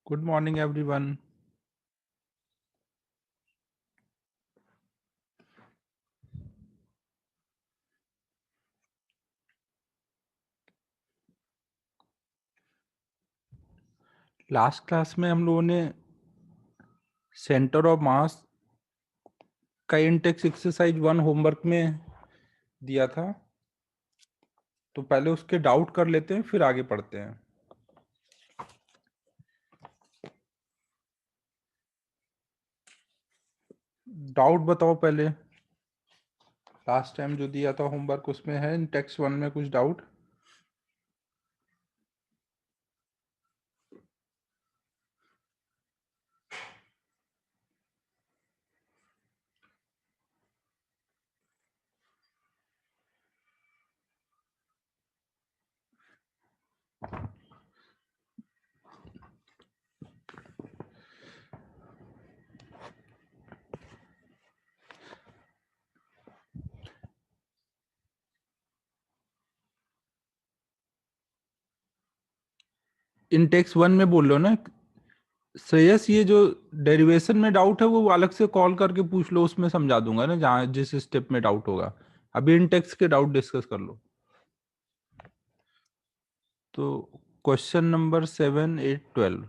Good morning, everyone. Last class में हम लोगों ने सेंटर ऑफ मास का इंटेक्स एक्सरसाइज 1 होमवर्क में दिया था। तो पहले उसके डाउट कर लेते हैं, फिर आगे पढ़ते हैं। डाउट बताओ पहले। लास्ट टाइम जो दिया था होमवर्क उसमें है इंटेक्स 1 में कुछ डाउट? इंटेक्स 1 में बोल लो ना श्रेयस। ये जो डेरिवेशन में डाउट है वो अलग से कॉल करके पूछ लो, उसमें समझा दूंगा ना जहाँ जिस स्टेप में डाउट होगा। अभी इंटेक्स के डाउट डिस्कस कर लो। तो क्वेश्चन नंबर 7, 8, 12।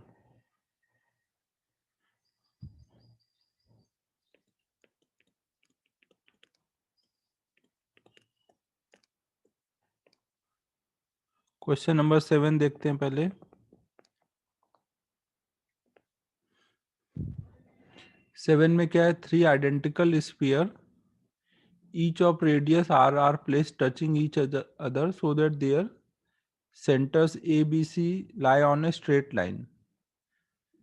क्वेश्चन नंबर 7 देखते हैं पहले। 7 में क्या है? 3 identical sphere each of radius r are placed touching each other so that their centers a b c lie on a straight line.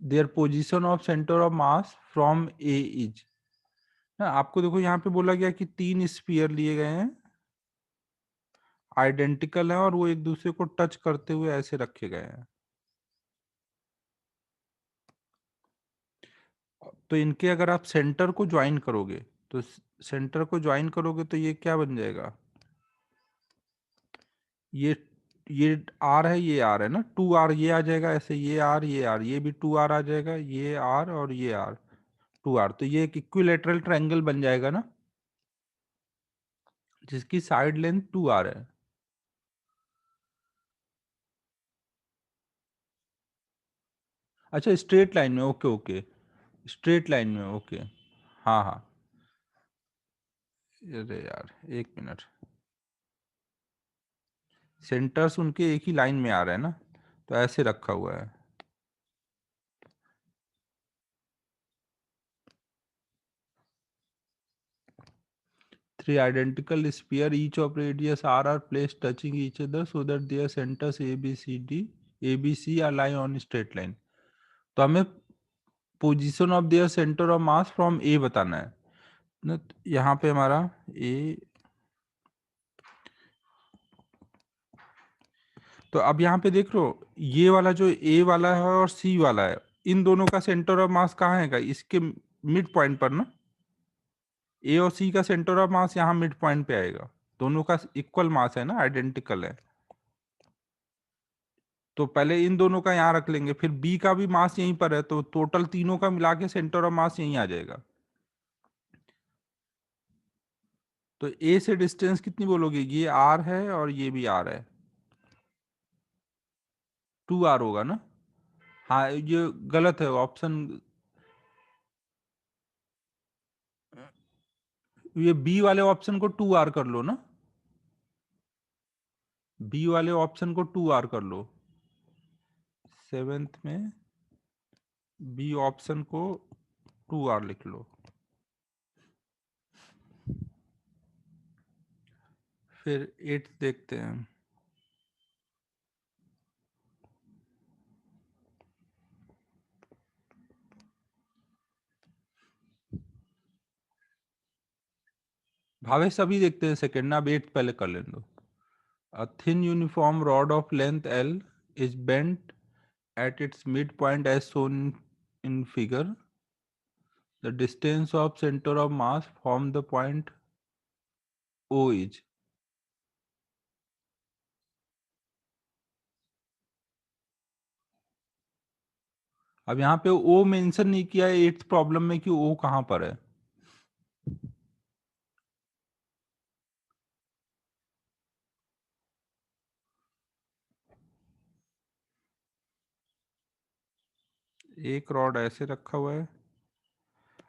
Their position of center of mass from a is ना। आपको देखो यहाँ पे बोला गया कि 3 sphere लिए गए हैं, आइडेंटिकल हैं और वो एक दूसरे को टच करते हुए ऐसे रखे गए हैं। तो इनके अगर आप सेंटर को ज्वाइन करोगे तो सेंटर को ज्वाइन करोगे तो ये क्या बन जाएगा? ये आर है, ये आर है ना, 2 आर ये आ जाएगा ऐसे, ये आर ये भी 2 आर आ जाएगा, ये आर और ये आर 2 आर। तो ये एक इक्विलेटरल ट्रायंगल बन जाएगा ना, जिसकी साइड लेंथ 2 आर है। अच्छा, स्ट्रेट लाइन में, ओके ओके, स्ट्रेट लाइन में, ओके। हाँ हाँ। अरे यार, एक मिनट। सेंटर्स उनके एक ही लाइन में आ रहे हैं ना, तो ऐसे रखा हुआ है। Three identical sphere, each of radius r are placed touching each other so that their centers a b c are lie on straight line. तो हमें position of their centre of mass from A बताना है ना। यहाँ पे हमारा ए, तो अब यहाँ पे देख लो, ये वाला जो ए वाला है और सी वाला है, इन दोनों का सेंटर ऑफ मास कहाँ है? इसके मिड पॉइंट पर ना। ए और सी का सेंटर ऑफ मास यहाँ मिड पॉइंट पे आएगा। दोनों का इक्वल मास है ना, आइडेंटिकल है। तो पहले इन दोनों का यहाँ रख लेंगे, फिर बी का भी मास यहीं पर है, तो टोटल तीनों का मिला के सेंटर ऑफ मास यहीं आ जाएगा। तो ए से डिस्टेंस कितनी बोलोगे? ये आर है और ये भी आर है, 2 आर होगा ना। हाँ, ये गलत है ऑप्शन। ये बी वाले ऑप्शन को 2 आर कर लो ना, बी वाले ऑप्शन को 2 आर कर लो। सेवेंथ में बी ऑप्शन को 2 आर लिख लो। फिर 8 देखते हैं। भावेश अभी देखते हैं सेकेंड ना, अब 8 पहले कर लेने दो। A thin uniform rod of length L is bent at its midpoint as shown in figure. The distance of center of mass from the point O is. अब यहाँ पे ओ मेंशन नहीं किया है एट्थ प्रॉब्लम में कि ओ कहाँ पर है। एक रॉड ऐसे रखा हुआ है।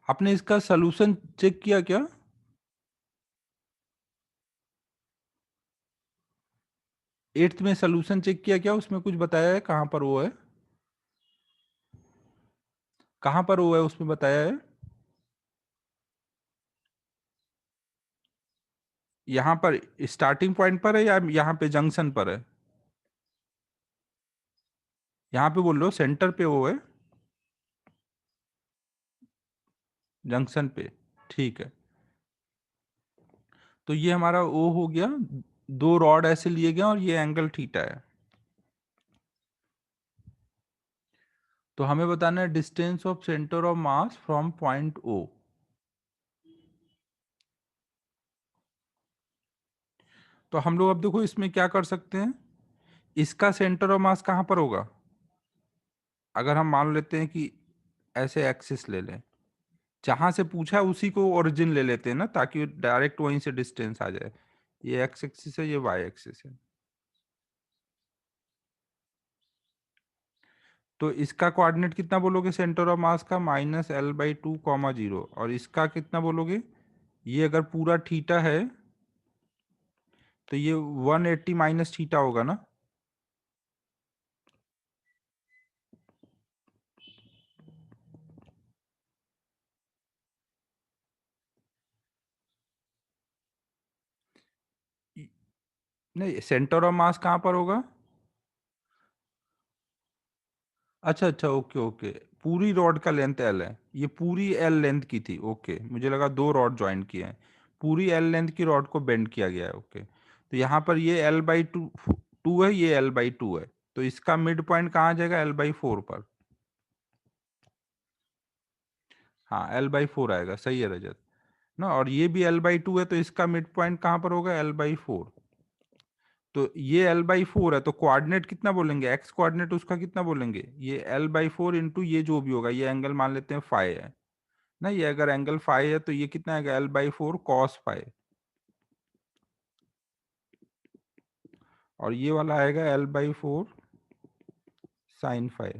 आपने इसका सलूशन चेक किया क्या? एट्थ में सलूशन चेक किया क्या? उसमें कुछ बताया है कहाँ पर वो है? कहाँ पर वो है उसमें बताया है? यहाँ पर स्टार्टिंग पॉइंट पर है या यहाँ पे जंक्शन पर है? यहाँ पे बोल लो सेंटर पे वो है, जंक्शन पे। ठीक है, तो ये हमारा ओ हो गया। दो रॉड ऐसे लिए गए और ये एंगल थीटा है। तो हमें बताना है distance of centre of mass from point O. तो हम लोग अब देखो इसमें क्या कर सकते हैं, इसका सेंटर ऑफ मास कहाँ पर होगा? अगर हम मान लेते हैं कि ऐसे एक्सिस ले लें, जहां से पूछा है उसी को ओरिजिन ले लेते हैं ना, ताकि डायरेक्ट वहीं से डिस्टेंस आ जाए। ये एक्स एक्सिस है, ये वाई एक्सिस है। तो इसका कोऑर्डिनेट कितना बोलोगे सेंटर ऑफ मास का? -L/2, 0। और इसका कितना बोलोगे? ये अगर पूरा थीटा है तो ये 180 माइनस थीटा होगा ना। नहीं, सेंटर ऑफ मास कहाँ पर होगा? अच्छा अच्छा, ओके ओके। पूरी रॉड का लेंथ एल है, ये पूरी एल लेंथ की थी। ओके, मुझे लगा दो रॉड ज्वाइन किए हैं। पूरी एल लेंथ की रॉड को बेंड किया गया है। ओके, तो यहाँ पर ये L/2 टू है, ये L/2 है। तो इसका मिड पॉइंट कहाँ आ जाएगा? L/4 पर। हाँ, L/4 आएगा, सही है रजत ना। और ये भी L/2 है, तो इसका मिड पॉइंट कहाँ पर होगा? L/4। तो ये L/4 है, तो कोऑर्डिनेट कितना बोलेंगे? एक्स कोऑर्डिनेट उसका कितना बोलेंगे? ये L/4 इंटू ये जो भी होगा, ये एंगल मान लेते हैं फाई है ना। ये अगर एंगल फाई है तो ये कितना आएगा? L/4 cos phi. और ये वाला आएगा L/4 साइन फाई।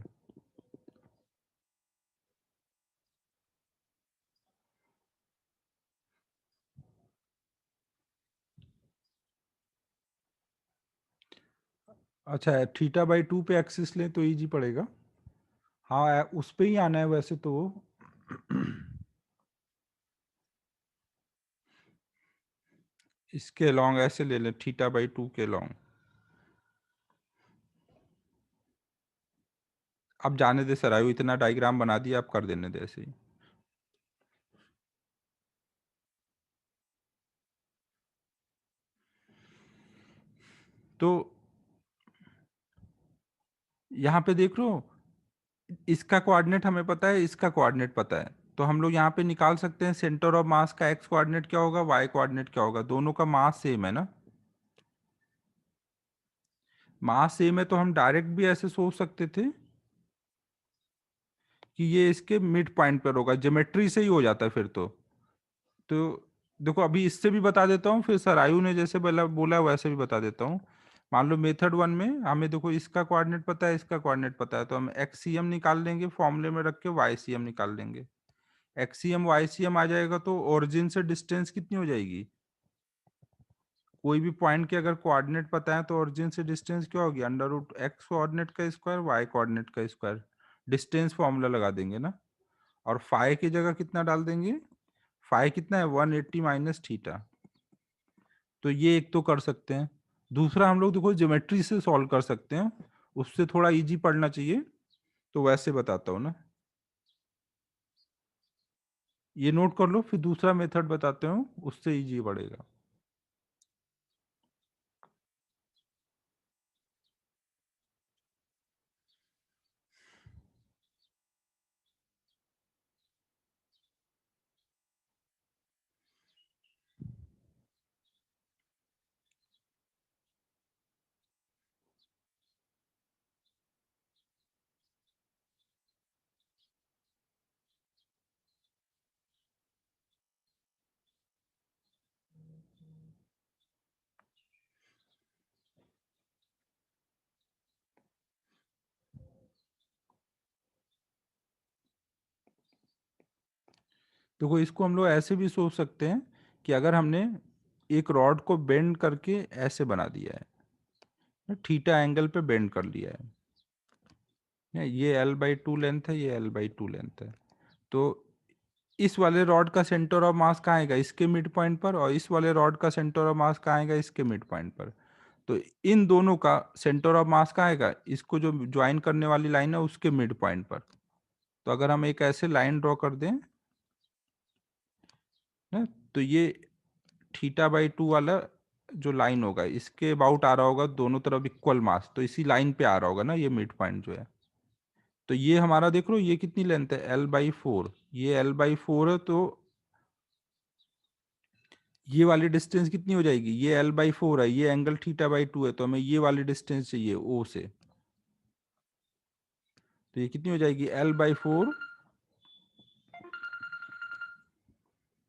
अच्छा, θ/2 पे एक्सिस लें तो इजी पड़ेगा। हाँ, उस पे ही आना है वैसे तो। इसके लॉन्ग ऐसे ले लें, θ/2 के लॉन्ग। अब जाने दे सर, आयु इतना डायग्राम बना दिया, आप कर देने दे ऐसे ही। तो यहाँ पे देख लो, इसका कोऑर्डिनेट हमें पता है, इसका कोऑर्डिनेट पता है। तो हम लोग यहाँ पे निकाल सकते हैं सेंटर ऑफ मास का एक्स कोऑर्डिनेट क्या होगा, वाई कोऑर्डिनेट क्या होगा। दोनों का मास सेम है ना। मास सेम है तो हम डायरेक्ट भी ऐसे सोच सकते थे कि ये इसके मिड पॉइंट पर होगा। ज्योमेट्री से ही हो जाता है फिर तो देखो अभी इससे भी बता देता हूँ, फिर सरायु ने जैसे बोला बोला वैसे भी बता देता हूँ। मान लो मेथड वन में हमें देखो इसका कोऑर्डिनेट पता है, इसका कोऑर्डिनेट पता है, तो हम एक्सीएम निकाल लेंगे, फॉर्मूले में रख के वाईसीएम निकाल लेंगे। एक्सीएम वाईसीएम आ जाएगा तो ओरिजिन से डिस्टेंस कितनी हो जाएगी? कोई भी पॉइंट के अगर कोऑर्डिनेट पता है तो ओरिजिन से डिस्टेंस क्या होगी? √x कोऑर्डिनेट का स्क्वायर, वाई कोऑर्डिनेट का स्क्वायर। डिस्टेंस फॉर्मूला लगा देंगे ना। और फाई की जगह कितना डाल देंगे? फाई कितना है? 180 माइनस थीटा। तो ये एक तो कर सकते हैं। दूसरा हम लोग देखो ज्योमेट्री से सॉल्व कर सकते हैं, उससे थोड़ा इजी पड़ना चाहिए, तो वैसे बताता हूँ ना। ये नोट कर लो, फिर दूसरा मेथड बताते हूँ, उससे इजी पड़ेगा। देखो इसको हम लोग ऐसे भी सोच सकते हैं कि अगर हमने एक रॉड को बेंड करके ऐसे बना दिया है, थीटा एंगल पे बेंड कर लिया ये L/2 लेंथ है, ये L/2 लेंथ है, तो इस वाले रॉड का सेंटर ऑफ मास कहाँ आएगा, इसके मिड पॉइंट पर, और इस वाले रॉड का सेंटर ऑफ मास कहाँ आएगा, इसके मिड पॉइंट पर। तो इन दोनों का सेंटर ऑफ मास कहाँ आएगा, इसको जो ज्वाइन करने वाली लाइन है उसके मिड पॉइंट पर। तो अगर हम एक ऐसे लाइन ड्रॉ कर दें ना, तो ये θ/2 वाला जो लाइन होगा इसके अबाउट आ रहा होगा दोनों तरफ इक्वल मास, तो इसी लाइन पे आ रहा होगा ना ये मिड पॉइंट जो है। तो ये हमारा देख लो ये कितनी लेंथ है, L/4, ये L/4 है, तो ये वाली डिस्टेंस कितनी हो जाएगी, ये L/4 है, ये एंगल θ/2 है, तो हमें ये वाली डिस्टेंस चाहिए O से, तो ये कितनी हो जाएगी L/4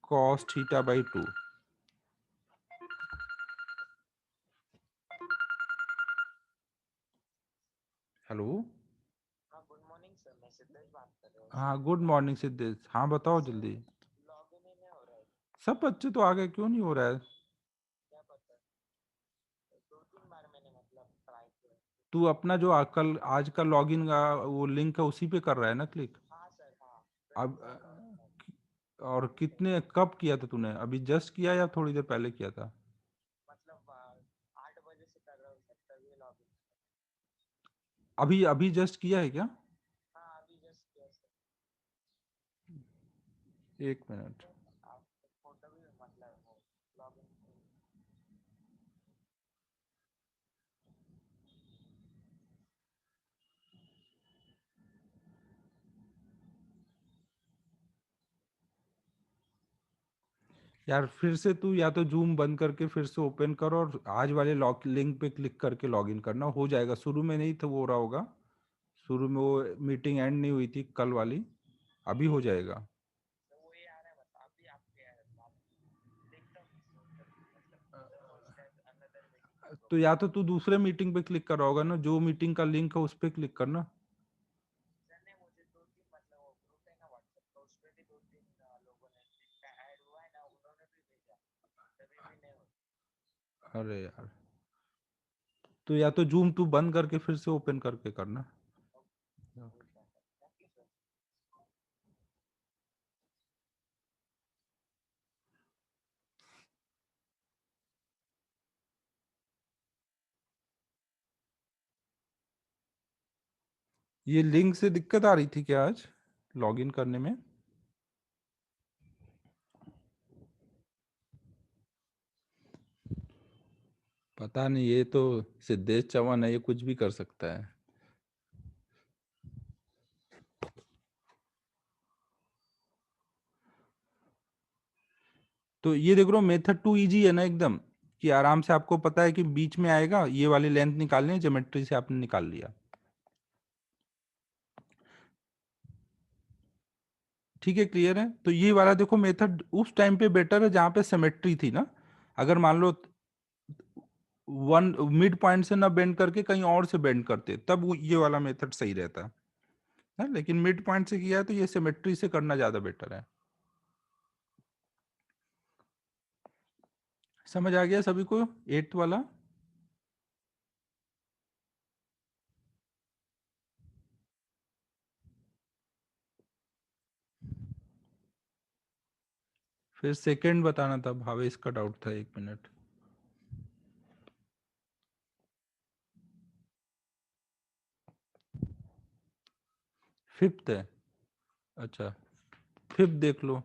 cos θ/2। हेलो। हाँ गुड मॉर्निंग सर, मैं सिद्धेश बात कर रहा हूँ। हाँ गुड मॉर्निंग सिद्धेश, हाँ बताओ जल्दी। लॉगिन ही नहीं हो रहा है, सब बच्चे तो आ गए, क्यों नहीं हो रहा है? क्या पता। दो तीन बार मैंने मतलब ट्राई किया। तू अपना जो कल आज का लॉगिन का वो लिंक है उसी पे कर रहा है ना क्लिक? हाँ सर, हाँ अब 25 लॉगिन था। और कितने कब किया था तूने, अभी जस्ट किया या थोड़ी देर पहले किया था? मतलब 8 बजे से कर रहा हूँ सर, तभी लॉगिन। अभी अभी जस्ट किया है क्या? हाँ अभी जस्ट किया सर। एक मिनट। आप फोटो भी मतलब वो लॉगिन। यार फिर से तू या तो जूम बंद करके फिर से ओपन कर और आज वाले लॉग लिंक पे क्लिक करके लॉगिन करना, हो जाएगा। शुरू में नहीं तो वो हो रहा होगा, शुरू में वो मीटिंग एंड नहीं हुई थी कल वाली, अभी हो जाएगा। तो वही आ रहा है, बस अभी आपके आ रहा है, तो आप देखता हूँ मतलब शायद अनदर मीटिंग। तो या तो तू दूसरे मीटिंग पे क्लिक कर रहा होगा ना, जो मीटिंग का लिंक है उस पर क्लिक करना। सर ने मुझे दो तीन मतलब वो ग्रुप है ना व्हाट्सएप का, उस पे भी दो तीन लोगों ने जिसका ऐड हुआ है ना उन्होंने भी भेजा, तभी भी नहीं होता। अरे यार, तो या तो जूम तू बंद करके फिर से ओपन करके करना। ठीक है सर, थैंक यू सर। ये लिंक से दिक्कत आ रही थी क्या आज लॉगिन करने में? पता नहीं, ये तो सिद्धेश चौहान है, ये कुछ भी कर सकता है। तो ये देख लो मेथड 2 इजी है ना एकदम, कि आराम से आपको पता है कि बीच में आएगा, ये वाली लेंथ निकालनी है, ज्योमेट्री से आपने निकाल लिया। ठीक है, क्लियर है। तो ये वाला देखो मेथड उस टाइम पे बेटर है जहां पे सिमेट्री थी ना। अगर मान लो वन मिड पॉइंट से ना बेंड करके कहीं और से बेंड करते तब ये वाला मेथड सही रहता है, लेकिन मिड पॉइंट से किया है तो ये सिमेट्री से करना ज्यादा बेटर है। समझ आ गया सभी को एट्थ वाला? फिर सेकंड बताना था, भावेश का डाउट था, 1 मिनट। फिफ्थ है, अच्छा फिफ्थ देख लो।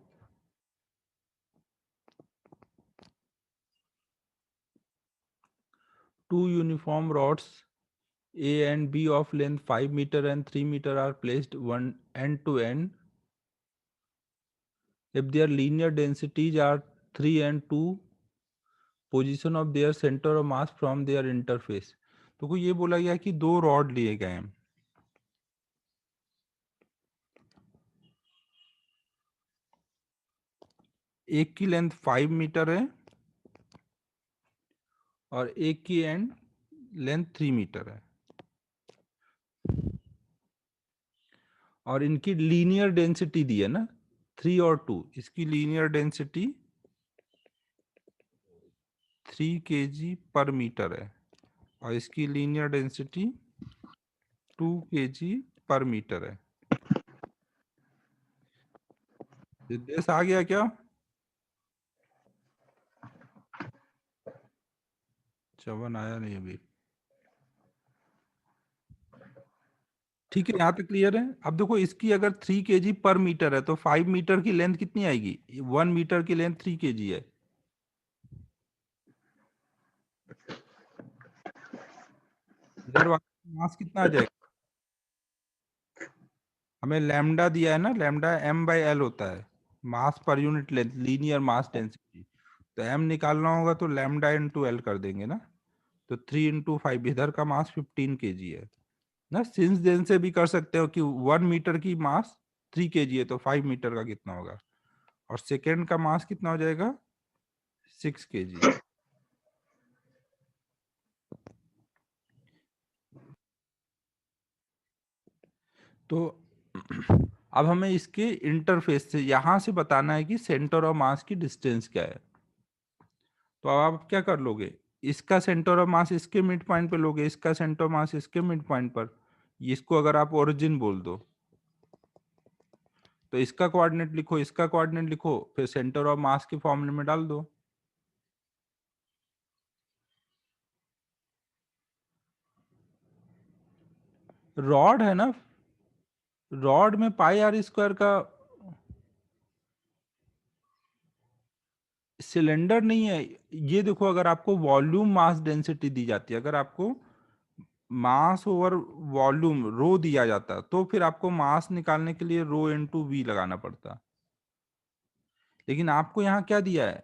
Two uniform rods A and B of length 5 meter and 3 meter are placed one end to end if their linear densities are 3 and 2 position of their center of mass from their interface। तो को ये बोला गया कि दो rod लिए गए हैं, एक की लेंथ 5 मीटर है और एक की एंड लेंथ 3 मीटर है, और इनकी लीनियर डेंसिटी दी है ना 3 और 2, इसकी लीनियर डेंसिटी 3 kg पर मीटर है, और इसकी लीनियर डेंसिटी 2 kg पर मीटर है। सिद्धेश आ गया क्या? चवन आया नहीं अभी। ठीक है, यहाँ तक क्लियर है। अब देखो इसकी अगर 3 kg पर मीटर है तो 5 मीटर की लेंथ कितनी आएगी? 1 मीटर की लेंथ 3 kg है। इधर वाला मास कितना आ जाएगा? हमें लैम्डा दिया है ना, लैम्डा m/l होता है, मास पर unit length, linear mass density. तो m निकालना होगा तो लैम्डा इंटू एल कर देंगे ना, तो 3 इंटू 5, इधर का मास 15 kg है ना। सिंस देन से भी कर सकते हो कि 1 मीटर की मास 3 kg है तो 5 मीटर का कितना होगा, और सेकेंड का मास कितना हो जाएगा 6 kg। तो अब हमें इसके इंटरफेस से यहां से बताना है कि सेंटर ऑफ मास की डिस्टेंस क्या है। तो अब आप क्या कर लोगे, इसका सेंटर ऑफ मास इसके मिड पॉइंट पे लोगे, इसका सेंटर ऑफ मास इसके मिड पॉइंट पर। इसको अगर आप ओरिजिन बोल दो तो इसका कोऑर्डिनेट लिखो, इसका कोऑर्डिनेट लिखो, फिर सेंटर ऑफ मास के फॉर्मूले में डाल दो। रॉड है ना, रॉड में पाई आर स्क्वायर का सिलेंडर नहीं है। ये देखो, अगर आपको वॉल्यूम मास डेंसिटी दी जाती है, अगर आपको मास ओवर वॉल्यूम रो दिया जाता तो फिर आपको मास निकालने के लिए रो इंटू वी लगाना पड़ता। लेकिन आपको यहाँ क्या दिया है,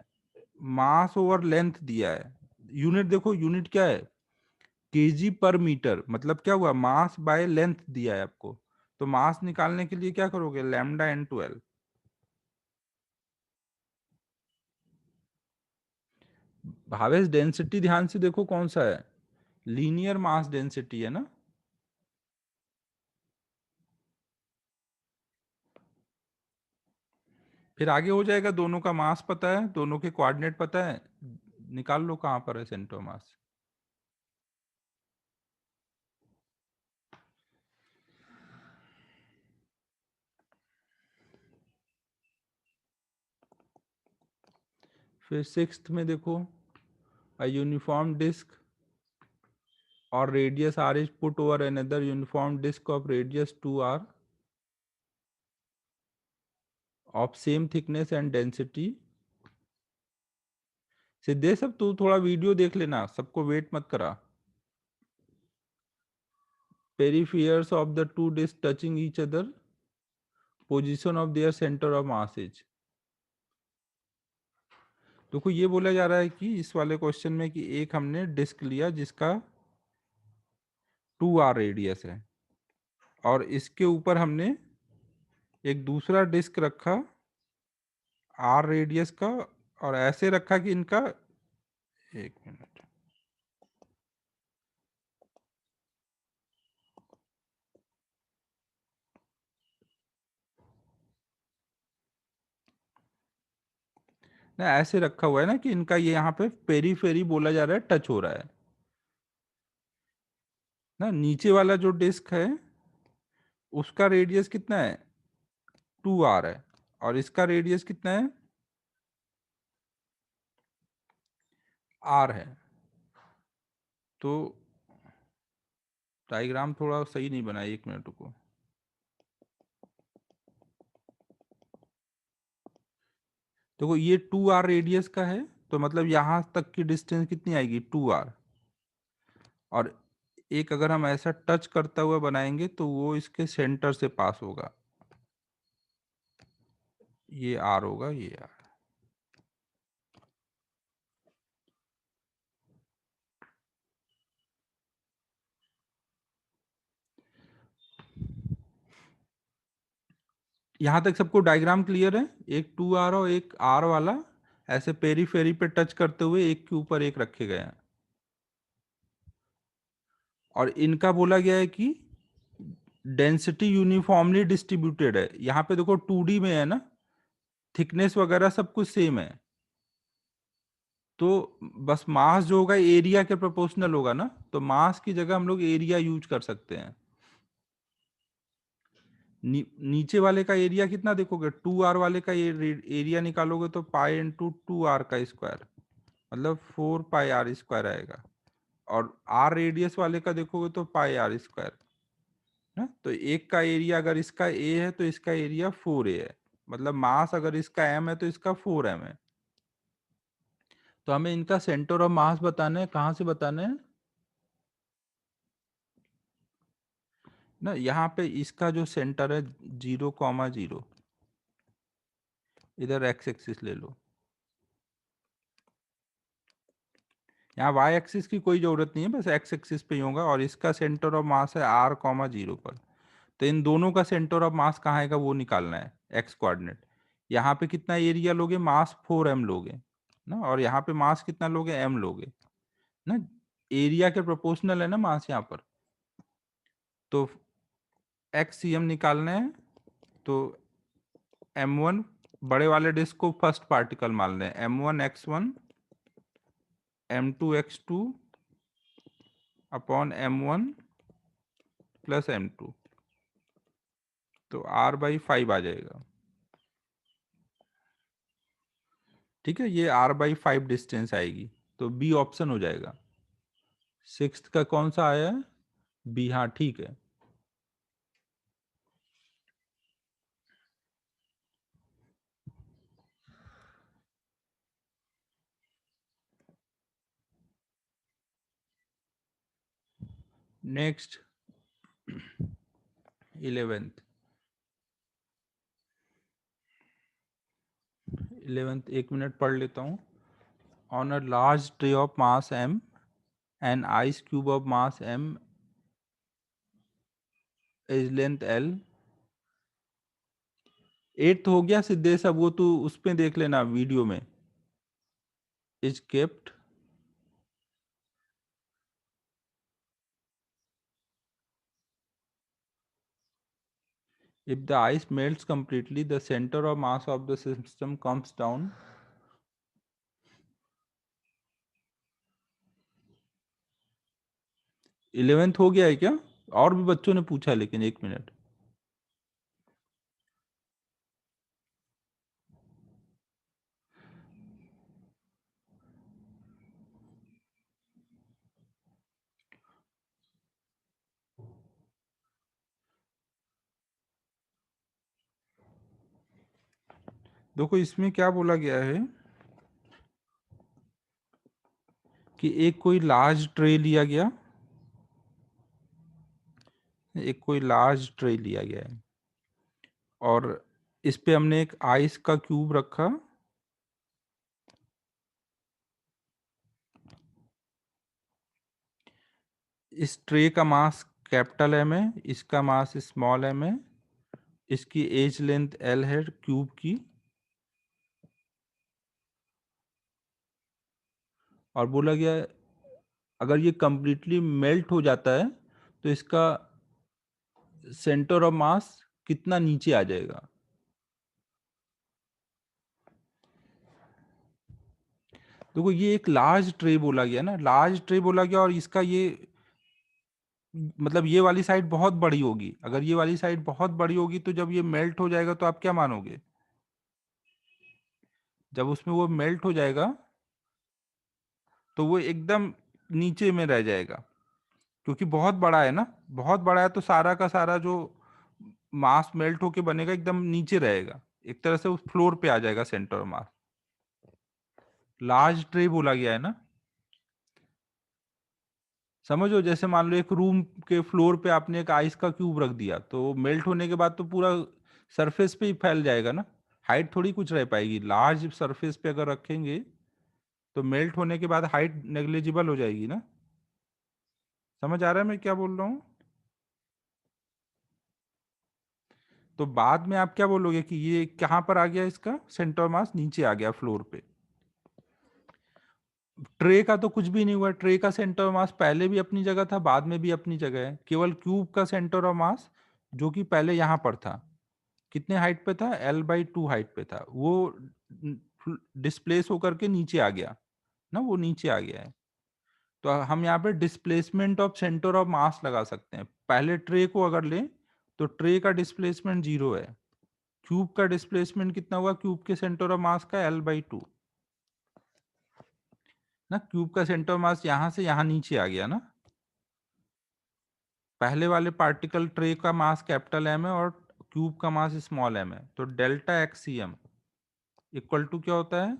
मास ओवर लेंथ दिया है। यूनिट देखो, यूनिट क्या है, केजी पर मीटर, मतलब क्या हुआ, मास बाय लेंथ दिया है आपको। तो मास निकालने के लिए क्या करोगे, lambda into L. Bhavesh density ध्यान से देखो कौन सा है, लीनियर मास डेंसिटी है ना। फिर आगे हो जाएगा, दोनों का मास पता है, दोनों के कोऑर्डिनेट पता है, निकाल लो कहां पर है सेंटर मास। फिर सिक्स्थ में देखो, a uniform disk or radius r is put over another uniform disk of radius 2r of same thickness and density। Siddhesh सब तू थोड़ा वीडियो देख लेना, सबको वेट मत करा। Peripheries of the two disks touching each other, position of their center of mass is। देखो ये बोला जा रहा है कि इस वाले क्वेश्चन में कि एक हमने डिस्क लिया जिसका 2r रेडियस है, और इसके ऊपर हमने एक दूसरा डिस्क रखा r रेडियस का, और ऐसे रखा कि इनका, एक मिनट, ना ऐसे रखा हुआ है ना कि इनका ये यहाँ पे पेरीफेरी बोला जा रहा है, टच हो रहा है ना। नीचे वाला जो डिस्क है उसका रेडियस कितना है, 2r है, और इसका रेडियस कितना है, r है। तो डायग्राम थोड़ा सही नहीं बना है, एक मिनट को। देखो ये 2r रेडियस का है, तो मतलब यहां तक की डिस्टेंस कितनी आएगी, 2r। और एक अगर हम ऐसा टच करता हुआ बनाएंगे तो वो इसके सेंटर से पास होगा, ये r होगा, ये r। यहाँ तक सबको डायग्राम क्लियर है? एक 2r और एक r वाला ऐसे पेरीफेरी पे टच करते हुए एक के ऊपर एक रखे गए हैं। और इनका बोला गया है कि डेंसिटी यूनिफॉर्मली डिस्ट्रीब्यूटेड है। यहाँ पे देखो 2D में है ना, थिकनेस वगैरह सब कुछ सेम है, तो बस मास जो होगा एरिया के प्रोपोर्शनल होगा ना, तो मास की जगह हम लोग एरिया यूज कर सकते हैं। नीचे वाले का एरिया कितना देखोगे, 2r वाले का एरिया निकालोगे तो पाई इंटू 2r का स्क्वायर, मतलब 4 पाई r स्क्वायर आएगा। और r रेडियस वाले का देखोगे तो पाई r स्क्वायर ना। तो एक का एरिया अगर इसका a है तो इसका एरिया 4a है, मतलब मास अगर इसका m है तो इसका 4m है। तो हमें इनका सेंटर ऑफ मास बताना है, कहाँ से बताना है ना, यहाँ पे इसका जो सेंटर है 0,0, इधर एक्स एक्सिस ले लो। यहाँ वाई एक्सिस की कोई जरूरत नहीं है, बस एक्स एक्सिस पे ही होगा। और इसका सेंटर ऑफ मास है r,0 पर। तो इन दोनों का सेंटर ऑफ मास कहाँ आएगा वो निकालना है, एक्स कोऑर्डिनेट। यहाँ पे कितना एरिया लोगे, मास 4m लोगे ना, और यहाँ पे मास कितना लोगे, m लोगे ना। एरिया के प्रोपोर्शनल है ना मास यहाँ पर, तो एक्स सी एम निकालना है। तो m1 बड़े वाले डिस्क को फर्स्ट पार्टिकल मान लें, m1 x1 m2 x2 upon m1 plus m2, तो r/5 आ जाएगा। ठीक है, ये r/5 डिस्टेंस आएगी, तो बी ऑप्शन हो जाएगा। सिक्स्थ का कौन सा आया है, बी, हाँ ठीक है। नेक्स्ट 11th 11th 1 मिनट पढ़ लेता हूँ। On a large tray of mass m, an ice cube of mass m is length l। 8th हो गया सिद्धेश, अब वो तू उस पे देख लेना वीडियो में। Is kept if the ice melts completely, the center of mass of the system comes down। 11th हो गया है क्या, और भी बच्चों ने पूछा, लेकिन 1 मिनट। देखो इसमें क्या बोला गया है कि एक कोई लार्ज ट्रे लिया गया, एक कोई लार्ज ट्रे लिया गया है, और इस पे हमने एक आइस का क्यूब रखा। इस ट्रे का मास कैपिटल एम है, इसका मास स्मॉल एम है, इसकी एज लेंथ एल है क्यूब की, और बोला गया है अगर ये कंप्लीटली मेल्ट हो जाता है तो इसका सेंटर ऑफ मास कितना नीचे आ जाएगा। देखो ये एक लार्ज ट्रे बोला गया ना, लार्ज ट्रे बोला गया, और इसका ये मतलब ये वाली साइड बहुत बड़ी होगी। अगर ये वाली साइड बहुत बड़ी होगी तो जब ये मेल्ट हो जाएगा तो आप क्या मानोगे, जब उसमें वो मेल्ट हो जाएगा तो वो एकदम नीचे में रह जाएगा, क्योंकि बहुत बड़ा है ना, बहुत बड़ा है, तो सारा का सारा जो मास मेल्ट होके बनेगा एकदम नीचे रहेगा, एक तरह से उस फ्लोर पे आ जाएगा सेंटर मास। लार्ज ट्रे बोला गया है ना, समझो जैसे मान लो एक रूम के फ्लोर पे आपने एक आइस का क्यूब रख दिया, तो मेल्ट होने के बाद तो पूरा सरफेस पे ही फैल जाएगा ना, हाइट थोड़ी कुछ रह पाएगी। लार्ज सरफेस पे अगर रखेंगे तो मेल्ट होने के बाद हाइट नेग्लिजिबल हो जाएगी ना। समझ आ रहा है मैं क्या बोल रहा हूँ। तो बाद में आप क्या बोलोगे कि ये कहाँ पर आ गया, इसका सेंटर मास नीचे आ गया फ्लोर पे। ट्रे का तो कुछ भी नहीं हुआ, ट्रे का सेंटर ऑफ मास पहले भी अपनी जगह था, बाद में भी अपनी जगह है। केवल क्यूब का सेंटर ऑफ मास जो कि पहले यहाँ पर था, कितने हाइट पे था, L/2 हाइट पे था, वो डिस्प्लेस होकर के नीचे आ गया ना, वो नीचे आ गया है। तो हम यहाँ पे डिस्प्लेसमेंट ऑफ सेंटर ऑफ मास लगा सकते हैं। पहले ट्रे को अगर लें तो ट्रे का डिस्प्लेसमेंट 0 है, क्यूब का डिस्प्लेसमेंट कितना हुआ, क्यूब के सेंटर ऑफ मास का L/2 ना, क्यूब का सेंटर ऑफ मास यहाँ से यहाँ नीचे आ गया ना। पहले वाले पार्टिकल ट्रे का मास कैपिटल एम है और क्यूब का मास स्मॉल एम है, तो delta X C M equal to क्या होता है,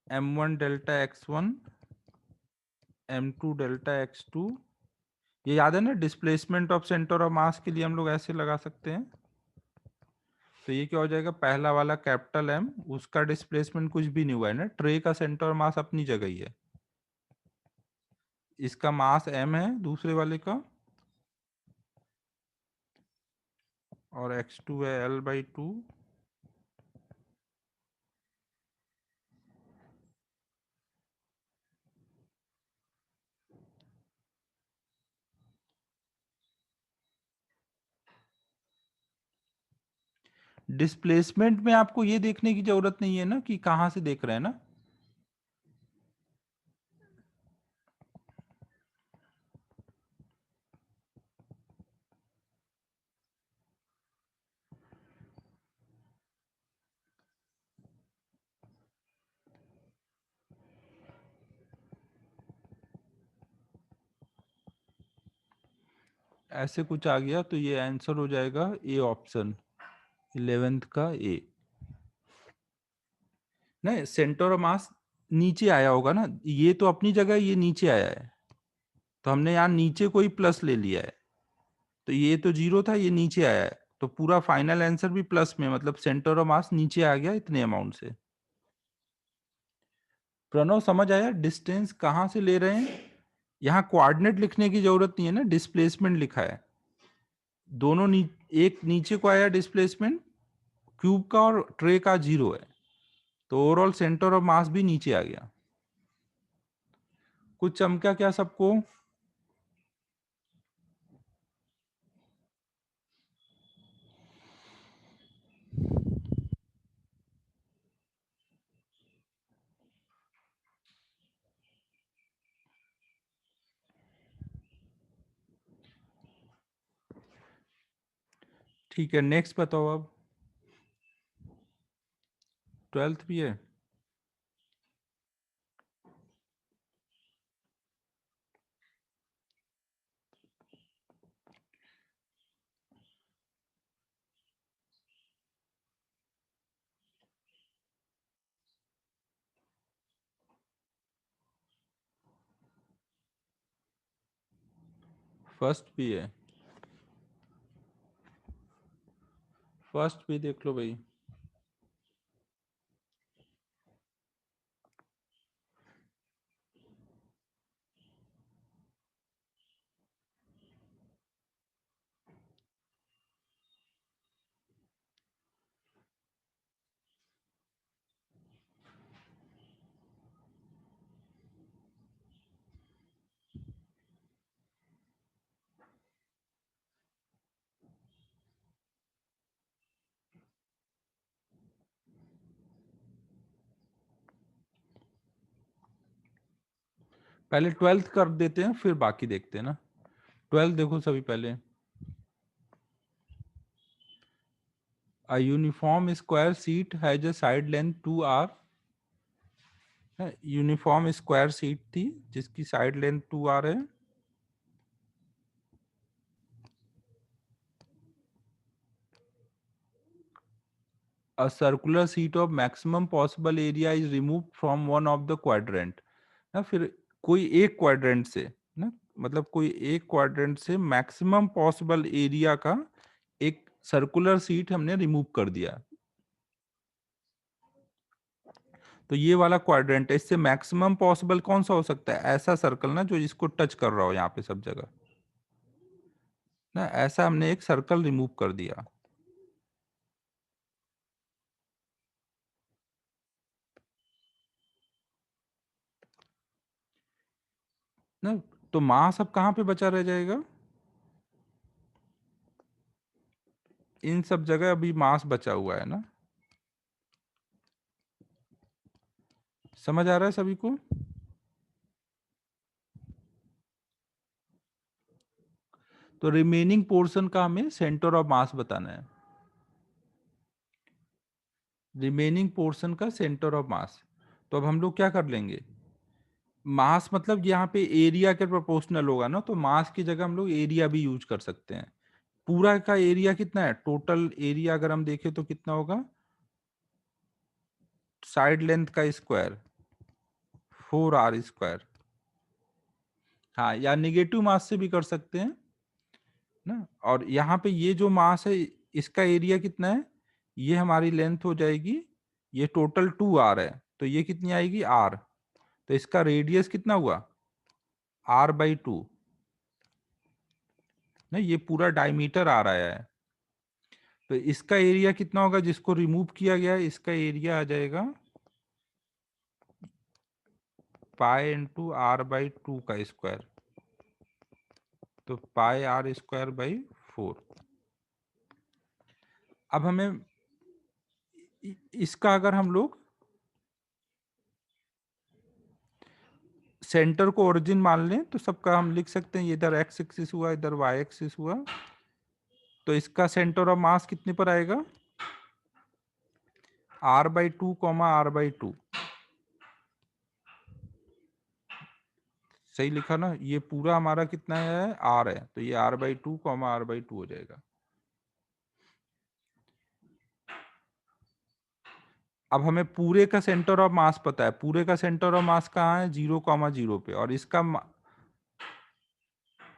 m1 delta x1 m2 delta x2। ये याद है ना, डिस्प्लेसमेंट ऑफ सेंटर ऑफ मास के लिए हम लोग ऐसे लगा सकते हैं। तो ये क्या हो जाएगा, पहला वाला कैपिटल एम, उसका डिस्प्लेसमेंट कुछ भी नहीं हुआ है ना, ट्रे का सेंटर ऑफ मास अपनी जगह ही है, इसका मास m है दूसरे वाले का, और x2 है L/2। डिस्प्लेसमेंट में आपको ये देखने की जरूरत नहीं है ना कि कहां से देख रहे हैं ना, ऐसे कुछ आ गया तो ये आंसर हो जाएगा ए ऑप्शन, 11th का ए। नहीं, सेंटर ऑफ मास नीचे आया होगा ना, ये तो अपनी जगह ये नीचे आया है, तो हमने यहाँ नीचे कोई प्लस ले लिया है, तो ये तो 0 था, ये नीचे आया है, तो पूरा फाइनल आंसर भी प्लस में, मतलब सेंटर ऑफ मास नीचे आ गया इतने अमाउंट से। प्रणव समझ आया डिस्टेंस कहाँ से ले रहे हैं, यहाँ कोऑर्डिनेट लिखने की जरूरत नहीं है ना, डिस्प्लेसमेंट लिखा है, दोनों एक नीचे को आया डिस्प्लेसमेंट क्यूब का और ट्रे का 0 है, तो ओवरऑल सेंटर ऑफ मास भी नीचे आ गया। कुछ चमका क्या सबको, ठीक है नेक्स्ट बताओ अब, 12th भी है। फर्स्ट भी है, फर्स्ट भी देख लो भाई। पहले 12th कर देते हैं फिर बाकी देखते हैं ना। 12th देखो सभी पहले, a uniform square sheet has a side length 2r, uniform square sheet थी जिसकी साइड लेंथ 2r है, a circular sheet of maximum possible area is removed from one of the quadrant ना, फिर कोई एक क्वाड्रेंट से ना, मतलब कोई एक क्वाड्रेंट से मैक्सिमम पॉसिबल एरिया का एक सर्कुलर सीट हमने रिमूव कर दिया, तो ये वाला क्वाड्रेंट है, इससे मैक्सिमम पॉसिबल कौन सा हो सकता है, ऐसा सर्कल ना जो इसको टच कर रहा हो यहाँ पे सब जगह ना, ऐसा हमने एक सर्कल रिमूव कर दिया। ना, तो मास अब कहाँ पे बचा रह जाएगा? इन सब जगह अभी मास बचा हुआ है ना, समझ आ रहा है सभी को? तो रिमेनिंग पोर्शन का हमें सेंटर ऑफ मास बताना है, रिमेनिंग पोर्शन का सेंटर ऑफ मास। तो अब हम लोग क्या कर लेंगे, मास मतलब यहाँ पे एरिया के प्रोपोर्शनल होगा ना, तो मास की जगह हम लोग एरिया भी यूज कर सकते हैं। पूरा का एरिया कितना है, टोटल एरिया अगर हम देखें तो कितना होगा, साइड लेंथ का स्क्वायर 4r²। हाँ, या निगेटिव मास से भी कर सकते हैं ना। और यहाँ पे ये जो मास है इसका एरिया कितना है, ये हमारी लेंथ हो जाएगी, ये टोटल 2r है, तो ये कितनी आएगी r, तो इसका रेडियस कितना हुआ r/2 ना, ये पूरा डायमीटर आ रहा है। तो इसका एरिया कितना होगा जिसको रिमूव किया गया है, इसका एरिया आ जाएगा π×r/2 का स्क्वायर, तो πr²/4। अब हमें इसका अगर हम लोग सेंटर को ओरिजिन मान लें तो सबका हम लिख सकते हैं, ये इधर एक्स एक्सिस हुआ, इधर वाई एक्सिस हुआ, तो इसका सेंटर ऑफ मास कितने पर आएगा, r/2, r/2। सही लिखा ना, ये पूरा हमारा कितना है, r है, तो ये r/2, r/2 हो जाएगा। अब हमें पूरे का सेंटर ऑफ मास पता है, पूरे का सेंटर ऑफ मास कहाँ है, 0,0 पे, और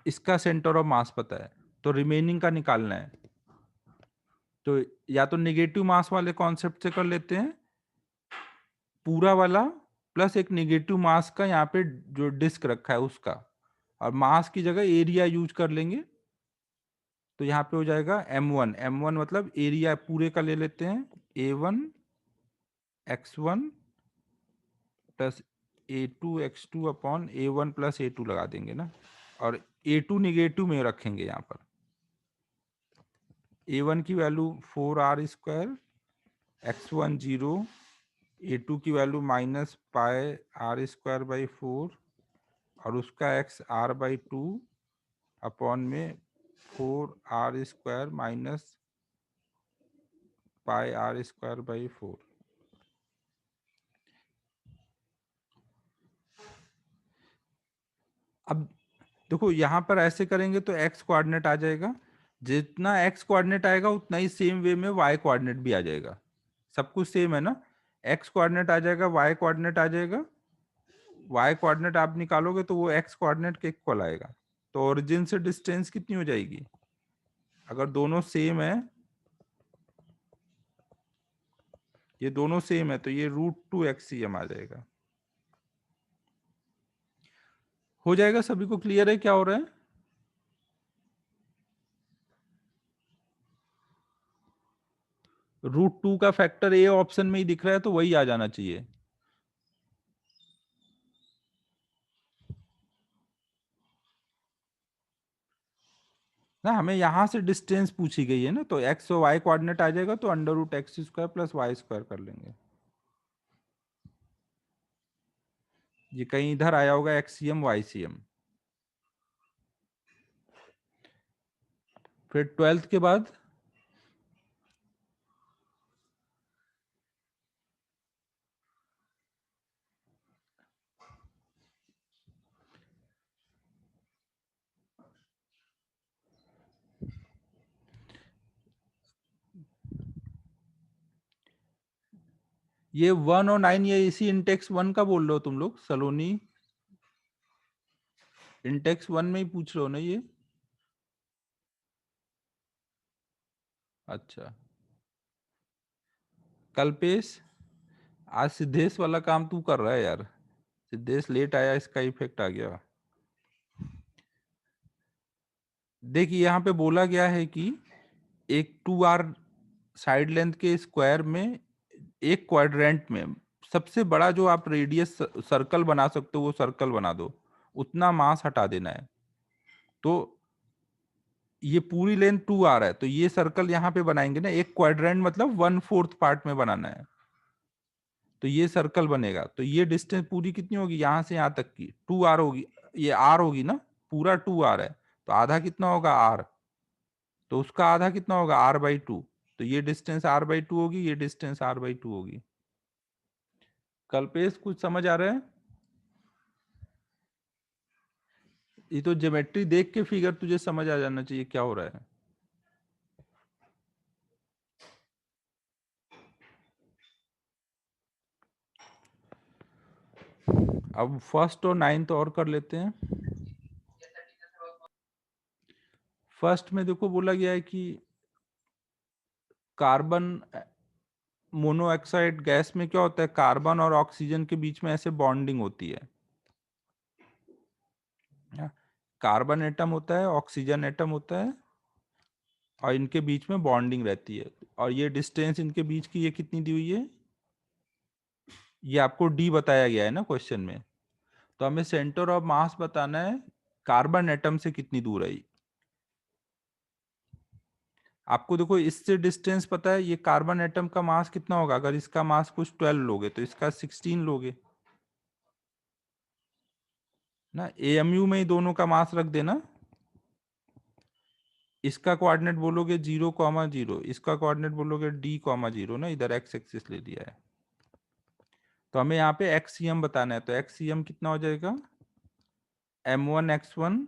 इसका सेंटर ऑफ मास पता है, तो रिमेनिंग का निकालना है। तो या तो नेगेटिव मास वाले कॉन्सेप्ट से कर लेते हैं, पूरा वाला प्लस एक नेगेटिव मास का यहाँ पे जो डिस्क रखा है उसका, और मास की जगह एरिया यूज कर लेंगे, तो यहाँ पे हो जाएगा m1 मतलब एरिया पूरे का ले लेते हैं, a1x1 plus a2x2 upon a1 plus a2 लगा देंगे ना, और a2 निगेटिव में रखेंगे यहाँ पर। a1 की वैल्यू 4r², x1 0, a2 की वैल्यू -πr²/4, और उसका x r/2 अपॉन में 4r² माइनस πr²/4। अब देखो यहाँ पर ऐसे करेंगे तो x कोऑर्डिनेट आ जाएगा, जितना x कोऑर्डिनेट आएगा उतना ही सेम वे में y कोऑर्डिनेट भी आ जाएगा, सब कुछ सेम है ना, x कोऑर्डिनेट आ जाएगा, y कोऑर्डिनेट आ जाएगा, y कोऑर्डिनेट आप निकालोगे तो वो x कोऑर्डिनेट के इक्वल आएगा। तो ओरिजिन से डिस्टेंस कितनी हो जाएगी, अगर दोनों सेम है, ये दोनों सेम है, तो ये √2xcm आ जाएगा। हो जाएगा, सभी को क्लियर है क्या हो रहा है? √2 का फैक्टर ए ऑप्शन में ही दिख रहा है, तो वही आ जाना चाहिए। ना, हमें यहां से डिस्टेंस पूछी गई है ना, तो x और y कोऑर्डिनेट आ जाएगा, तो √x² प्लस y² कर लेंगे। ये कहीं इधर आया होगा xcm ycm। फिर 12th के बाद ये 1 और 9, ये इसी इंटेक्स 1 का बोल रहे हो तुम लोग, सलोनी इंटेक्स 1 में ही पूछ रहे हो ना ये? अच्छा, कल्पेश, आज सिद्धेश वाला काम तू कर रहा है यार, सिद्धेश लेट आया, इसका इफेक्ट आ गया। देखिए यहाँ पे बोला गया है कि एक 2r साइड लेंथ के स्क्वायर में एक क्वाड्रेंट में सबसे बड़ा जो आप रेडियस सर्कल बना सकते हो वो सर्कल बना दो, उतना मास हटा देना है। तो ये पूरी लेंथ 2r है, तो ये सर्कल यहाँ पे बनाएंगे ना, एक क्वाड्रेंट मतलब 1/4 पार्ट में बनाना है, तो ये सर्कल बनेगा। तो ये डिस्टेंस पूरी कितनी होगी, यहां से यहां तक की 2r होगी, ये r होगी ना, पूरा 2r है, तो आधा कितना होगा r, तो उसका आधा कितना होगा r/2, तो ये डिस्टेंस r/2 होगी, ये डिस्टेंस r/2 होगी। कल्पेश कुछ समझ आ रहा है? ये तो ज्योमेट्री देख के फिगर तुझे समझ आ जाना चाहिए क्या हो रहा है। अब फर्स्ट और नाइन्थ और कर लेते हैं। फर्स्ट में देखो बोला गया है कि कार्बन मोनोऑक्साइड गैस में क्या होता है, कार्बन और ऑक्सीजन के बीच में ऐसे बॉन्डिंग होती है। कार्बन एटम होता है, ऑक्सीजन एटम होता है, और इनके बीच में बॉन्डिंग रहती है। और ये डिस्टेंस इनके बीच की ये कितनी दी हुई है, ये आपको डी बताया गया है ना क्वेश्चन में। तो हमें सेंटर ऑफ मास बताना है, कार्बन एटम से कितनी दूर है ये। आपको देखो इससे डिस्टेंस पता है, ये कार्बन एटम का मास कितना होगा, अगर इसका मास कुछ 12 लोगे तो इसका 16 लोगे ना, एएमयू में ही दोनों का मास रख देना। इसका कोऑर्डिनेट बोलोगे 0,0, इसका कोऑर्डिनेट बोलोगे d,0 ना, इधर एक्स एक्सिस ले लिया है। तो हमें यहाँ पे एक्सीएम बताना है, तो एक्सीएम कितना हो जाएगा, m1x1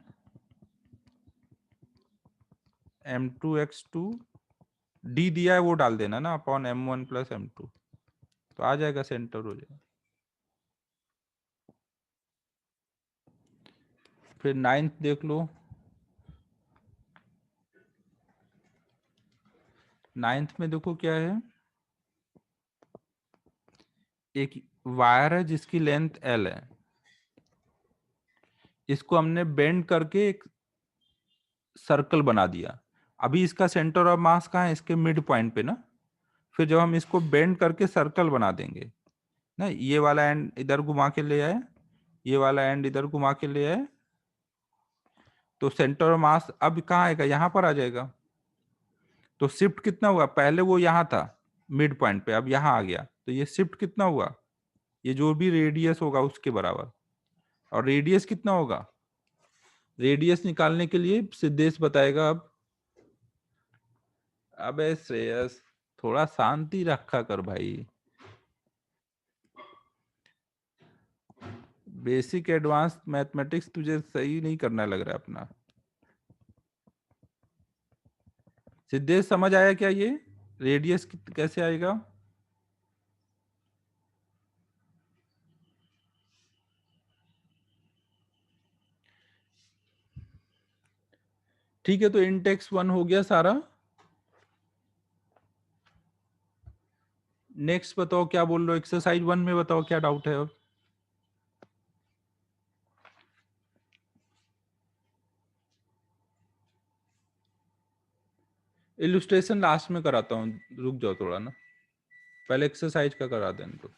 m2x2, डी दिया है वो डाल देना ना, अपॉन m1 + m2, तो आ जाएगा, सेंटर हो जाएगा। फिर नाइन्थ देख लो। नाइन्थ में देखो क्या है, एक वायर है जिसकी लेंथ l है, इसको हमने बेंड करके एक सर्कल बना दिया। अभी इसका सेंटर ऑफ मास कहाँ है, इसके मिड पॉइंट पे ना। फिर जब हम इसको बेंड करके सर्कल बना देंगे ना, ये वाला एंड इधर घुमा के ले आए, ये वाला एंड इधर घुमा के ले आए, तो सेंटर ऑफ मास अब कहाँ आएगा, यहाँ पर आ जाएगा। तो शिफ्ट कितना हुआ, पहले वो यहाँ था मिड पॉइंट पे, अब यहाँ आ गया, तो ये शिफ्ट कितना हुआ, ये जो भी रेडियस होगा उसके बराबर। और रेडियस कितना होगा, रेडियस निकालने के लिए सिद्धेश बताएगा अब। अबे श्रेयस, थोड़ा शांति रखा कर भाई, बेसिक एडवांस मैथमेटिक्स तुझे सही नहीं करना लग रहा है अपना। सिद्धेश समझ आया क्या, ये रेडियस कैसे आएगा? ठीक है, तो इंटेक्स 1 हो गया सारा। नेक्स्ट बताओ क्या बोल रहे हो, एक्सरसाइज 1 में बताओ क्या डाउट है अब। इलुस्ट्रेशन लास्ट में कराता हूँ, रुक जाओ थोड़ा ना, पहले एक्सरसाइज का करा दें तो।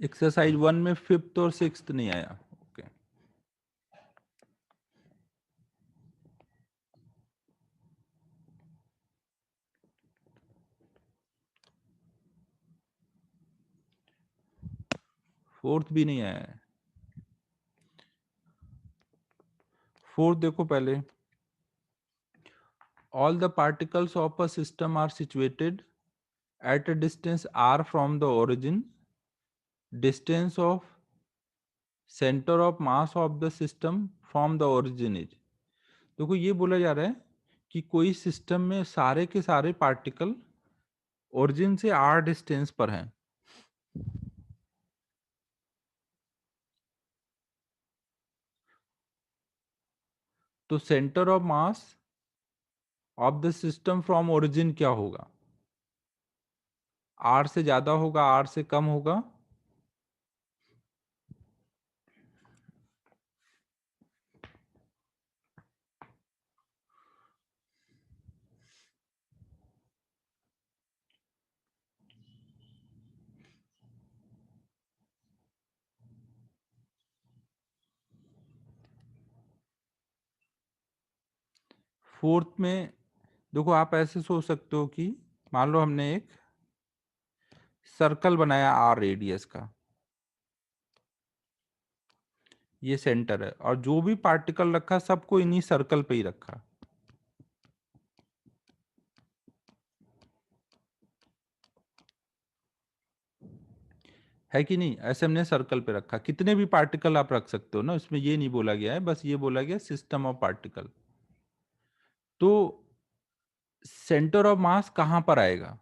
एक्सरसाइज 1 में 5th और 6th नहीं आया, ओके। फोर्थ भी नहीं आया है। फोर्थ देखो पहले, all the particles of a system are situated at a distance r from the origin. Distance of center of mass of the system from the origin is। देखो ये बोला जा रहा है कि कोई सिस्टम में सारे के सारे पार्टिकल ओरिजिन से r डिस्टेंस पर हैं। तो centre of mass of the system from origin क्या होगा, r से ज्यादा होगा, r से कम होगा। फोर्थ में देखो आप ऐसे सोच सकते हो कि मान लो हमने एक सर्कल बनाया आर रेडियस का, ये सेंटर है, और जो भी पार्टिकल रखा सबको इन्हीं सर्कल पे ही रखा, है कि नहीं? ऐसे हमने सर्कल पे रखा, कितने भी पार्टिकल आप रख सकते हो ना, इसमें ये नहीं बोला गया है, बस ये बोला गया सिस्टम ऑफ पार्टिकल। तो सेंटर ऑफ मास कहां पर आएगा,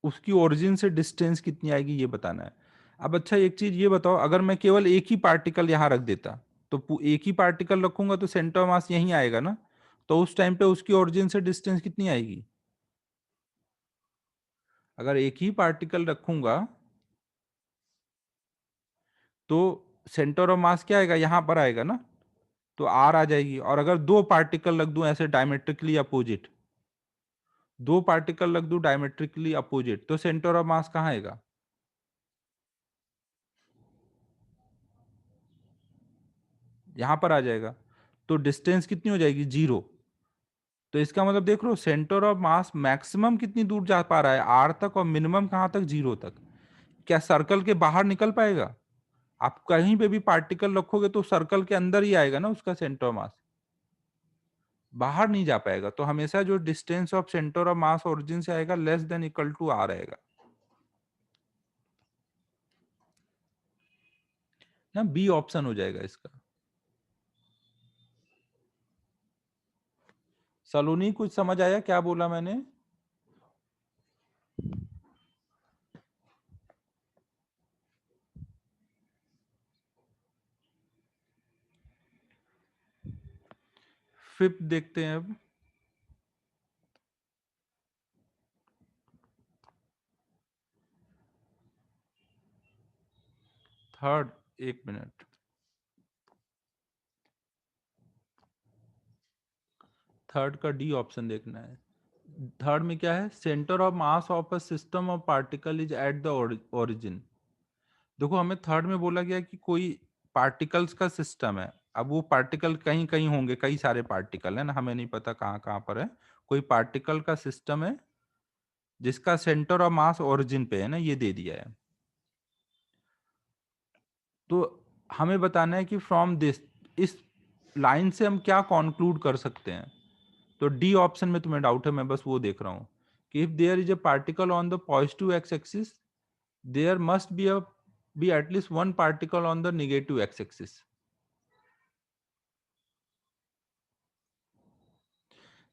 उसकी ओरिजिन से डिस्टेंस कितनी आएगी ये बताना है। अब अच्छा एक चीज ये बताओ, अगर मैं केवल एक ही पार्टिकल यहां रख देता, तो एक ही पार्टिकल रखूंगा तो सेंटर ऑफ मास यहीं आएगा ना, तो उस टाइम पे उसकी ओरिजिन से डिस्टेंस कितनी आएगी? अगर एक ही पार्टिकल रखूंगा तो सेंटर ऑफ मास क्या आएगा, यहां पर आएगा ना, तो आर आ जाएगी। और अगर दो पार्टिकल रख दूं ऐसे डायमेट्रिकली अपोजिट, दो पार्टिकल रख दूं डायमेट्रिकली अपोजिट, तो सेंटर ऑफ मास कहाँ आएगा? यहां पर आ जाएगा। तो डिस्टेंस कितनी हो जाएगी, 0। तो इसका मतलब देख लो सेंटर ऑफ मास मैक्सिमम कितनी दूर जा पा रहा है, आर तक, और मिनिमम कहां तक, 0 तक। क्या सर्कल के बाहर निकल पाएगा? आप कहीं पे भी पार्टिकल रखोगे तो सर्कल के अंदर ही आएगा ना उसका सेंटर ऑफ मास, बाहर नहीं जा पाएगा। तो हमेशा जो distance of centre of mass origin से आएगा less than equal to R आएगा ना, बी ऑप्शन हो जाएगा इसका। सलोनी कुछ समझ आया क्या बोला मैंने? फिफ्थ देखते हैं अब। थर्ड, एक मिनट, थर्ड का डी ऑप्शन देखना है। थर्ड में क्या है, centre of mass of a system of particle is at the origin. देखो हमें थर्ड में बोला गया कि कोई पार्टिकल्स का सिस्टम है। अब वो पार्टिकल कहीं कहीं होंगे, कई सारे पार्टिकल है ना, हमें नहीं पता कहाँ कहाँ पर है। कोई पार्टिकल का सिस्टम है जिसका सेंटर ऑफ मास ओरिजिन पे है ना, ये दे दिया है। तो हमें बताना है कि फ्रॉम दिस, इस लाइन से हम क्या कॉन्क्लूड कर सकते हैं। तो डी ऑप्शन में तुम्हें डाउट है, मैं बस वो देख रहा हूं कि if there is a particle on the positive X axis, there must be at least one particle on the negative X axis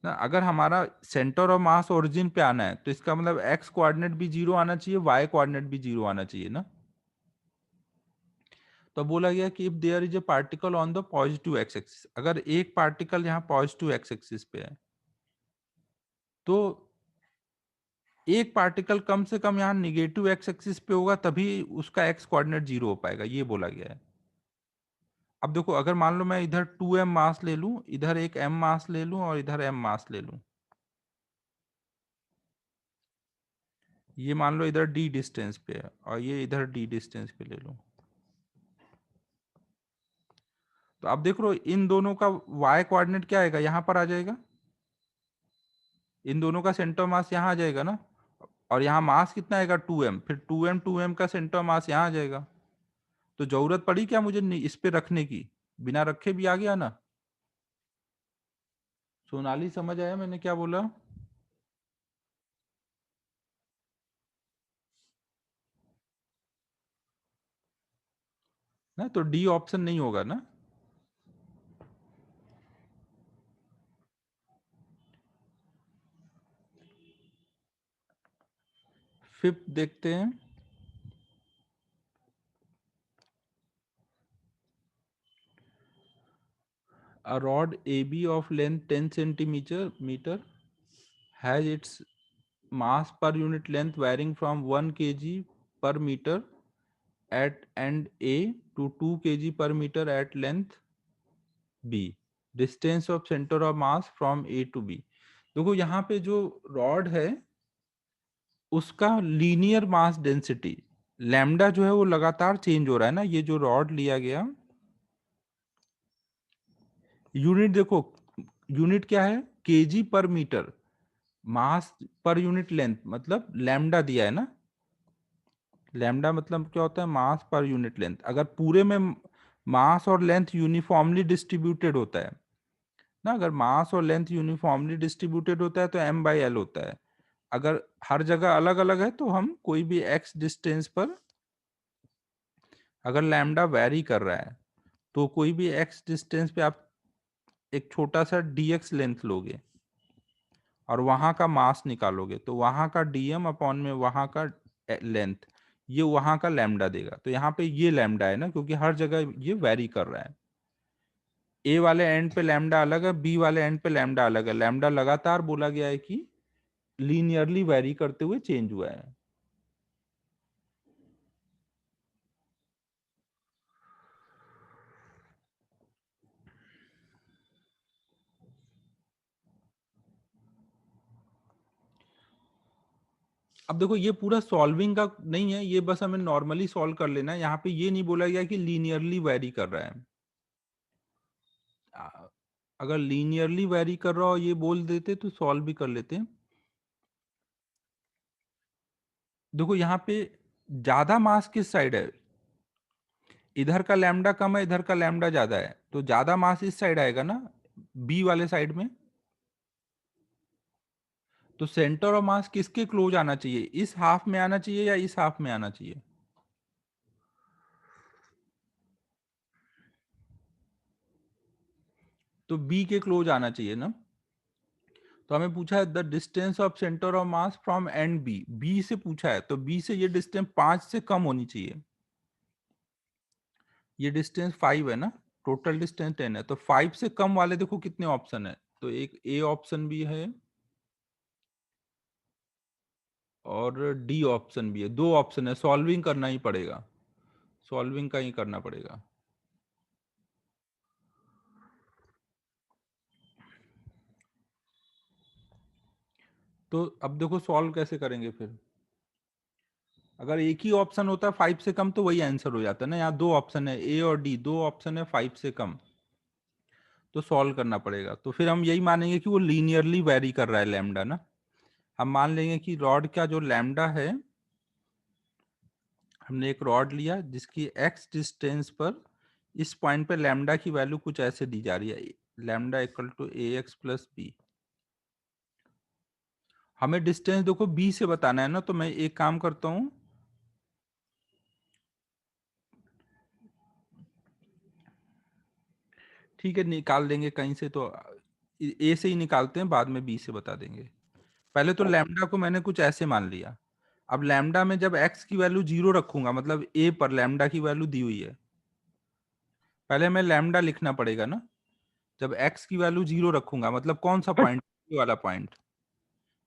ना। अगर हमारा सेंटर ऑफ मास ओरिजिन पे आना है तो इसका मतलब एक्स कोऑर्डिनेट भी 0 आना चाहिए, वाई कोऑर्डिनेट भी 0 आना चाहिए ना। तो बोला गया कि if there is a particle on the positive X axis, अगर एक पार्टिकल यहाँ पॉजिटिव एक्स एक्सिस पे है तो एक पार्टिकल कम से कम यहाँ निगेटिव एक्स एक्सिस पे होगा, तभी उसका एक्स कोऑर्डिनेट 0 हो पाएगा, ये बोला गया है। अब देखो अगर मान लो मैं इधर 2m मास ले लूं, इधर एक m मास ले लूं और इधर m मास ले लूं, ये मान लो इधर d डिस्टेंस पे है और ये इधर d डिस्टेंस पे ले लूं, तो अब देख लो इन दोनों का y कोऑर्डिनेट क्या आएगा, यहां पर आ जाएगा। इन दोनों का सेंटर मास यहाँ आ जाएगा ना, और यहाँ मास कितना आएगा 2m, फिर 2m का सेंटर मास यहाँ आ जाएगा। तो जरूरत पड़ी क्या मुझे इस पे रखने की, बिना रखे भी आ गया ना। सोनाली समझ आया मैंने क्या बोला? ना तो डी ऑप्शन नहीं होगा ना। फिफ्थ देखते हैं। A rod AB of length 10 centimeter has its mass per unit length varying from 1 kg per meter at end A to 2 kg per meter at length B. Distance of center of mass from A to B. देखो यहाँ पे जो rod है उसका linear mass density lambda जो है वो लगातार चेंज हो रहा है ना। ये जो रॉड लिया गया यूनिट देखो, यूनिट क्या है, केजी पर मीटर, मास पर यूनिट लेंथ, मतलब लैम्डा दिया है ना, लैम्डा मतलब क्या होता है, मास पर यूनिट लेंथ। अगर पूरे में मास और लेंथ यूनिफॉर्मली डिस्ट्रीब्यूटेड होता है ना, अगर मास और लेंथ यूनिफॉर्मली डिस्ट्रीब्यूटेड होता है तो m/l होता है। अगर हर जगह अलग अलग है तो हम कोई भी x डिस्टेंस पर अगर लैम्डा वैरी कर रहा है तो कोई भी x डिस्टेंस पे आप एक छोटा सा dx लेंथ लोगे और वहां का मास निकालोगे, तो वहां का dm अपॉन में वहां का लेंथ, ये वहां का लैम्डा देगा। तो यहाँ पे ये लैम्डा है ना, क्योंकि हर जगह ये वैरी कर रहा है। ए वाले एंड पे लैम्डा अलग है, बी वाले एंड पे लैम्डा अलग है। लैम्डा लगातार बोला गया है कि लीनियरली वैरी करते हुए चेंज हुआ है। अब देखो ये पूरा सॉल्विंग का नहीं है, ये बस हमें नॉर्मली सॉल्व कर लेना है। यहाँ पे ये नहीं बोला गया कि लीनियरली वैरी कर रहा है। आ, अगर लीनियरली वैरी कर रहा हो ये बोल देते तो सॉल्व भी कर लेते। देखो यहाँ पे ज्यादा मास किस साइड है, इधर का लैम्डा कम है, इधर का लैम्डा ज्यादा है, तो ज्यादा मास इस साइड आएगा ना, बी वाले साइड में। तो सेंटर ऑफ मास किसके क्लोज आना चाहिए, इस हाफ में आना चाहिए या इस हाफ में आना चाहिए? तो बी के क्लोज आना चाहिए ना। तो हमें पूछा है the distance of centre of mass from end B, B से पूछा है, तो बी से ये डिस्टेंस 5 से कम होनी चाहिए। ये डिस्टेंस 5 है ना, टोटल डिस्टेंस 10 है, तो 5 से कम वाले देखो कितने ऑप्शन है, तो एक ए ऑप्शन भी है और डी ऑप्शन भी है, दो ऑप्शन है। सॉल्विंग करना ही पड़ेगा, सॉल्विंग का ही करना पड़ेगा। तो अब देखो सॉल्व कैसे करेंगे फिर, अगर एक ही ऑप्शन होता 5 से कम तो वही आंसर हो जाता ना, यहाँ दो ऑप्शन है ए और डी, दो ऑप्शन है 5 से कम, तो सॉल्व करना पड़ेगा। तो फिर हम यही मानेंगे कि वो लीनियरली वेरी कर रहा है लैम्डा ना। हम मान लेंगे कि रॉड का जो लैम्डा है, हमने एक रॉड लिया जिसकी एक्स डिस्टेंस पर इस पॉइंट पे लैम्डा की वैल्यू कुछ ऐसे दी जा रही है, lambda equal to A X plus B. हमें डिस्टेंस देखो बी से बताना है ना, तो मैं एक काम करता हूं, ठीक है निकाल देंगे कहीं से, तो ए से ही निकालते हैं, बाद में बी से बता देंगे। पहले तो लैम्डा को मैंने कुछ ऐसे मान लिया। अब लैम्डा में जब एक्स की वैल्यू 0 रखूंगा, मतलब ए पर लैम्डा की वैल्यू दी हुई है, पहले मैं लैम्डा लिखना पड़ेगा ना। जब एक्स की वैल्यू 0 रखूंगा, मतलब कौन सा पॉइंट, ए वाला पॉइंट,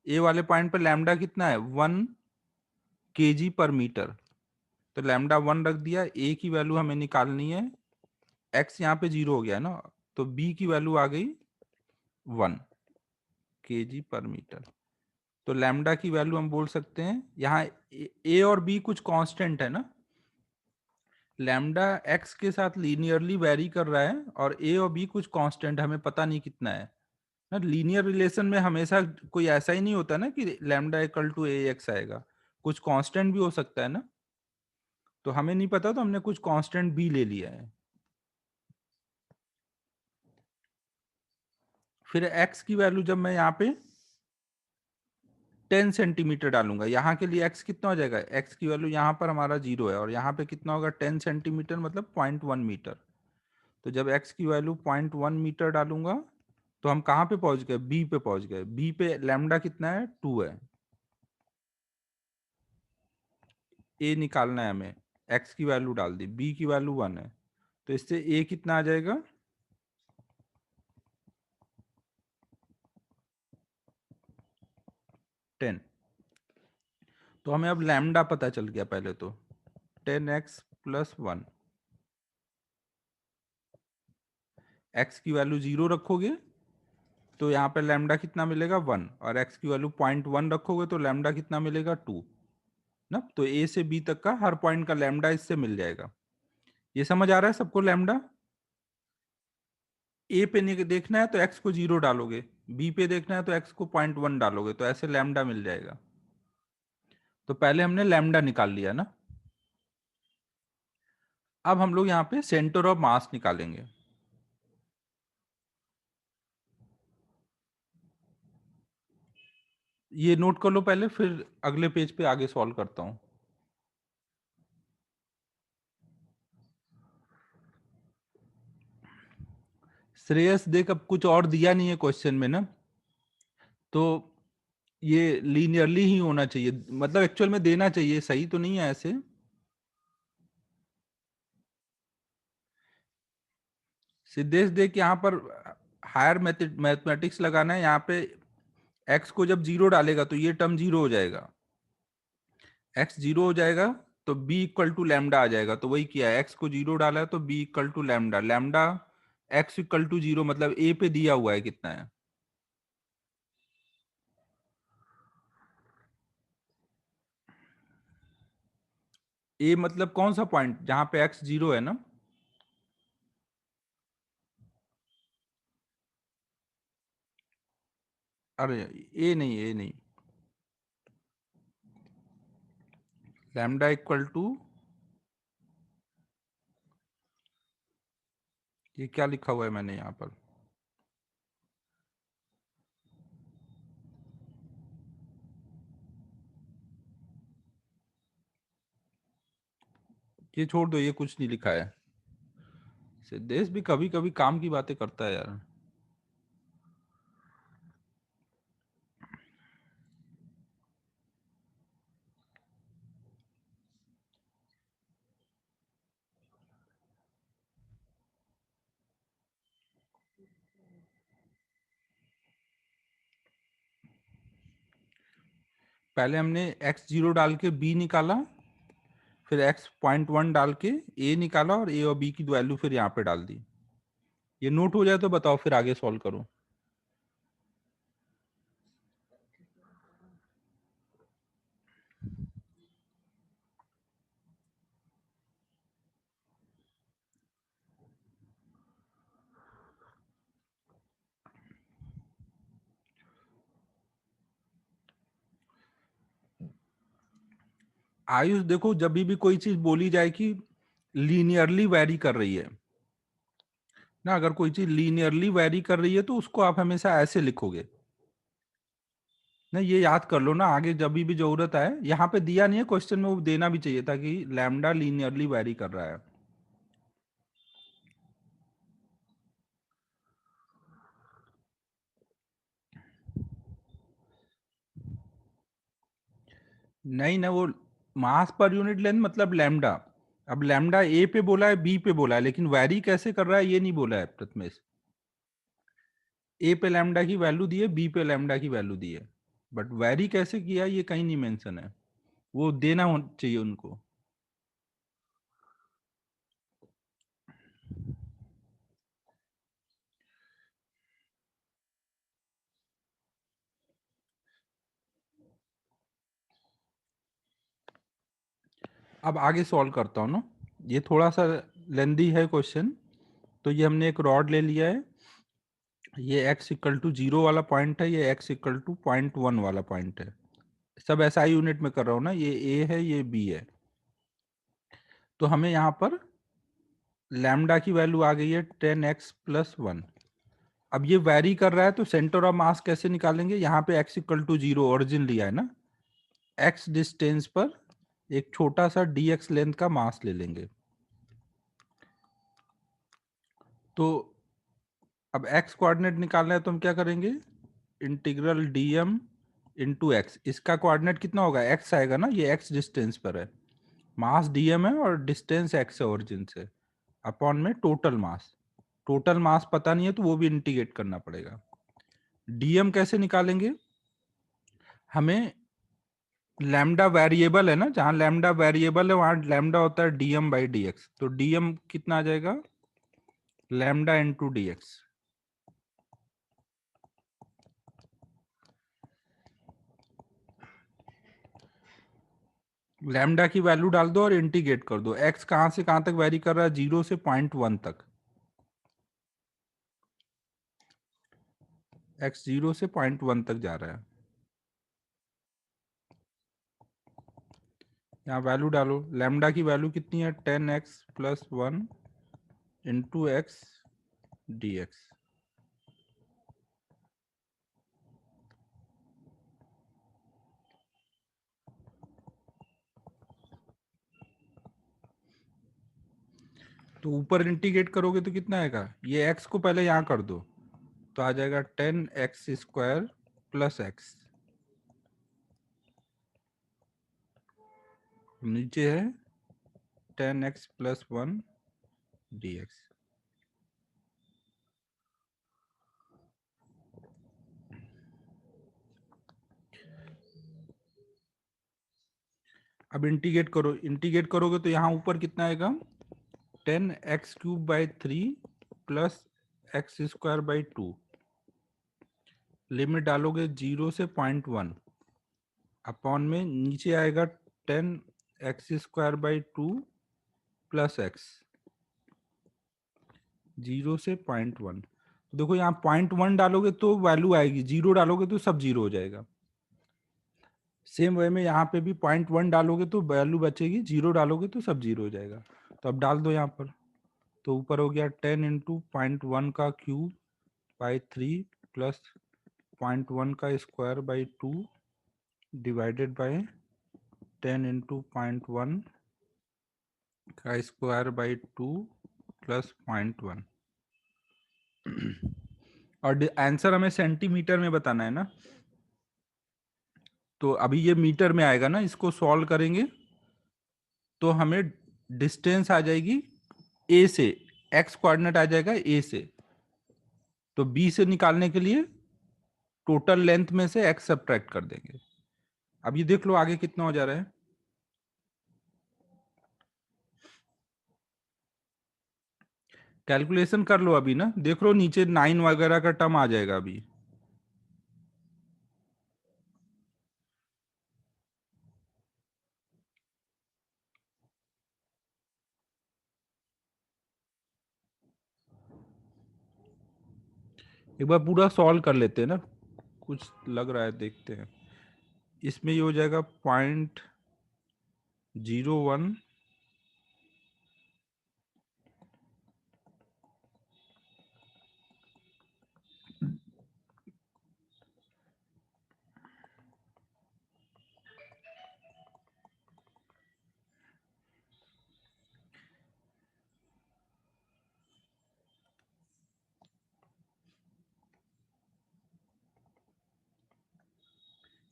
ए वाले पॉइंट पर लैम्डा कितना है, 1 kg/मीटर। तो लैम्डा 1 रख दिया, ए की वैल्यू हमें निकालनी है, एक्स यहाँ पे 0 हो गया ना, तो बी की वैल्यू आ गई 1 kg/मीटर। तो लैम्डा की वैल्यू हम बोल सकते हैं यहाँ, ए और बी कुछ कांस्टेंट है ना, लैम्डा एक्स के साथ लीनियरली वेरी कर रहा है और ए और बी कुछ कांस्टेंट, हमें पता नहीं कितना है ना। लीनियर रिलेशन में हमेशा कोई ऐसा ही नहीं होता ना कि lambda equal to A X आएगा, कुछ कांस्टेंट भी हो सकता है ना। तो हमें नहीं पता, तो हमने कुछ कांस्टेंट भी ले लिया है। फिर एक्स की वैल्यू जब मैं यहाँ पे 10 सेंटीमीटर डालूंगा, यहाँ के लिए एक्स कितना हो जाएगा, एक्स की वैल्यू यहाँ पर हमारा 0 है और यहाँ पे कितना होगा 10 सेंटीमीटर, मतलब 0.1 मीटर। तो जब एक्स की वैल्यू 0.1 मीटर डालूंगा तो हम कहाँ पे पहुंच गए, बी पे पहुंच गए। बी पे लैम्डा कितना है, 2 है। ए निकालना है हमें, एक्स की वैल्यू डाल दी, बी की वैल्यू 1 है, तो इससे ए कितना आ जाएगा, 10। तो हमें अब लैम्डा पता चल गया पहले तो, 10x+1। एक्स की वैल्यू 0 रखोगे तो यहाँ पे लैम्डा कितना मिलेगा 1, और एक्स की वैल्यू 0.1 रखोगे तो लैम्डा कितना मिलेगा 2 ना। तो ए से बी तक का हर पॉइंट का लैम्डा इससे मिल जाएगा। ये समझ आ रहा है सबको लैम्डा? ए पे देखना है तो एक्स को 0 डालोगे, बी पे देखना है तो एक्स को 0.1 डालोगे, तो ऐसे लैम्डा मिल जाएगा। तो पहले हमने लैम्डा निकाल लिया ना। अब हम लोग यहाँ पे सेंटर ऑफ मास निकालेंगे। ये नोट कर लो पहले, फिर अगले पेज पे आगे सॉल्व करता हूं। श्रेयस देख, अब कुछ और दिया नहीं है क्वेश्चन में ना, तो ये लीनियरली ही होना चाहिए, मतलब एक्चुअल में देना चाहिए, सही तो नहीं है ऐसे। सिद्धेश देख, यहाँ पर हायर मैथमेटिक्स लगाना है। यहाँ पे एक्स को जब 0 डालेगा तो ये टर्म 0 हो जाएगा, एक्स 0 हो जाएगा, तो बी इक्वल टू लैम्डा आ जाएगा। तो वही किया है, एक्स को 0 डाला है तो B equal to lambda, lambda X equal to 0, मतलब ए पे दिया हुआ है कितना है। ए मतलब कौन सा पॉइंट जहां पे एक्स 0 है ना। अरे ए नहीं, ए नहीं, लैम्डा इक्वल टू, ये क्या लिखा हुआ है मैंने यहाँ पर, ये छोड़ दो, ये कुछ नहीं लिखा है। सिद्धेश भी कभी कभी काम की बातें करता है यार। पहले हमने एक्स 0 डाल के बी निकाला, फिर एक्स 0.1 डाल के ए निकाला, और ए और बी की वैल्यू फिर यहाँ पे डाल दी। ये नोट हो जाए तो बताओ, फिर आगे सॉल्व करो। आयुष देखो, जब भी कोई चीज बोली जाए कि लीनियरली वैरी कर रही है ना, अगर कोई चीज लीनियरली वैरी कर रही है तो उसको आप हमेशा ऐसे लिखोगे ना। ये याद कर लो ना, आगे जब भी जरूरत आए। यहाँ पे दिया नहीं है क्वेश्चन में, वो देना भी चाहिए था कि लैम्डा लीनियरली वैरी कर रहा है। नहीं ना, वो मास पर यूनिट लेंथ मतलब लैम्डा। अब लैम्डा ए पे बोला है, बी पे बोला है, लेकिन वैरी कैसे कर रहा है ये नहीं बोला है प्रथमेश। ए पे लैम्डा की वैल्यू दी है, बी पे लैम्डा की वैल्यू दी है, बट वैरी कैसे किया ये कहीं नहीं मेंशन है, वो देना चाहिए उनको। अब आगे सॉल्व करता हूँ ना, ये थोड़ा सा लेंदी है क्वेश्चन। तो ये हमने एक रॉड ले लिया है, ये x इक्वल टू 0 वाला पॉइंट है, ये x इक्वल टू 0.1 वाला पॉइंट है। सब SI यूनिट में कर रहा हूँ ना, ये a है ये b है। तो हमें यहाँ पर लैम्डा की वैल्यू आ गई है 10x प्लस 1। अब ये वैरी कर रहा है तो सेंटर ऑफ मास कैसे निकालेंगे, यहाँ पे x इक्वल टू 0 ओरिजिन लिया है ना, x डिस्टेंस पर एक छोटा सा dx लेंथ का मास ले लेंगे। तो अब x कोऑर्डिनेट निकालना है तो हम क्या करेंगे, इंटीग्रल dm इंटू एक्स। इसका कोऑर्डिनेट कितना होगा, x आएगा ना, ये x डिस्टेंस पर है, मास dm है और डिस्टेंस x है ओरिजिन से, अपॉन में टोटल मास। टोटल मास पता नहीं है तो वो भी इंटीग्रेट करना पड़ेगा। dm कैसे निकालेंगे, हमें लैम्डा वेरिएबल है ना, जहां लैम्डा वेरिएबल है वहां लैम्डा होता है dm बाई dx। तो dm कितना आ जाएगा, lambda into D x. Lambda की वैल्यू डाल दो और इंटीग्रेट कर दो। x कहां से कहां तक वेरी कर रहा है, 0 से 0.1 तक। x 0 से 0.1 तक जा रहा है। यहाँ वैल्यू डालो, लैम्डा की वैल्यू कितनी है 10x plus 1 into x D x. तो ऊपर इंटीग्रेट करोगे तो कितना आएगा, ये x को पहले यहाँ कर दो तो आ जाएगा 10x² प्लस एक्स, नीचे है 10x प्लस 1 डी एक्स। अब इंटीग्रेट करोगे तो यहाँ ऊपर कितना आएगा 10x³ by 3 plus x² by 2। Limit डालोगे 0 से 0.1 अपॉन में नीचे आएगा 10x² बाई 2 प्लस एक्स, 0 से 0.1। देखो यहाँ 0.1 डालोगे तो वैल्यू आएगी, 0 डालोगे तो सब 0 हो जाएगा। सेम वे में यहाँ पे भी 0.1 डालोगे तो वैल्यू बचेगी, 0 डालोगे तो सब 0 हो जाएगा। तो अब डाल दो यहाँ पर, तो ऊपर हो गया 10 इंटू 0.1 का क्यूब बाई 3 प्लस 0.1 का square by 2 divided by 10 into 0.1 का स्क्वायर बाई 2 प्लस 0.1। और आंसर हमें सेंटीमीटर में बताना है ना, तो अभी ये मीटर में आएगा ना, इसको सॉल्व करेंगे तो हमें डिस्टेंस आ जाएगी ए से, एक्स कोऑर्डिनेट आ जाएगा ए से, तो बी से निकालने के लिए टोटल लेंथ में से एक्स सब्ट्रैक्ट कर देंगे। अब ये देख लो आगे कितना हो जा रहा है, कैलकुलेशन कर लो अभी ना, देख लो नीचे 9 वगैरह का टर्म आ जाएगा अभी। एक बार पूरा सॉल्व कर लेते हैं ना, कुछ लग रहा है देखते हैं। इसमें ये हो जाएगा 0.01,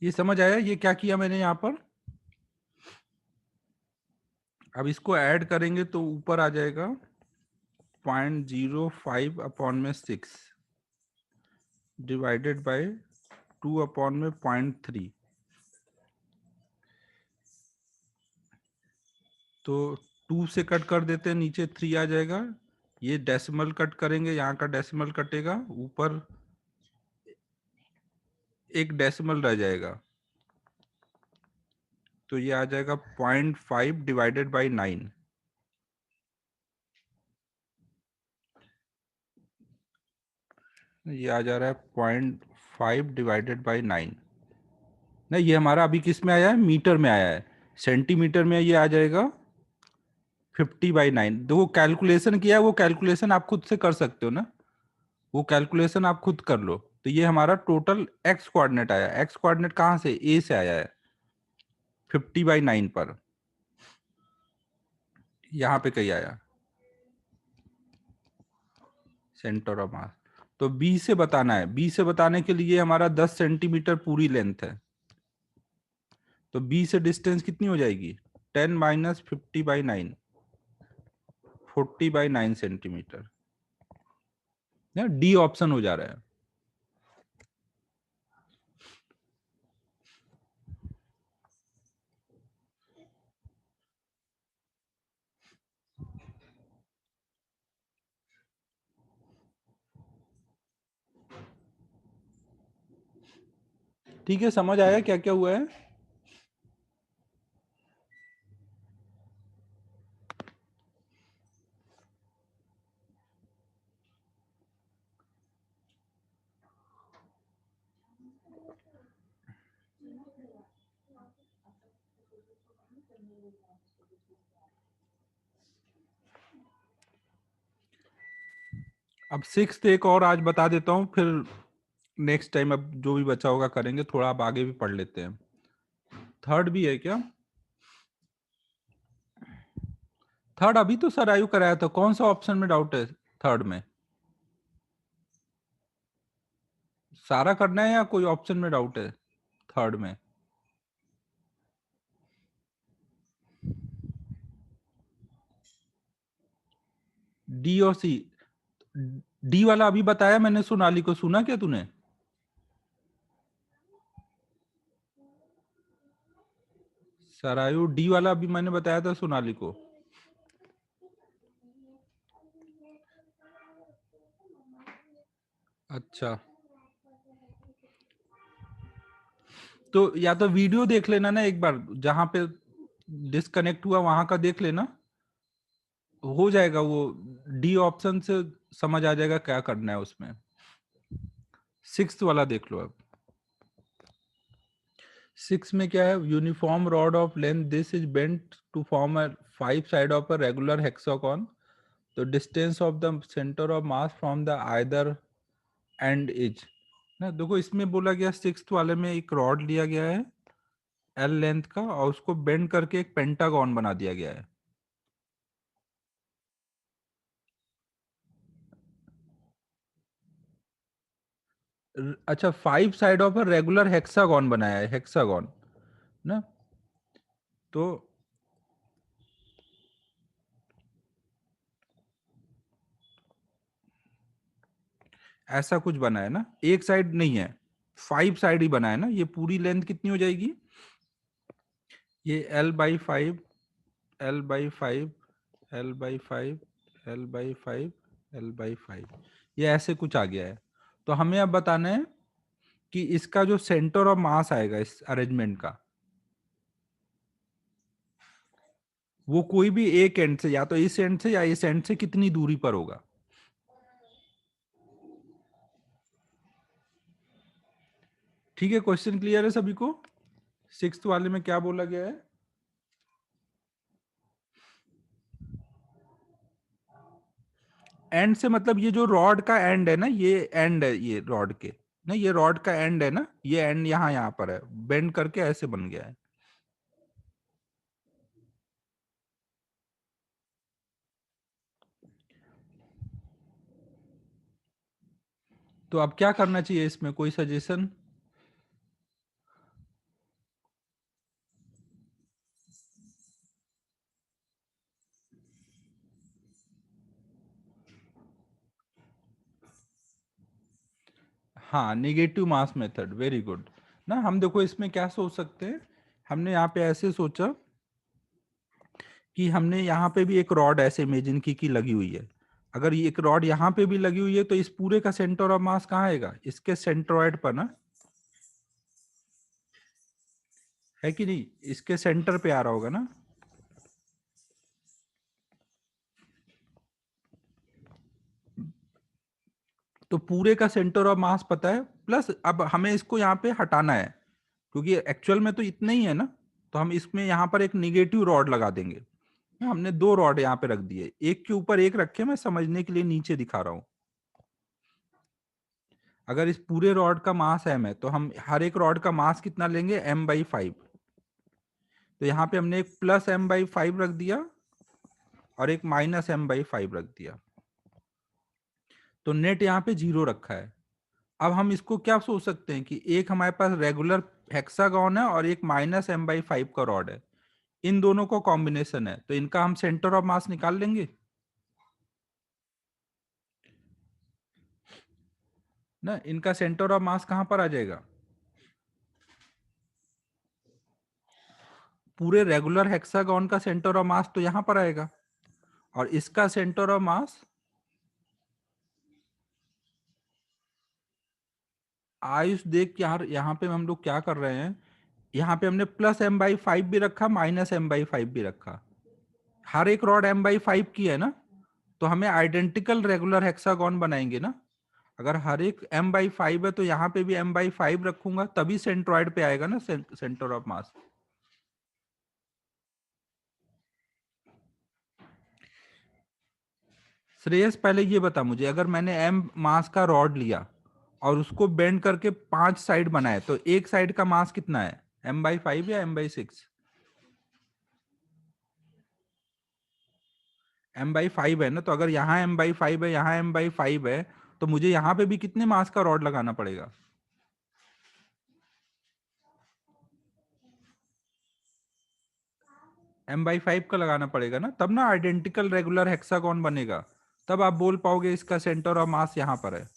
ये समझ आया ये क्या किया मैंने यहाँ पर। अब इसको ऐड करेंगे तो ऊपर आ जाएगा 0.05 अपॉन में 6 डिवाइडेड बाय 2 अपॉन में 0.3। तो 2 से कट कर देते हैं, नीचे 3 आ जाएगा। ये डेसिमल कट करेंगे, यहाँ का डेसिमल कटेगा, ऊपर एक डेसिमल रह जाएगा, तो ये आ जाएगा 0.5 डिवाइडेड बाई 9। ये आ जा रहा है 0.5 डिवाइडेड बाई 9। नहीं, ये हमारा अभी किस में आया है, मीटर में आया है। सेंटीमीटर में ये आ जाएगा 50/9। देखो कैलकुलेशन किया है, वो कैलकुलेशन आप खुद से कर सकते हो ना, वो कैलकुलेशन आप खुद कर लो। तो ये हमारा टोटल एक्स कोऑर्डिनेट आया, एक्स कोऑर्डिनेट कहाँ से, ए से आया है 50/9 पर, यहाँ पे कहीं आया सेंटर ऑफ मास। तो बी से बताना है, बी से बताने के लिए हमारा 10 सेंटीमीटर पूरी लेंथ है, तो बी से डिस्टेंस कितनी हो जाएगी 10 माइनस 50/9, 40/9 सेंटीमीटर। डी ऑप्शन हो जा रहा है। ठीक है, समझ आया क्या क्या हुआ है। अब सिक्स्थ एक और आज बता देता हूँ, फिर नेक्स्ट टाइम अब जो भी बचा होगा करेंगे, थोड़ा अब आगे भी पढ़ लेते हैं। थर्ड भी है क्या? थर्ड अभी तो सर आयु कराया था, कौन सा ऑप्शन में डाउट है थर्ड में? सारा करना है या कोई ऑप्शन में डाउट है थर्ड में? डी और सी। डी वाला अभी बताया मैंने सोनाली को, सुना क्या तूने? सरायु डी वाला अभी मैंने बताया था सोनाली को। अच्छा, तो या तो वीडियो देख लेना ना एक बार, जहां पे डिस्कनेक्ट हुआ वहां का देख लेना, हो जाएगा वो। डी ऑप्शन से समझ आ जाएगा क्या करना है उसमें। सिक्स्थ वाला देख लो अब। सिक्स में क्या है? Uniform rod of length this is bent to form a five side of a regular hexagon, तो distance of the centre of mass from the either end is ना। देखो इसमें बोला गया सिक्स्थ वाले में एक रॉड लिया गया है एल लेंथ का, और उसको बेंड करके एक पेंटागन बना दिया गया है। अच्छा, five side of a regular hexagon बनाया है, हेक्सागोन ना। तो ऐसा कुछ बना है ना, एक साइड नहीं है, फाइव साइड ही बना है ना। ये पूरी लेंथ कितनी हो जाएगी? ये L/5, L/5, L/5, L/5, L/5, ये ऐसे कुछ आ गया है। तो हमें अब बताना है कि इसका जो सेंटर ऑफ मास आएगा इस अरेंजमेंट का, वो कोई भी एक एंड से, या तो इस एंड से या इस एंड से कितनी दूरी पर होगा। ठीक है, क्वेश्चन क्लियर है सभी को? सिक्स्थ वाले में क्या बोला गया है? एंड से मतलब ये जो रॉड का एंड है ना, ये एंड है ये रॉड के ना, ये रॉड का एंड है ना, ये एंड यहाँ पर है, बेंड करके ऐसे बन गया है। तो अब क्या करना चाहिए इसमें, कोई सजेशन? हाँ, नेगेटिव मास मेथड, वेरी गुड ना। हम देखो इसमें क्या सोच सकते हैं, हमने यहाँ पे ऐसे सोचा कि हमने यहाँ पे भी एक रॉड ऐसे इमेजिन की लगी हुई है। अगर ये एक रॉड यहाँ पे भी लगी हुई है, तो इस पूरे का सेंटर ऑफ मास कहाँ आएगा? इसके सेंट्रोइड पर ना, है कि नहीं? इसके सेंटर पे आ रहा होगा ना। तो पूरे का सेंटर ऑफ मास पता है, प्लस अब हमें इसको यहाँ पे हटाना है, क्योंकि एक्चुअल में तो इतना ही है ना। तो हम इसमें यहाँ पर एक निगेटिव रॉड लगा देंगे। हमने दो रॉड यहाँ पे रख दिए, एक के ऊपर एक रखे, मैं समझने के लिए नीचे दिखा रहा हूँ। अगर इस पूरे रॉड का मास m है, तो हम हर एक रॉड का मास कितना लेंगे? m/5। तो यहाँ पे हमने एक प्लस m/5 रख दिया और एक माइनस m/5 रख दिया, तो नेट यहाँ पे 0 रखा है। अब हम इसको क्या सोच सकते हैं कि एक हमारे पास रेगुलर हेक्सागन है और एक माइनस m/5 का रॉड है, इन दोनों को कॉम्बिनेशन है, तो इनका हम सेंटर ऑफ मास निकाल लेंगे ना। इनका सेंटर ऑफ मास कहां पर आ जाएगा? पूरे रेगुलर हेक्सागन का सेंटर ऑफ मास तो यहां पर आएगा, और इसका सेंटर ऑफ मास आयुष देख यार, यहाँ पे हम लोग क्या कर रहे हैं, यहाँ पे हमने प्लस m/5 भी रखा, माइनस m/5 भी रखा, हर एक रॉड m/5 की है ना। तो हमें आइडेंटिकल रेगुलर हेक्सागन बनाएंगे ना। अगर हर एक m/5 है, तो यहाँ पे भी m/5 रखूंगा, तभी सेंट्रॉइड पे आएगा ना सेंटर ऑफ मास। श्रेयस पहले ये बता मुझे, अगर मैंने m मास का रॉड लिया और उसको बेंड करके 5 साइड बनाए, तो एक साइड का मास कितना है, m/5 या m/6? m/5 है ना, तो अगर यहाँ m/5 है, यहाँ m/5 है, तो मुझे यहाँ पे भी कितने मास का रॉड लगाना पड़ेगा? m/5 का लगाना पड़ेगा ना, तब ना आइडेंटिकल रेगुलर हेक्सागोन बनेगा, तब आप बोल पाओगे इसका सेंटर ऑफ मास यहाँ पर है।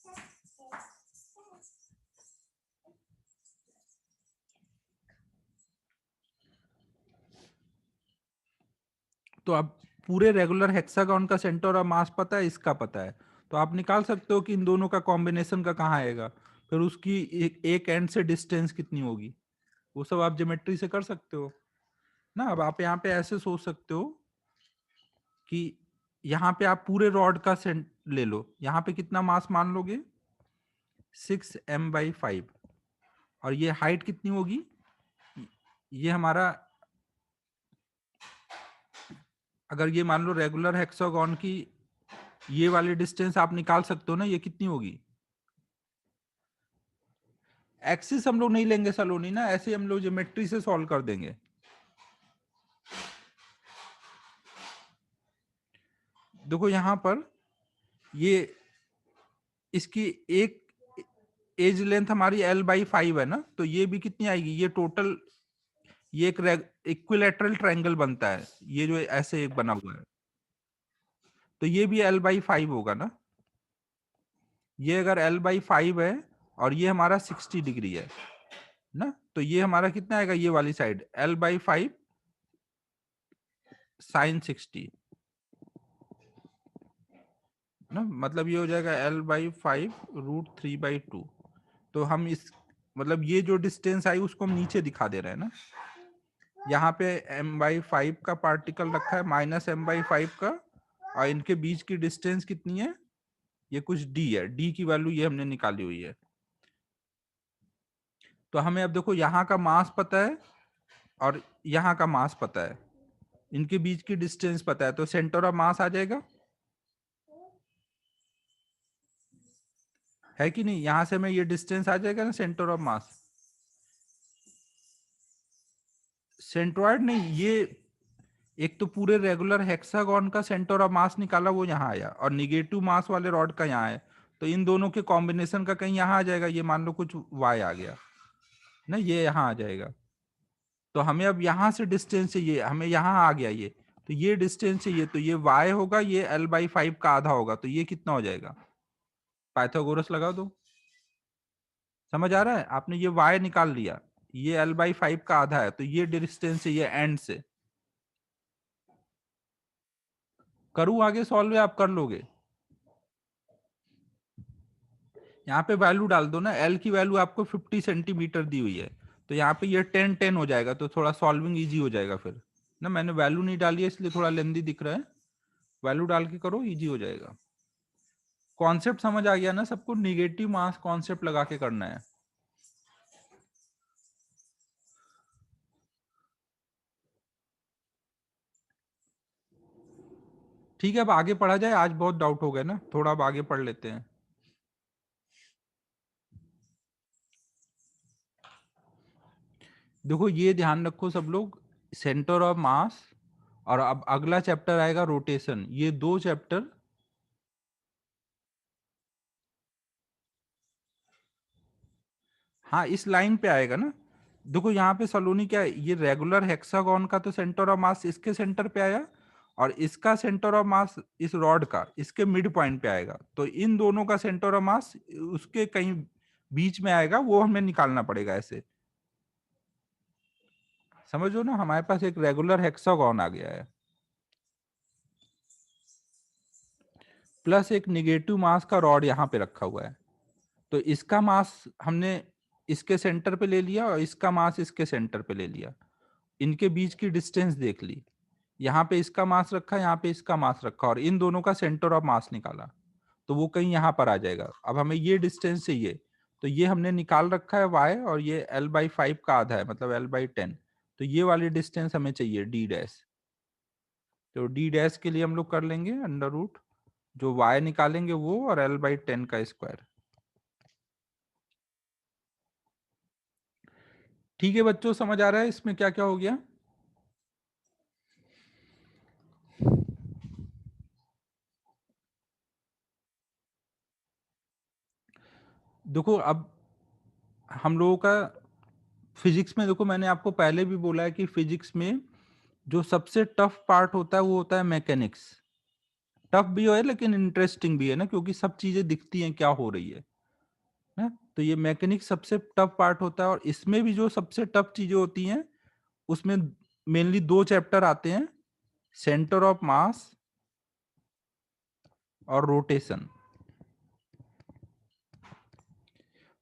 तो अब पूरे रेगुलर हेक्सागोन का सेंटर ऑफ मास पता है, इसका पता है, तो आप निकाल सकते हो कि इन दोनों का कॉम्बिनेशन का कहाँ आएगा, फिर उसकी एक एंड से डिस्टेंस कितनी होगी, वो सब आप ज्योमेट्री से कर सकते हो ना। अब आप यहाँ पे ऐसे सोच सकते हो कि यहाँ पे आप पूरे रॉड का सेंट ले लो, यहाँ पे कितना मास मान लोगे, 6m/5, और ये हाइट कितनी होगी, ये हमारा, अगर ये मान लो रेगुलर हेक्सागोन की ये वाली डिस्टेंस आप निकाल सकते हो ना, ये कितनी होगी। एक्सिस हम लोग नहीं लेंगे सलोनी ना, ऐसे हम लोग ज्योमेट्री से सॉल्व कर देंगे। देखो यहां पर ये इसकी एक एज लेंथ हमारी l/5 है ना, तो ये भी कितनी आएगी, ये टोटल, ये एक इक्विलैटरल ट्रायंगल बनता है, ये जो ऐसे एक बना हुआ है, तो ये भी l/5 होगा ना। ये अगर l/5 है और ये हमारा 60 डिग्री है ना, तो ये हमारा कितना आएगा, ये वाली साइड l/5 sin 60 ना, मतलब ये हो जाएगा l/5 √3/2। तो हम इस, मतलब ये जो डिस्टेंस आई उसको हम नीचे दिखा दे रहे हैं ना, यहाँ पे m/5 का पार्टिकल रखा है माइनस m/5 का, और इनके बीच की डिस्टेंस कितनी है, ये कुछ d है, d की वैल्यू ये हमने निकाली हुई है। तो हमें अब देखो यहाँ का मास पता है और यहाँ का मास पता है, इनके बीच की डिस्टेंस पता है, तो सेंटर ऑफ मास आ जाएगा, है कि नहीं, यहां से मैं ये डिस्टेंस आ जाएगा ना सेंटर ऑफ मास। सेंट्रॉइड नहीं, ये एक तो पूरे रेगुलर हेक्सागोन का सेंटर ऑफ मास निकाला, वो यहाँ आया, और निगेटिव मास वाले रॉड का यहाँ है, तो इन दोनों के कॉम्बिनेशन का कहीं यहाँ आ जाएगा, ये मान लो कुछ y आ गया ना, ये यहाँ आ जाएगा। तो हमें अब यहाँ से डिस्टेंस चाहिए, हमें यहाँ आ गया ये, तो ये डिस्टेंस चाहिए, तो ये y होगा, ये l/5 का आधा होगा, तो ये कितना हो जाएगा, पाइथागोरस लगा दो। समझ आ रहा है, आपने ये y निकाल लिया, ये l/5 का आधा है, तो ये डिस्टेंस चाहिए एंड से। करूं आगे सॉल्व, आप कर लोगे, यहाँ पे वैल्यू डाल दो ना, एल की वैल्यू आपको 50 सेंटीमीटर दी हुई है, तो यहाँ पे ये 10 हो जाएगा, तो थोड़ा सॉल्विंग इजी हो जाएगा फिर ना। मैंने वैल्यू नहीं डाली है इसलिए थोड़ा लेंदी दिख रहा है, वैल्यू डाल के करो, इजी हो जाएगा। कॉन्सेप्ट समझ आ गया ना सबको, निगेटिव मास कॉन्सेप्ट लगा के करना है। ठीक है, अब आगे पढ़ा जाए, आज बहुत डाउट हो गया ना, थोड़ा अब आगे पढ़ लेते हैं। देखो ये ध्यान रखो सब लोग, सेंटर ऑफ मास, और अब अगला चैप्टर आएगा रोटेशन, ये दो चैप्टर, हाँ इस लाइन पे आएगा ना। देखो यहाँ पे सलोनी क्या है, ये रेगुलर हेक्सागोन का तो सेंटर ऑफ मास इसके सेंटर पे आया, और इसका सेंटर ऑफ मास इस रॉड का इसके मिड पॉइंट पे आएगा, तो इन दोनों का सेंटर ऑफ मास उसके कहीं बीच में आएगा, वो हमें निकालना पड़ेगा ऐसे। समझो ना, हमारे पास एक रेगुलर हेक्सागोन आ गया है, प्लस एक निगेटिव मास का रॉड यहाँ पे रखा हुआ है, तो इसका मास हमने इसके सेंटर पे ले लिया, और इसका मास इसके सेंटर पे ले लिया, इनके बीच की डिस्टेंस देख ली, यहाँ पे इसका मास रखा, यहाँ पे इसका मास रखा, और इन दोनों का सेंटर ऑफ मास निकाला, तो वो कहीं यहाँ पर आ जाएगा। अब हमें ये डिस्टेंस चाहिए, तो ये हमने निकाल रखा है y, और ये l/5 का आधा है, मतलब l/10, तो ये वाली डिस्टेंस हमें चाहिए d डैश, तो d डैश के लिए हम लोग कर लेंगे अंडर रूट जो y निकालेंगे वो, और L/10 का स्क्वायर। ठीक है बच्चों, समझ आ रहा है इसमें क्या क्या हो गया? देखो अब हम लोगों का फिजिक्स में, देखो मैंने आपको पहले भी बोला है कि फिजिक्स में जो सबसे टफ पार्ट होता है वो होता है मैकेनिक्स। टफ भी है लेकिन इंटरेस्टिंग भी है ना, क्योंकि सब चीजें दिखती हैं क्या हो रही है ना। तो ये मैकेनिक्स सबसे टफ पार्ट होता है, और इसमें भी जो सबसे टफ चीजें होती हैं उसमें मेनली दो चैप्टर आते हैं, सेंटर ऑफ मास और रोटेशन।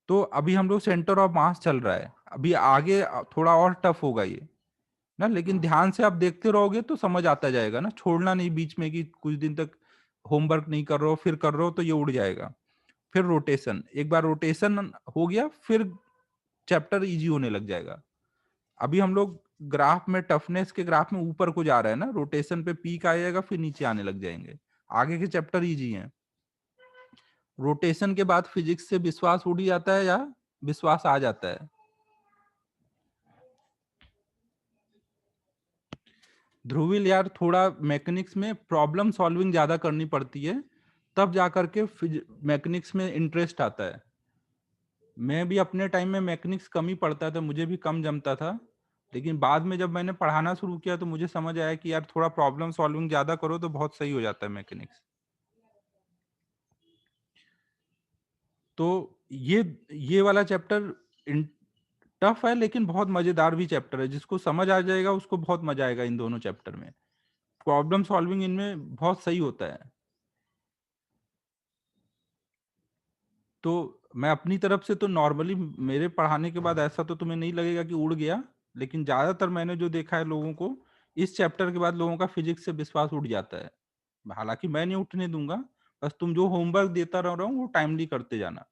तो अभी हम लोग सेंटर ऑफ मास चल रहा है, अभी आगे थोड़ा और टफ होगा ये ना, लेकिन ध्यान से आप देखते रहोगे तो समझ आता जाएगा ना, छोड़ना नहीं बीच में कि कुछ दिन तक होमवर्क नहीं कर रहे हो फिर कर रहे हो तो ये उड़ जाएगा। फिर रोटेशन, एक बार रोटेशन हो गया फिर चैप्टर इजी होने लग जाएगा। अभी हम लोग ग्राफ में, टफनेस के ग्राफ में ऊपर को जा रहे हैं ना, रोटेशन पे पीक आ जाएगा फिर नीचे आने लग जाएंगे। आगे के चैप्टर इजी हैं। रोटेशन के बाद फिजिक्स से विश्वास उड़ जाता है या विश्वास आ जाता है? ध्रुवील यार, थोड़ा मैकेनिक्स में प्रॉब्लम सॉल्विंग ज्यादा करनी पड़ती है, तब जाकर के मैकेनिक्स में इंटरेस्ट आता है। मैं भी अपने टाइम में मैकेनिक्स कम ही पढ़ता था, मुझे भी कम जमता था, लेकिन बाद में जब मैंने पढ़ाना शुरू किया तो मुझे समझ आया कि यार थोड़ा प्रॉब्लम सॉल्विंग ज्यादा करो तो बहुत सही हो जाता है मैकेनिक्स। तो ये वाला चैप्टर टफ है लेकिन बहुत मजेदार भी चैप्टर है, जिसको समझ आ जाएगा उसको बहुत मजा आएगा इन दोनों चैप्टर में। प्रॉब्लम सॉल्विंग इनमें बहुत सही होता है। तो मैं अपनी तरफ से तो नॉर्मली, मेरे पढ़ाने के बाद ऐसा तो तुम्हें नहीं लगेगा कि उड़ गया, लेकिन ज्यादातर मैंने जो देखा है लोगों को, इस चैप्टर के बाद लोगों का फिजिक्स से विश्वास उठ जाता है। हालांकि मैं नहीं उठने दूंगा, बस तुम जो होमवर्क देता रह रहा हूँ वो टाइमली करते जाना।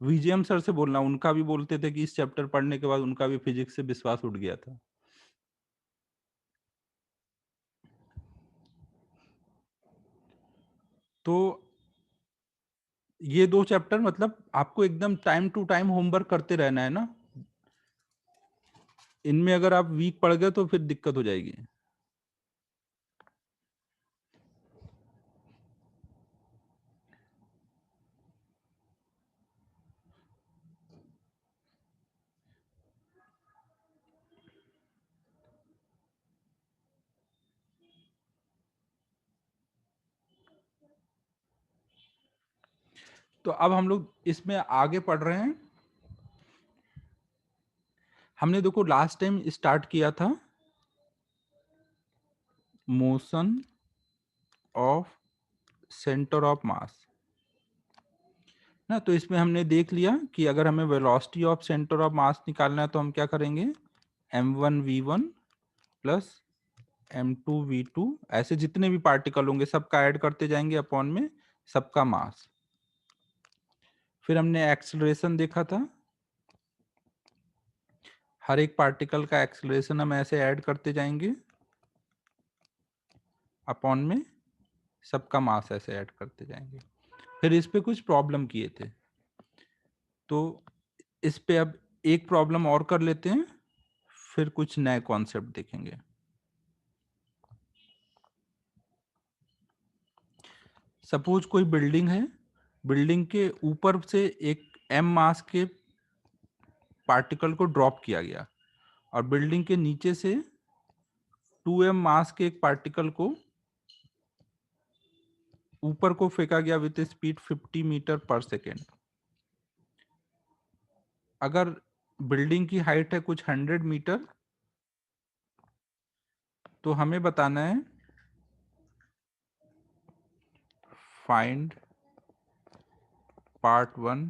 विजयम सर से बोलना, उनका भी बोलते थे कि इस चैप्टर पढ़ने के बाद उनका भी फिजिक्स से विश्वास उठ गया था। तो ये दो चैप्टर मतलब आपको एकदम टाइम टू टाइम होमवर्क करते रहना है ना, इनमें अगर आप वीक पड़ गए तो फिर दिक्कत हो जाएगी। तो अब हम लोग इसमें आगे पढ़ रहे हैं। हमने देखो लास्ट टाइम स्टार्ट किया था motion of centre of mass ना। तो इसमें हमने देख लिया कि अगर हमें वेलोसिटी ऑफ सेंटर ऑफ मास निकालना है तो हम क्या करेंगे, m1v1 प्लस m2v2, ऐसे जितने भी पार्टिकल होंगे सबका ऐड करते जाएंगे अपॉन में सबका मास। फिर हमने एक्सेलरेशन देखा था, हर एक पार्टिकल का एक्सेलरेशन हम ऐसे ऐड करते जाएंगे अपॉन में सबका मास, ऐसे ऐड करते जाएंगे। फिर इस पे कुछ प्रॉब्लम किए थे, तो इस पे अब एक प्रॉब्लम और कर लेते हैं, फिर कुछ नए कॉन्सेप्ट देखेंगे। सपोज कोई बिल्डिंग है, बिल्डिंग के ऊपर से एक m मास के पार्टिकल को ड्रॉप किया गया, और बिल्डिंग के नीचे से 2m मास के एक पार्टिकल को ऊपर को फेंका गया विद स्पीड 50 मीटर पर सेकेंड। अगर बिल्डिंग की हाइट है कुछ 100 मीटर, तो हमें बताना है find part 1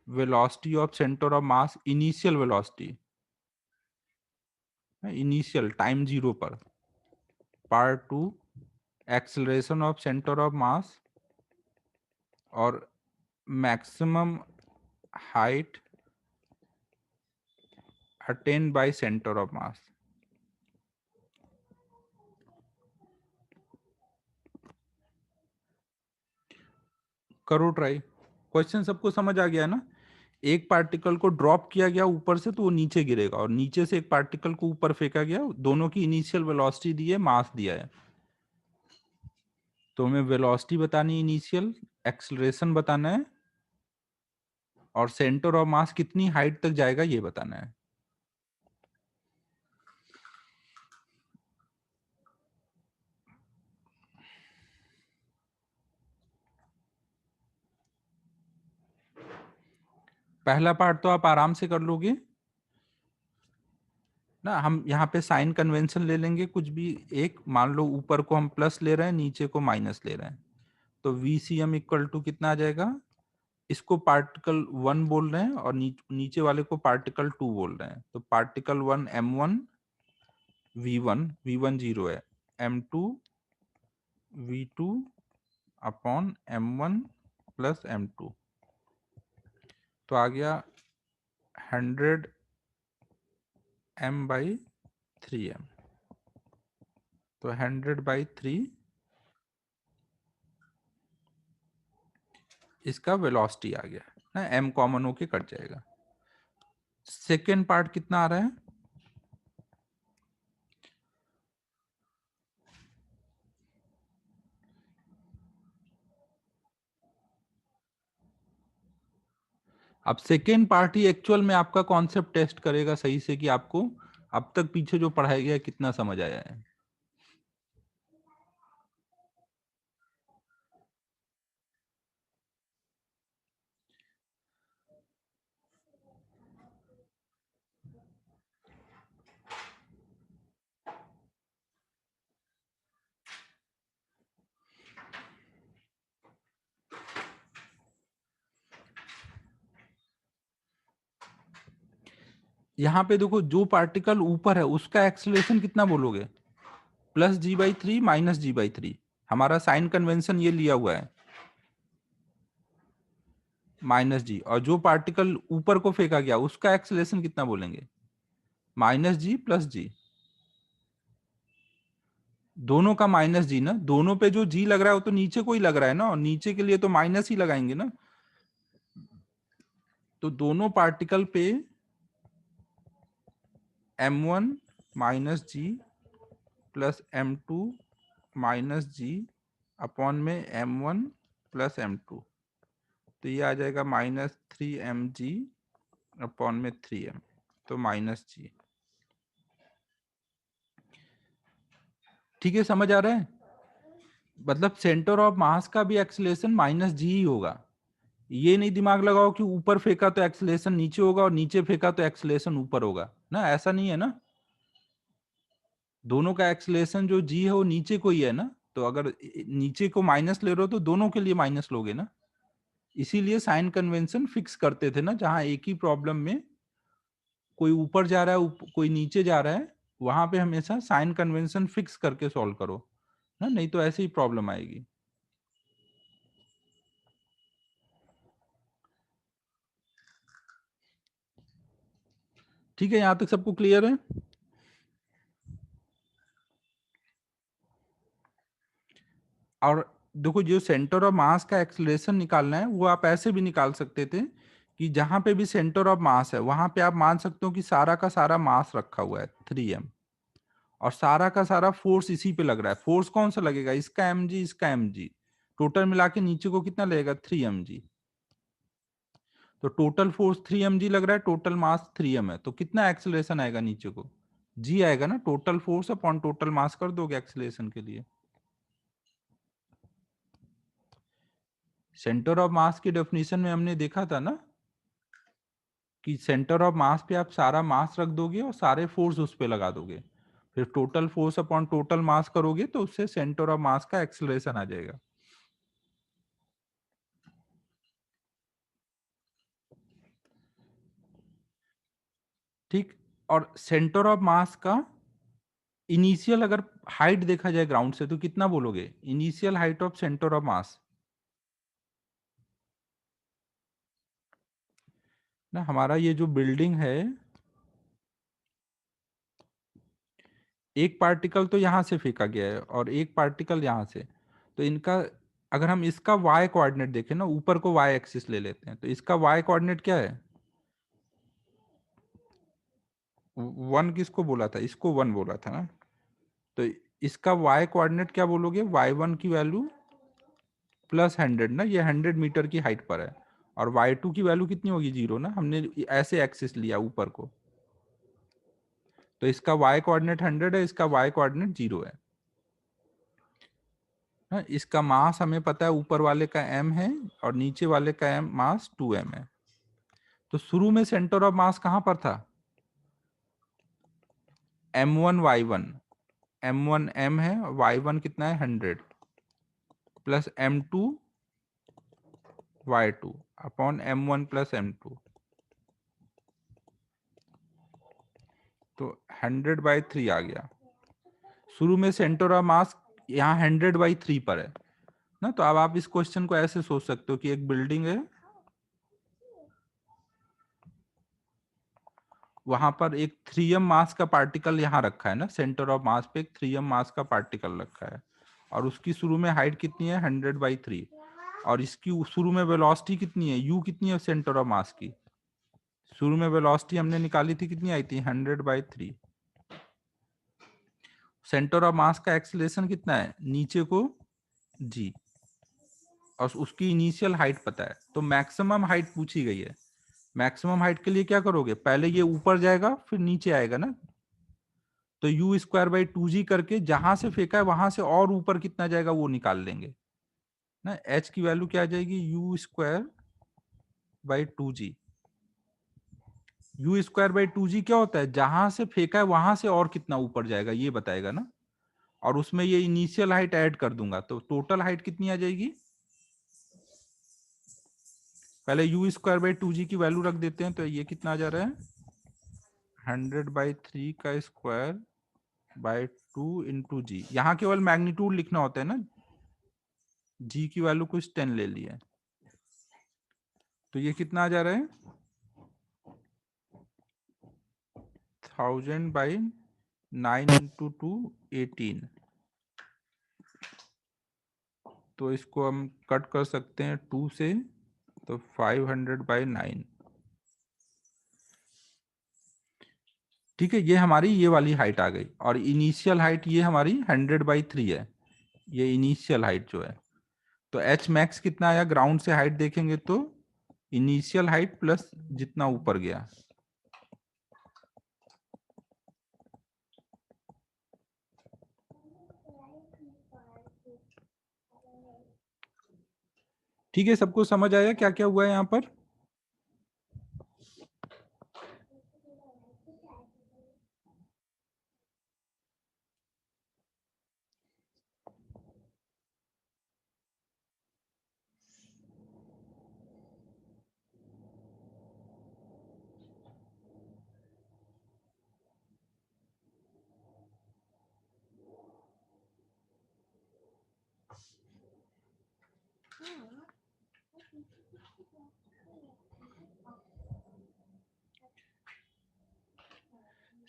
velocity of centre of mass, initial velocity, initial time 0 पर। Part 2 acceleration of centre of mass और maximum height attained by centre of mass. करो ट्राई। क्वेश्चन सबको समझ आ गया है ना? एक पार्टिकल को ड्रॉप किया गया ऊपर से तो वो नीचे गिरेगा, और नीचे से एक पार्टिकल को ऊपर फेंका गया, दोनों की इनिशियल वेलोसिटी दी है, मास दिया है। तो हमें वेलोसिटी बतानी है, इनिशियल एक्सेलरेशन बताना है, और सेंटर ऑफ मास कितनी हाइट तक जाएगा ये बताना है। पहला पार्ट तो आप आराम से कर लोगे ना। हम यहाँ पे साइन कन्वेंशन ले लेंगे, कुछ भी एक मान लो, ऊपर को हम प्लस ले रहे हैं, नीचे को माइनस ले रहे हैं, तो VCM इक्वल टू कितना आ जाएगा? इसको पार्टिकल 1 बोल रहे हैं और नीचे वाले को पार्टिकल 2 बोल रहे हैं, तो पार्टिकल 1 M1 V1 जीरो है, M2 V2 upon M1 plus M2, तो आ गया 100 M/3M, तो 100/3 इसका वेलोसिटी आ गया ना, M कॉमन होके कट जाएगा। सेकेंड पार्ट कितना आ रहा है? अब सेकेंड पार्ट ही एक्चुअल में आपका कॉन्सेप्ट टेस्ट करेगा सही से, कि आपको अब तक पीछे जो पढ़ाया गया है कितना समझ आया है। यहाँ पे देखो, जो पार्टिकल ऊपर है उसका एक्सेलरेशन कितना बोलोगे? +g/3 -g/3। हमारा साइन कन्वेंशन ये लिया हुआ है, -g। और जो पार्टिकल ऊपर को फेंका गया उसका एक्सेलरेशन कितना बोलेंगे? -g + g। दोनों का -g ना, दोनों पे जो g लग रहा है वो तो नीचे को ही लग रहा है ना, और नीचे के लिए तो माइनस ही लगाएंगे ना। तो दोनों पार्टिकल पे M1 -g plus M2 -g upon में M1 प्लस M2, तो ये आ जाएगा -3mg अपॉन में 3m, तो -g। ठीक है, समझ आ रहा है? मतलब सेंटर ऑफ मास का भी एक्सेलरेशन -g ही होगा। ये नहीं दिमाग लगाओ कि ऊपर फेंका तो एक्सेलरेशन नीचे होगा और नीचे फेंका तो एक्सेलरेशन ऊपर होगा ना, ऐसा नहीं है ना। दोनों का एक्सेलरेशन जो g है वो नीचे को ही है ना, तो अगर नीचे को माइनस ले रहे हो तो दोनों के लिए माइनस लोगे ना। इसीलिए साइन कन्वेंशन फिक्स करते थे ना, जहां एक ही प्रॉब्लम में कोई ऊपर जा रहा है कोई नीचे जा रहा है, वहां पे हमेशा साइन कन्वेंशन फिक्स करके सॉल्व करो ना, नहीं तो ऐसे ही प्रॉब्लम आएगी। ठीक है, यहां तक सबको क्लियर है? और देखो, जो सेंटर ऑफ मास का एक्सेलरेशन निकालना है वो आप ऐसे भी निकाल सकते थे, कि जहां पे भी सेंटर ऑफ मास है वहां पे आप मान सकते हो कि सारा का सारा मास रखा हुआ है 3m, और सारा का सारा फोर्स इसी पे लग रहा है। फोर्स कौन सा लगेगा? इसका mg, इसका mg, टोटल मिला के नीचे को कितना लगेगा? 3mg। तो टोटल फोर्स 3mg लग रहा है, टोटल मास 3m है, तो कितना एक्सेलरेशन आएगा नीचे को? g आएगा ना, total force upon total mass कर दोगे एक्सेलरेशन के लिए। सेंटर ऑफ मास की डेफिनेशन में हमने देखा था ना, कि सेंटर ऑफ मास पे आप सारा मास रख दोगे और सारे फोर्स उस पे लगा दोगे, फिर total force upon total mass करोगे तो उससे सेंटर ऑफ मास का एक्सेलरेशन आ जाएगा। ठीक। और सेंटर ऑफ मास का इनिशियल अगर हाइट देखा जाए ग्राउंड से तो कितना बोलोगे? Initial height of centre of mass ना, हमारा ये जो बिल्डिंग है, एक पार्टिकल तो यहां से फेंका गया है और एक पार्टिकल यहां से, तो इनका अगर हम इसका y कोऑर्डिनेट देखें ना, ऊपर को y एक्सिस ले लेते हैं, तो इसका y कोऑर्डिनेट क्या है? 1 किसको बोला था? इसको 1 बोला था ना। तो इसका y कोऑर्डिनेट क्या बोलोगे? y1 की वैल्यू प्लस 100 ना, ये 100 मीटर की हाइट पर है। और y2 की वैल्यू कितनी होगी? 0 ना, हमने ऐसे एक्सिस लिया ऊपर को। तो इसका y कोऑर्डिनेट 100 है, इसका y कोऑर्डिनेट 0 है। हाँ, इसका मास हमें पता है, ऊपर वाले का m है और नीचे वाले का मास 2m है। तो शुरू में सेंटर ऑफ मास कहां पर था? m1 y1, m1 m है, y1 कितना है? 100 plus m2 y2 upon m1 plus m2। तो 100/3 आ गया। शुरू में सेंटर ऑफ मास यहाँ 100/3 पर है ना। तो अब आप इस क्वेश्चन को ऐसे सोच सकते हो कि एक बिल्डिंग है, वहां पर एक 3m मास का पार्टिकल यहाँ रखा है ना, सेंटर ऑफ मास पे एक 3m मास का पार्टिकल रखा है, और उसकी शुरू में हाइट कितनी है? 100/3। और इसकी शुरू में वेलोसिटी कितनी है? u कितनी है सेंटर ऑफ मास की? शुरू में वेलोसिटी हमने निकाली थी, कितनी आई थी? 100/3। सेंटर ऑफ मास का एक्सेलरेशन कितना है नीचे को? g। और उसकी इनिशियल हाइट पता है, तो मैक्सिमम हाइट पूछी गई है। मैक्सिमम हाइट के लिए क्या करोगे? पहले ये ऊपर जाएगा फिर नीचे आएगा ना। तो u²/2g करके जहां से फेंका है वहां से और ऊपर कितना जाएगा वो निकाल लेंगे ना। h की वैल्यू क्या आ जाएगी? u²/2g। u²/2g क्या होता है? जहां से फेंका है वहां से और कितना ऊपर जाएगा ये बताएगा ना। और उसमें ये इनिशियल हाइट ऐड कर दूंगा, तो टोटल हाइट कितनी आ जाएगी? पहले u²/2g की वैल्यू रख देते हैं, तो ये कितना आ जा रहा है? 100/3 का स्क्वायर बाय 2 इंटू जी। यहाँ केवल मैग्नीट्यूड लिखना होता है ना, जी की वैल्यू कुछ 10 ले ली है। तो ये कितना आ जा रहा है? 1000/9 इंटू 2 18। तो इसको हम कट कर सकते हैं 2 से, तो 500/9। ठीक है, ये हमारी ये वाली हाइट आ गई। और इनिशियल हाइट ये हमारी 100/3 है, ये इनिशियल हाइट जो है। तो एच मैक्स कितना आया? ग्राउंड से हाइट देखेंगे तो इनिशियल हाइट प्लस जितना ऊपर गया। ठीक है, सबको समझ आया क्या क्या हुआ है यहाँ पर?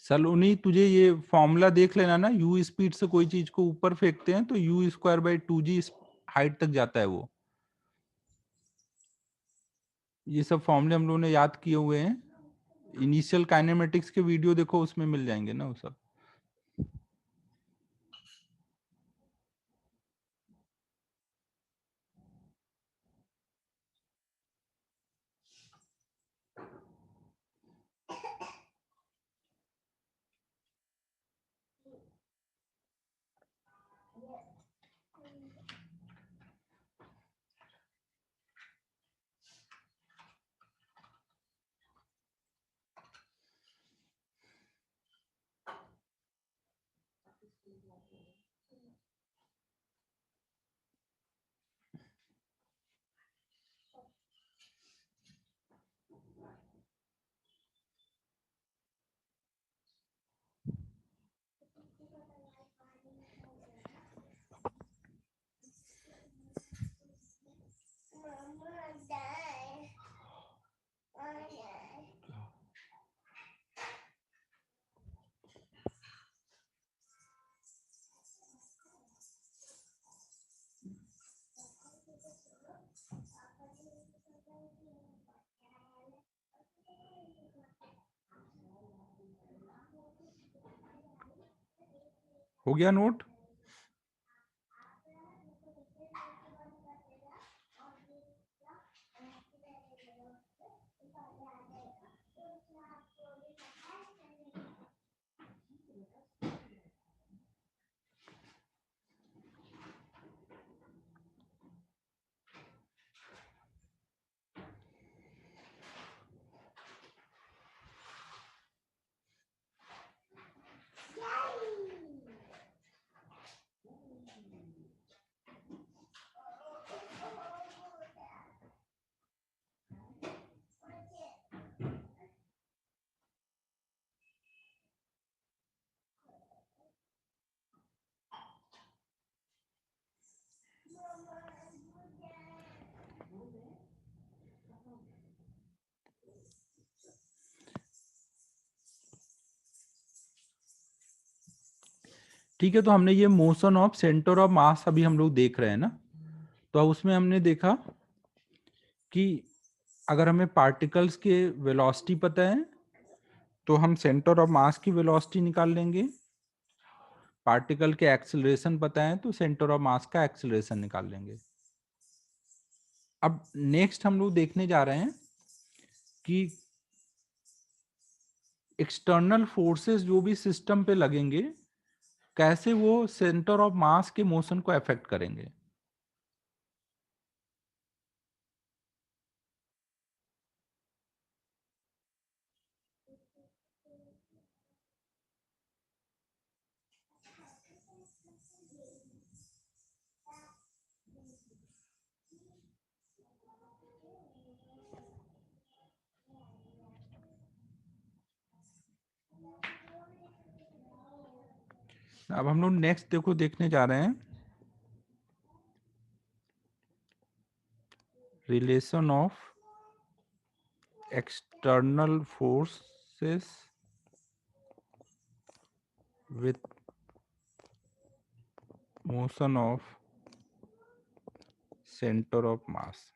सलोनी, तुझे ये फॉर्मूला देख लेना ना, u स्पीड से कोई चीज को ऊपर फेंकते हैं तो u²/2g हाइट तक जाता है वो। ये सब फॉर्मूले हम लोगों ने याद किए हुए हैं। इनिशियल काइनेमेटिक्स के वीडियो देखो, उसमें मिल जाएंगे ना वो सब। हो गया नोट? ठीक है, तो हमने ये मोशन ऑफ सेंटर ऑफ मास अभी हम लोग देख रहे हैं ना, तो अब उसमें हमने देखा कि अगर हमें पार्टिकल्स के वेलोसिटी पता है तो हम सेंटर ऑफ मास की वेलोसिटी निकाल लेंगे, पार्टिकल के एक्सेलरेशन पता है तो सेंटर ऑफ मास का एक्सेलरेशन निकाल लेंगे। अब नेक्स्ट हम लोग देखने जा रहे हैं कि एक्सटर्नल फोर्सेस जो भी सिस्टम पे लगेंगे कैसे वो सेंटर ऑफ मास के मोशन को अफेक्ट करेंगे। अब हम लोग नेक्स्ट देखो देखने जा रहे हैं relation of external forces with motion of centre of मास।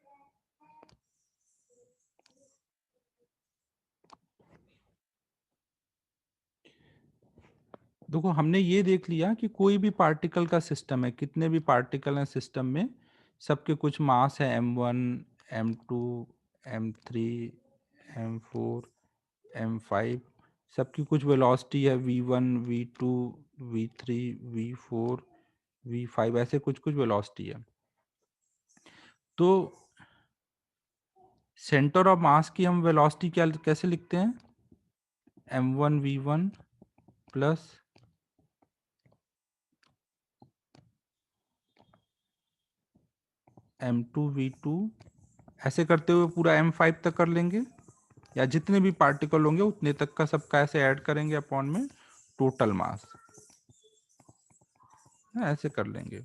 देखो हमने ये देख लिया कि कोई भी पार्टिकल का सिस्टम है, कितने भी पार्टिकल हैं सिस्टम में, सबके कुछ मास है m1 m2 m3 m4 m5, सबकी कुछ वेलोसिटी है v1 v2 v3 v4 v5, ऐसे कुछ कुछ वेलोसिटी है। तो सेंटर ऑफ मास की हम वेलोसिटी क्या कैसे लिखते हैं, m1 v1 plus m2 v2, ऐसे करते हुए पूरा m5 तक कर लेंगे, या जितने भी पार्टिकल होंगे उतने तक का सबका ऐसे ऐड करेंगे अपॉन में टोटल मास, ऐसे कर लेंगे।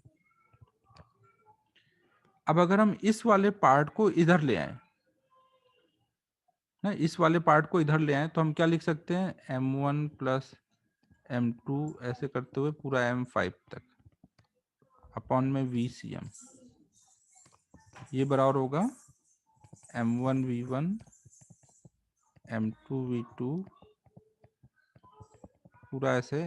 अब अगर हम इस वाले पार्ट को इधर ले आए ना, इस वाले पार्ट को इधर ले आए तो हम क्या लिख सकते हैं, m1 प्लस m2 ऐसे करते हुए पूरा m5 तक अपॉन में vcm, ये बराबर होगा m1 v1 m2 v2 पूरा ऐसे।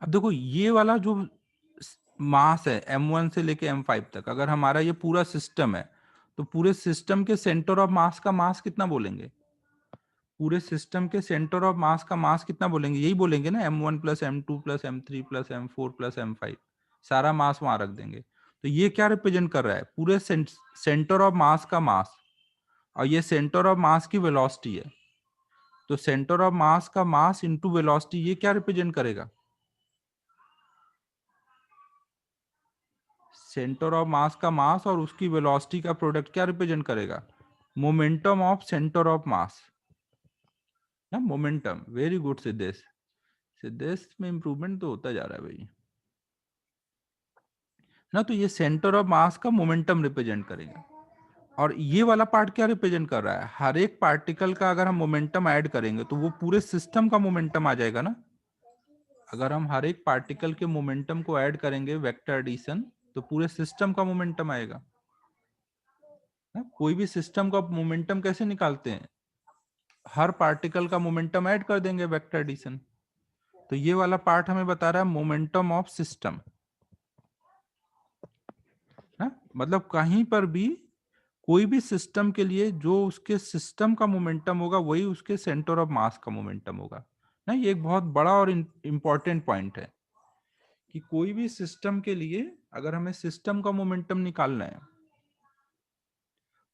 अब देखो ये वाला जो मास है m1 से लेके m5 तक, अगर हमारा ये पूरा सिस्टम है तो पूरे सिस्टम के सेंटर ऑफ मास का मास कितना बोलेंगे, पूरे सिस्टम के सेंटर ऑफ मास का मास कितना बोलेंगे, यही बोलेंगे ना, m1 plus m2 plus m3 plus m4 plus m5, सारा मास वहां रख देंगे। तो ये क्या रिप्रेजेंट कर रहा है, पूरे सेंटर ऑफ मास का मास, और ये सेंटर ऑफ मास की वेलोसिटी है। तो सेंटर ऑफ मास का मास इंटू वेलोसिटी, ये क्या रिप्रेजेंट करेगा, सेंटर ऑफ मास का मास और उसकी वेलोसिटी का प्रोडक्ट क्या रिप्रेजेंट करेगा, momentum of centre of mass, ना momentum. Very good Siddhesh, Siddhesh में इंप्रूवमेंट तो होता जा रहा है भाई ना। तो ये सेंटर ऑफ मास का मोमेंटम रिप्रेजेंट करेगा, और ये वाला पार्ट क्या रिप्रेजेंट कर रहा है, हर एक पार्टिकल का अगर हम मोमेंटम ऐड करेंगे तो वो पूरे सिस्टम का मोमेंटम आ जाएगा ना। अगर हम हर एक पार्टिकल के मोमेंटम को ऐड करेंगे वेक्टर एडिशन, तो पूरे सिस्टम का मोमेंटम आएगा ना। कोई भी सिस्टम का मोमेंटम कैसे निकालते हैं, हर पार्टिकल का मोमेंटम ऐड कर देंगे वेक्टर एडिशन। तो ये वाला पार्ट हमें बता रहा है मोमेंटम ऑफ सिस्टम, है मतलब कहीं पर भी कोई भी सिस्टम के लिए जो उसके सिस्टम का मोमेंटम होगा वही उसके सेंटर ऑफ मास का मोमेंटम होगा ना। ये एक बहुत बड़ा और इंपॉर्टेंट पॉइंट है कि कोई भी सिस्टम के लिए अगर हमें सिस्टम का मोमेंटम निकालना है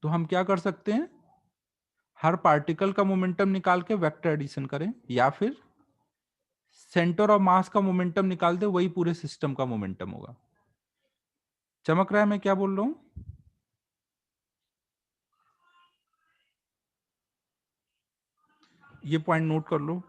तो हम क्या कर सकते हैं, हर पार्टिकल का मोमेंटम निकाल के वेक्टर एडिशन करें, या फिर सेंटर ऑफ मास का मोमेंटम निकाल दे, वही पूरे सिस्टम का मोमेंटम होगा। चमक रहा है मैं क्या बोल रहा हूं? ये पॉइंट नोट कर लो।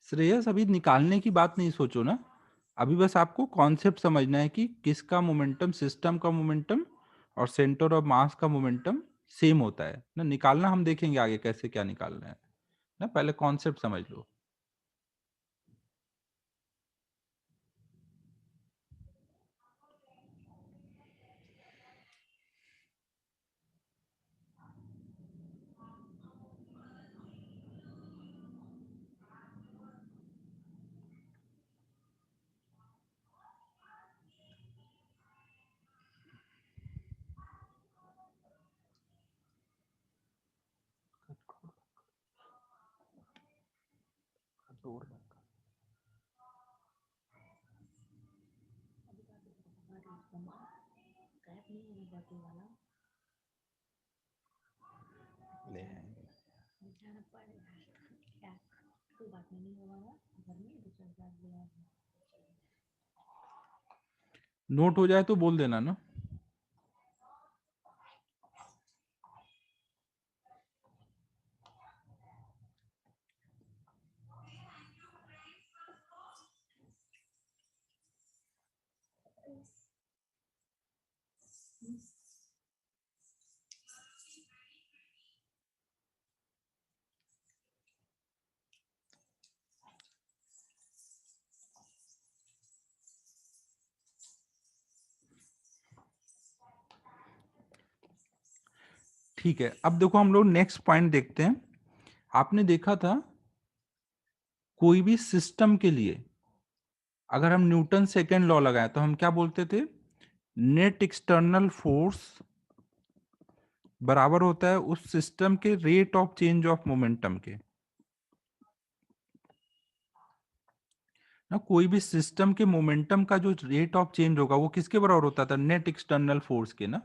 श्रेयस, अभी निकालने की बात नहीं सोचो ना, अभी बस आपको कॉन्सेप्ट समझना है कि किसका मोमेंटम, सिस्टम का मोमेंटम और सेंटर ऑफ मास का मोमेंटम सेम होता है ना। निकालना हम देखेंगे आगे कैसे क्या निकालना है ना, पहले कॉन्सेप्ट समझ लो। ले आएंगे। नोट हो जाए तो बोल देना ना। ठीक है, अब देखो हम लोग नेक्स्ट पॉइंट देखते हैं। आपने देखा था कोई भी सिस्टम के लिए अगर हम न्यूटन सेकेंड लॉ लगाए तो हम क्या बोलते थे, नेट एक्सटर्नल फोर्स बराबर होता है उस सिस्टम के rate of change of momentum के ना। कोई भी सिस्टम के मोमेंटम का जो रेट ऑफ चेंज होगा वो किसके बराबर होता था, नेट एक्सटर्नल फोर्स के ना।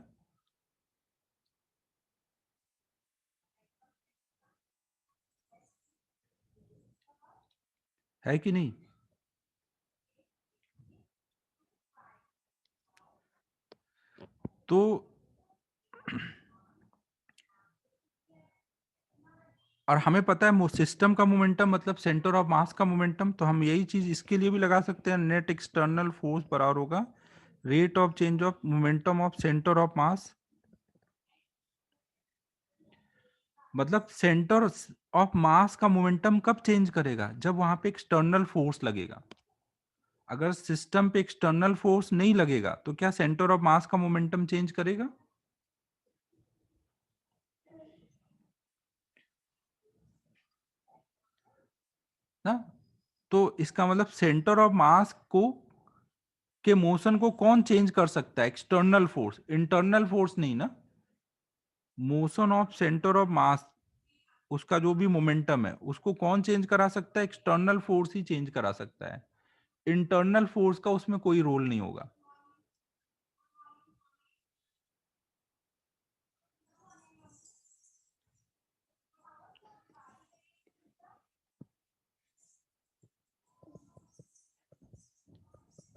है कि नहीं? तो और हमें पता है सिस्टम का मोमेंटम मतलब सेंटर ऑफ मास का मोमेंटम, तो हम यही चीज इसके लिए भी लगा सकते हैं, नेट एक्सटर्नल फोर्स बराबर होगा rate of change of momentum of centre of मास। मतलब सेंटर ऑफ मास का मोमेंटम कब चेंज करेगा, जब वहां पे एक्सटर्नल फोर्स लगेगा। अगर सिस्टम पे एक्सटर्नल फोर्स नहीं लगेगा तो क्या सेंटर ऑफ मास का मोमेंटम चेंज करेगा ना। तो इसका मतलब सेंटर ऑफ मास को के मोशन को कौन चेंज कर सकता है, एक्सटर्नल फोर्स, इंटरनल फोर्स नहीं ना। मोशन ऑफ सेंटर ऑफ मास, उसका जो भी मोमेंटम है उसको कौन चेंज करा सकता है, एक्सटर्नल फोर्स ही चेंज करा सकता है। इंटरनल फोर्स का उसमें कोई रोल नहीं होगा।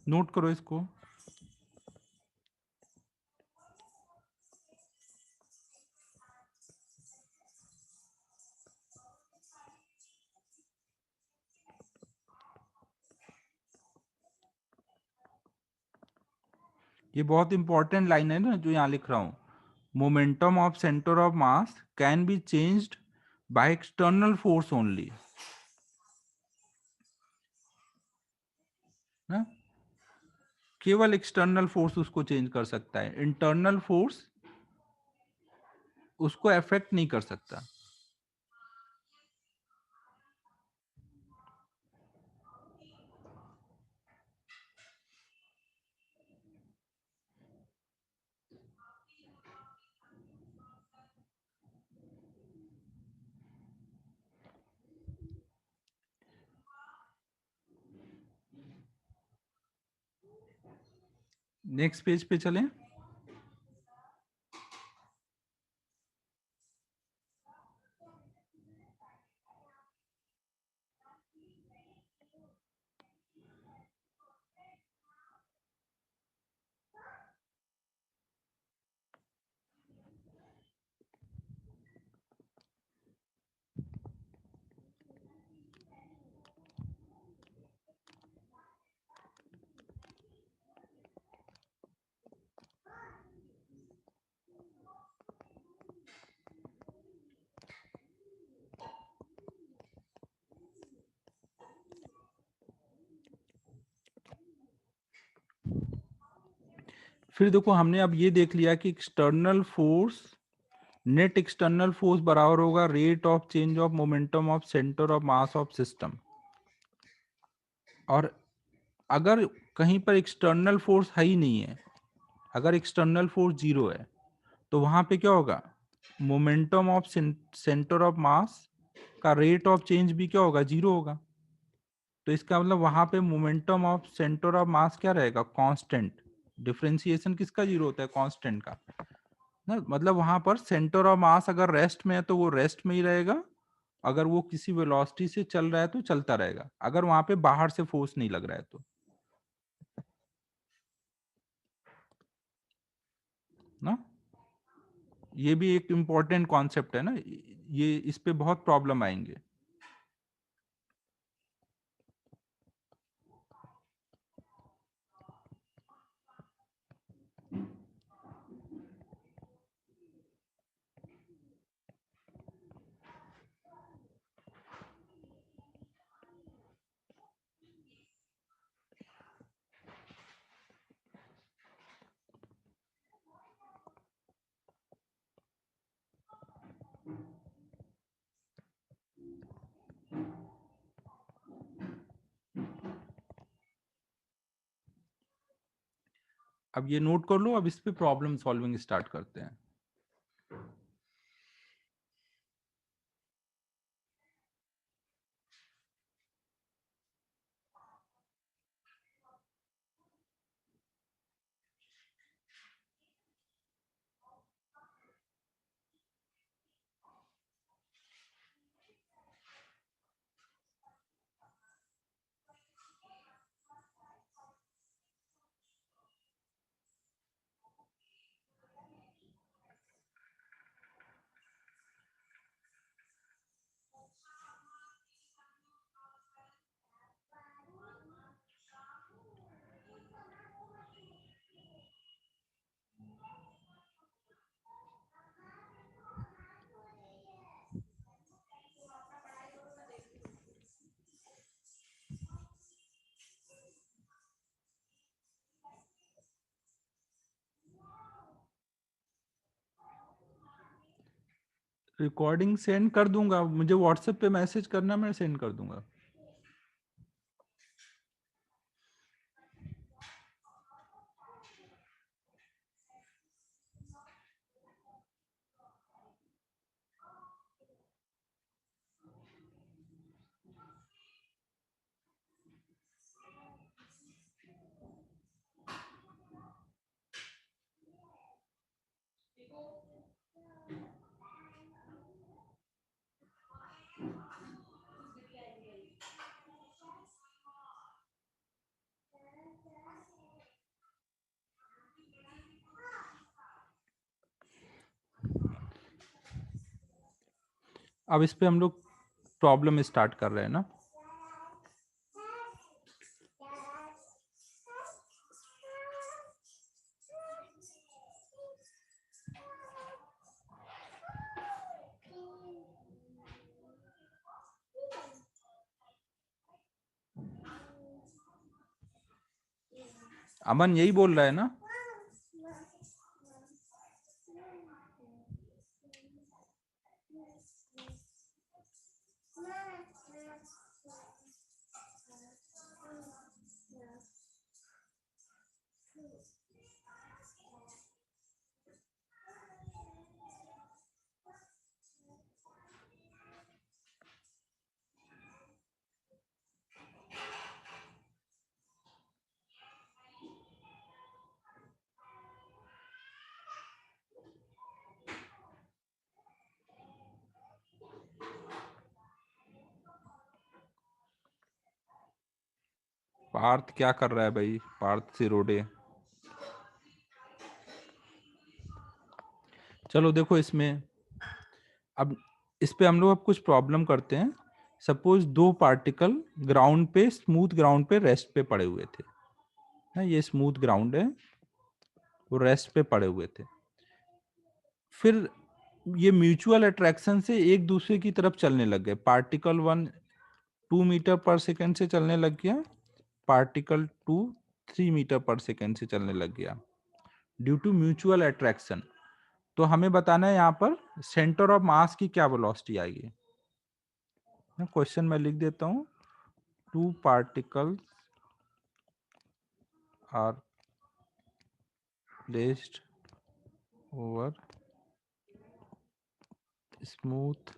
नोट करो इसको। ये बहुत इंपॉर्टेंट लाइन है ना जो यहाँ लिख रहा हूं। Momentum of centre of mass can be changed by external force only ना, केवल एक्सटर्नल फोर्स उसको चेंज कर सकता है, इंटरनल फोर्स उसको अफेक्ट नहीं कर सकता। नेक्स्ट पेज पे चलें। फिर देखो हमने अब ये देख लिया कि external force, net external force बराबर होगा rate of change of momentum of centre of mass of system. और अगर कहीं पर एक्सटर्नल फोर्स है ही नहीं है, अगर एक्सटर्नल फोर्स जीरो है, तो वहां पे क्या होगा, मोमेंटम ऑफ सेंटर ऑफ मास का रेट ऑफ चेंज भी क्या होगा, जीरो होगा। तो इसका मतलब वहां पे मोमेंटम ऑफ सेंटर ऑफ मास क्या रहेगा, कांस्टेंट। डिफरेंशिएशन किसका जीरो होता है, कांस्टेंट का ना। मतलब वहां पर सेंटर ऑफ मास अगर रेस्ट में है तो वो रेस्ट में ही रहेगा, अगर वो किसी वेलोसिटी से चल रहा है तो चलता रहेगा, अगर वहां पे बाहर से फोर्स नहीं लग रहा है तो ना। ये भी एक इम्पॉर्टेंट कॉन्सेप्ट है ना, ये इस पे बहुत प्रॉब्लम आएंगे। अब ये नोट कर लो, अब इस पे प्रॉब्लम सॉल्विंग स्टार्ट करते हैं। रिकॉर्डिंग सेंड कर दूंगा, मुझे व्हाट्सएप पे मैसेज करना, मैं सेंड कर दूंगा। अब इस पे हम लोग प्रॉब्लम स्टार्ट कर रहे हैं ना। अमन यही बोल रहा है ना। पार्थ क्या कर रहा है भाई, पार्थ सिरोडे। चलो देखो इसमें, अब इस पे हम लोग अब कुछ प्रॉब्लम करते हैं। सपोज दो पार्टिकल ग्राउंड पे, स्मूथ ग्राउंड पे रेस्ट पे पड़े हुए थे ना, ये स्मूथ ग्राउंड है, वो रेस्ट पे पड़े हुए थे। फिर ये म्यूचुअल अट्रैक्शन से एक दूसरे की तरफ चलने लग गए। पार्टिकल 1 2 मीटर पर सेकेंड से चलने लग गया, पार्टिकल 2 3 मीटर पर सेकेंड से चलने लग गया, ड्यू टू म्यूचुअल अट्रैक्शन। तो हमें बताना है यहाँ पर सेंटर ऑफ मास की क्या वेलोसिटी आएगी। क्वेश्चन मैं लिख देता हूँ, two particles are placed over smooth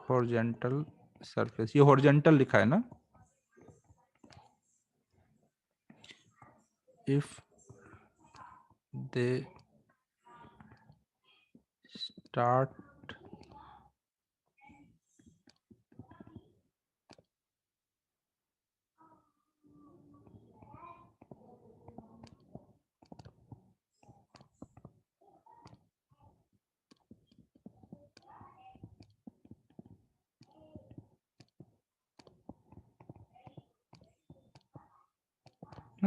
horizontal surface. ये हॉरिजॉन्टल लिखा है ना। इफ दे स्टार्ट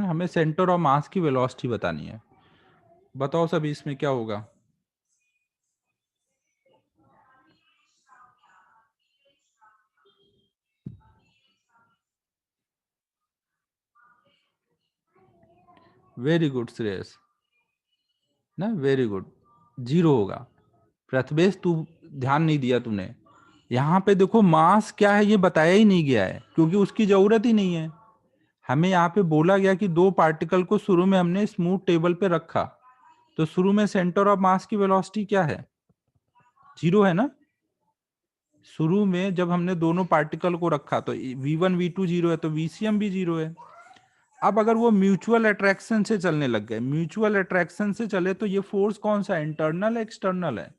हमें सेंटर ऑफ मास की वेलोसिटी बतानी है। बताओ सभी इसमें क्या होगा। वेरी गुड श्रेयस ना, वेरी गुड। 0 होगा। प्रथमेश तू ध्यान नहीं दिया तूने। यहाँ पे देखो मास क्या है ये बताया ही नहीं गया है, क्योंकि उसकी जरूरत ही नहीं है। हमें यहाँ पे बोला गया कि दो पार्टिकल को शुरू में हमने स्मूथ टेबल पे रखा, तो शुरू में सेंटर ऑफ मास की वेलोसिटी क्या है, 0 है ना। शुरू में जब हमने दोनों पार्टिकल को रखा तो v1 v2 0 है, तो vcm भी 0 है। अब अगर वो म्यूचुअल अट्रैक्शन से चलने लग गए, म्यूचुअल अट्रैक्शन से चले, तो ये फोर्स कौन सा है, इंटरनल है एक्सटर्नल है,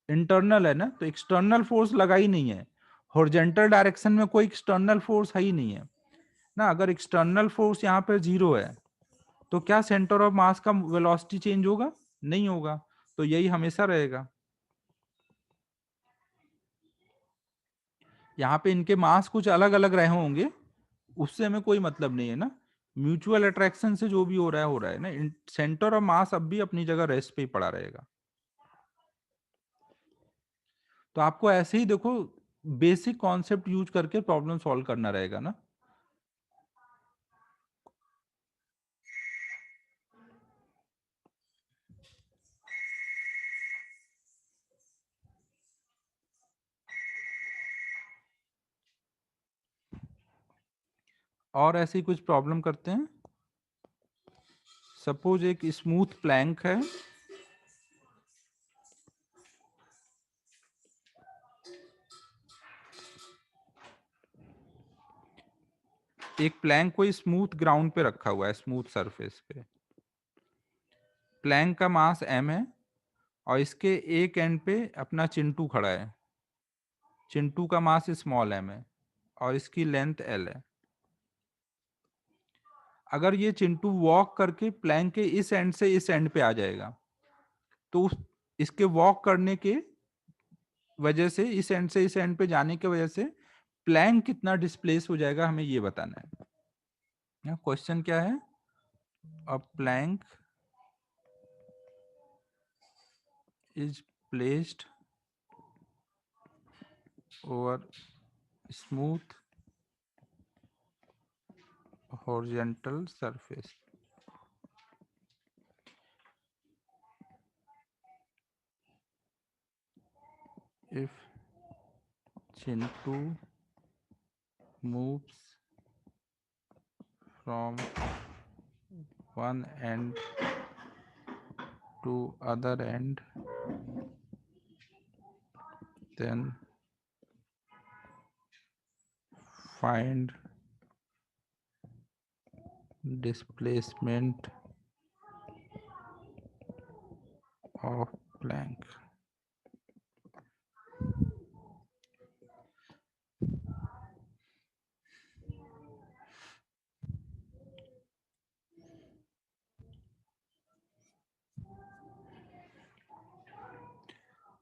इंटरनल है ना। तो एक्सटर्नल फोर्स लगा ही नहीं है, हॉरिजॉन्टल डायरेक्शन में कोई एक्सटर्नल फोर्स है ही नहीं है ना। अगर एक्सटर्नल फोर्स यहाँ पे 0 है, तो क्या सेंटर ऑफ मास का वेलोसिटी चेंज होगा, नहीं होगा। तो यही हमेशा रहेगा। यहाँ पे इनके मास कुछ अलग अलग रहे होंगे, उससे हमें कोई मतलब नहीं है ना। म्यूचुअल अट्रैक्शन से जो भी हो रहा है ना। सेंटर ऑफ मास अब भी अपनी जगह रेस्ट पे ही पड़ा रहेगा। तो आपको ऐसे ही देखो बेसिक कॉन्सेप्ट यूज करके प्रॉब्लम सॉल्व करना रहेगा ना। और ऐसे ही कुछ प्रॉब्लम करते हैं। सपोज एक स्मूथ प्लैंक है, एक प्लैंक को स्मूथ ग्राउंड पे रखा हुआ है, स्मूथ सरफेस पे। प्लैंक का मास m है और इसके एक एंड पे अपना चिंटू खड़ा है। चिंटू का मास स्मॉल m है और इसकी लेंथ l है। अगर ये चिंटू वॉक करके प्लैंक के इस एंड से इस एंड पे आ जाएगा, तो इसके वॉक करने के वजह से, इस एंड से इस एंड पे जाने की वजह से प्लैंक कितना डिस्प्लेस हो जाएगा, हमें ये बताना है। क्वेश्चन क्या है? A plank is placed over smooth horizontal surface. If Chintu moves from one end to other end, then find displacement of Planck.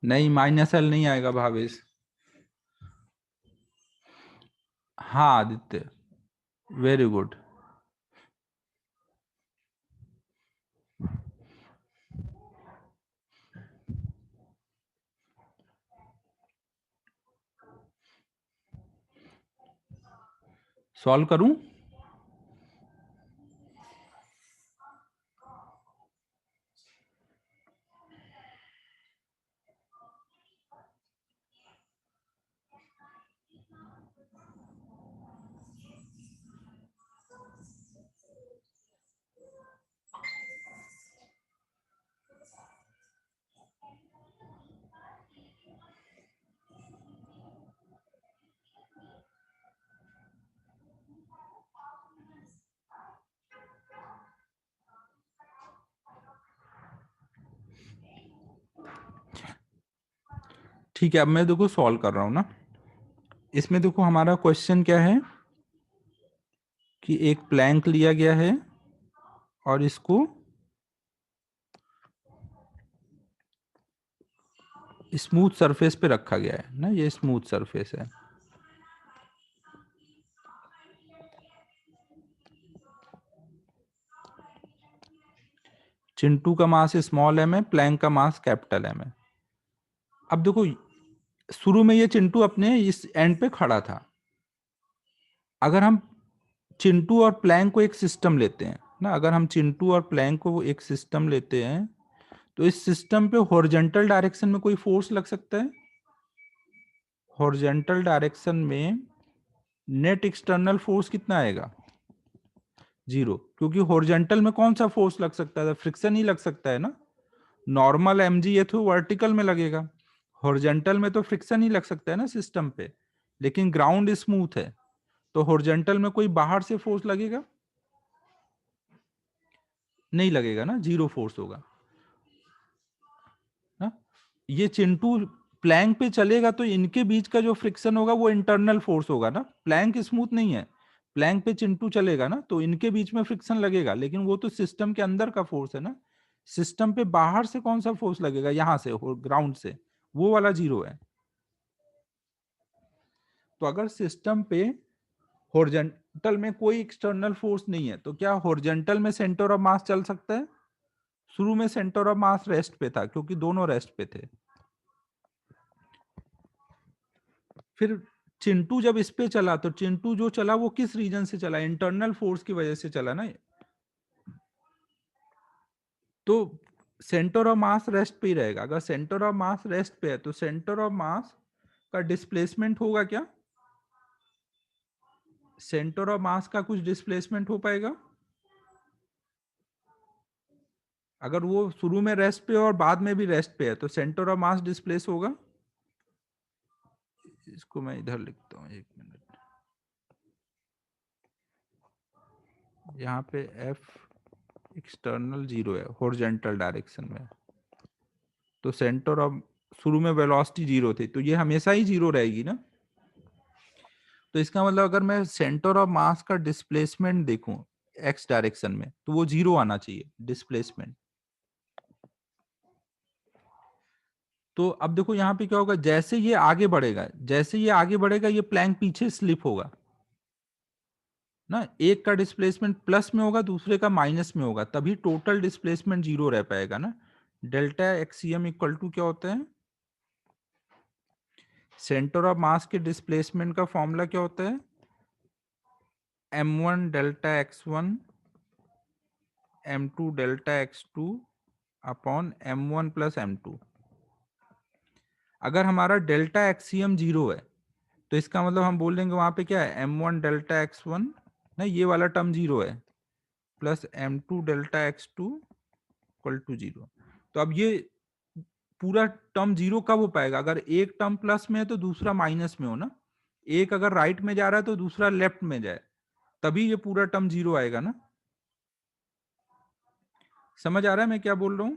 नहीं, माइनस एल नहीं आएगा भावेश। हाँ आदित्य, वेरी गुड। सॉल्व करूं? ठीक है, अब मैं देखो सॉल्व कर रहा हूं ना। इसमें देखो हमारा क्वेश्चन क्या है कि एक प्लैंक लिया गया है और इसको स्मूथ सरफेस पे रखा गया है ना, ये स्मूथ सरफेस है। चिंटू का मास स्मॉल एम है, प्लैंक का मास कैपिटल एम है। अब देखो शुरू में ये चिंटू अपने इस एंड पे खड़ा था। अगर हम चिंटू और प्लैंक को एक सिस्टम लेते हैं ना, अगर हम चिंटू और प्लैंक को एक सिस्टम लेते हैं तो इस सिस्टम पे हॉरिजॉन्टल डायरेक्शन में कोई फोर्स लग सकता है? हॉरिजॉन्टल डायरेक्शन में नेट एक्सटर्नल फोर्स कितना आएगा? 0, क्योंकि हॉरिजॉन्टल में कौन सा फोर्स लग सकता है? फ्रिक्शन ही लग सकता है ना। नॉर्मल mg ये तो वर्टिकल में लगेगा, हॉरिजॉन्टल में तो फ्रिक्शन ही लग सकता है ना सिस्टम पे। लेकिन ग्राउंड स्मूथ है तो हॉरिजॉन्टल में कोई बाहर से फोर्स लगेगा? नहीं लगेगा ना, 0 फोर्स होगा ना। ये चिंटू प्लैंक पे चलेगा तो इनके बीच का जो फ्रिक्शन होगा वो इंटरनल फोर्स होगा ना। प्लैंक स्मूथ नहीं है, प्लैंक पे चिंटू चलेगा ना तो इनके बीच में फ्रिक्शन लगेगा, लेकिन वो तो सिस्टम के अंदर का फोर्स है ना। सिस्टम पे बाहर से कौन सा फोर्स लगेगा? यहां से, ग्राउंड से, वो वाला 0 है। तो अगर सिस्टम पे हॉरिजॉन्टल में कोई एक्सटर्नल फोर्स नहीं है तो क्या हॉरिजॉन्टल में सेंटर ऑफ मास चल सकता है? शुरू में सेंटर ऑफ मास रेस्ट पे था क्योंकि दोनों रेस्ट पे थे। फिर चिंटू जब इस पे चला तो चिंटू जो चला वो किस रीजन से चला? इंटरनल फोर्स की वजह से चला ना। तो सेंटर ऑफ मास रेस्ट पे ही रहेगा। अगर सेंटर ऑफ मास रेस्ट पे है तो सेंटर ऑफ मास का डिस्प्लेसमेंट होगा क्या? सेंटर ऑफ मास का कुछ डिस्प्लेसमेंट हो पाएगा? अगर वो शुरू में रेस्ट पे और बाद में भी रेस्ट पे है तो सेंटर ऑफ मास डिस्प्लेस होगा। इसको मैं इधर लिखता हूं, 1 मिनट। यहाँ पे एफ एक्सटर्नल 0 है हॉरिजॉन्टल डायरेक्शन में, तो सेंटर ऑफ, शुरू में वेलोसिटी 0 थी तो ये हमेशा ही 0 रहेगी ना। तो इसका मतलब अगर मैं सेंटर ऑफ मास का डिस्प्लेसमेंट देखूं एक्स डायरेक्शन में तो वो 0 आना चाहिए डिस्प्लेसमेंट। तो अब देखो यहाँ पे क्या होगा, जैसे ये आगे बढ़ेगा, जैसे ये आगे बढ़ेगा ये प्लैंक पीछे स्लिप होगा ना, एक का डिस्प्लेसमेंट प्लस में होगा, दूसरे का माइनस में होगा, तभी टोटल डिस्प्लेसमेंट जीरो रह पाएगा ना। डेल्टा एक्सीएम इक्वल टू क्या होता है, सेंटर ऑफ मास के डिस्प्लेसमेंट का फॉर्मूला क्या होता है, m1 delta x1 m2 delta x2 upon m1 plus m2। अगर हमारा डेल्टा एक्सीएम जीरो है तो इसका मतलब हम बोल देंगे वहां पे क्या है, m1 डेल्टा x1 ना, ये वाला टर्म जीरो है, plus m2 delta x2 equal to zero. तो अब ये पूरा टर्म जीरो कब हो पाएगा, अगर एक टर्म प्लस में है तो दूसरा माइनस में हो ना, एक अगर राइट में जा रहा है तो दूसरा लेफ्ट में जाए, तभी ये पूरा टर्म जीरो आएगा ना। समझ आ रहा है मैं क्या बोल रहा हूं।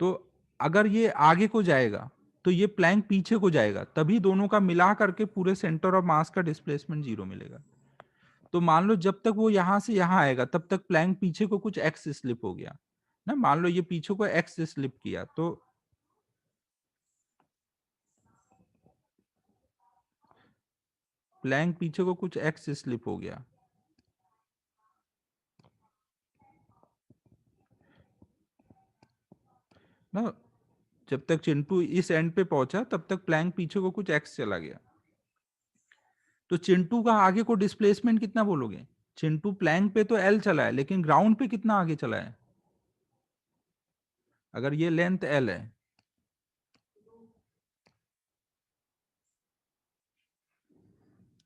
तो अगर ये आगे को जाएगा तो ये प्लैंक पीछे को जाएगा, तभी दोनों का मिला करके पूरे सेंटर ऑफ मास का डिस्प्लेसमेंट जीरो मिलेगा। तो मान लो जब तक वो यहां से यहां आएगा तब तक प्लैंक पीछे को कुछ एक्स स्लिप हो गया ना, मान लो ये पीछे को एक्स स्लिप किया, तो प्लैंक पीछे को कुछ एक्स स्लिप हो गया ना, जब तक चिंटू इस एंड पे पहुंचा तब तक प्लैंक पीछे को कुछ एक्स चला गया। तो चिंटू का आगे को डिस्प्लेसमेंट कितना बोलोगे, चिंटू प्लैंक पे तो एल चला है लेकिन ग्राउंड पे कितना आगे चला है, अगर ये लेंथ एल है,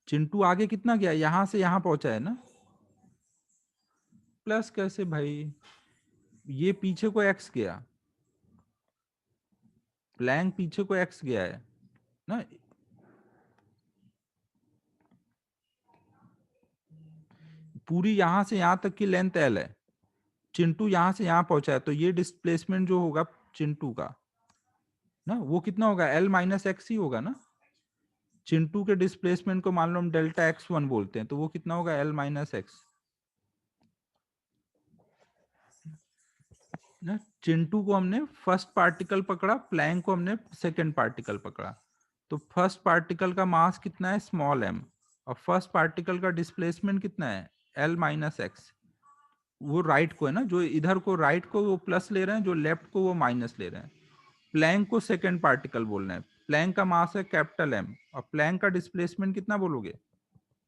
चिंटू आगे कितना गया, यहां से यहां पहुंचा है ना, प्लस कैसे भाई, ये पीछे को एक्स गया, प्लैंक पीछे को एक्स गया है ना, पूरी यहां से यहां तक की लेंथ एल है, चिंटू यहां से यहां पहुंचा है, तो ये डिस्प्लेसमेंट जो होगा चिंटू का ना, वो कितना होगा, एल माइनस एक्स ही होगा ना। चिंटू के डिस्प्लेसमेंट को मान लो हम डेल्टा एक्स वन बोलते हैं, तो वो कितना होगा, एल माइनस एक्स ना। चिंटू को हमने फर्स्ट पार्टिकल पकड़ा, प्लैंक को हमने सेकेंड पार्टिकल पकड़ा, तो फर्स्ट पार्टिकल का मास कितना है, स्मॉल एम, और फर्स्ट पार्टिकल का डिस्प्लेसमेंट कितना है, एल माइनस एक्स। वो राइट को है ना, जो इधर को राइट को वो प्लस ले रहे हैं, जो लेफ्ट को वो माइनस ले रहे हैं। प्लैंक को सेकेंड पार्टिकल बोलना है, प्लैंक का मास है कैपिटल एम, और प्लैंक का डिस्प्लेसमेंट कितना बोलोगे,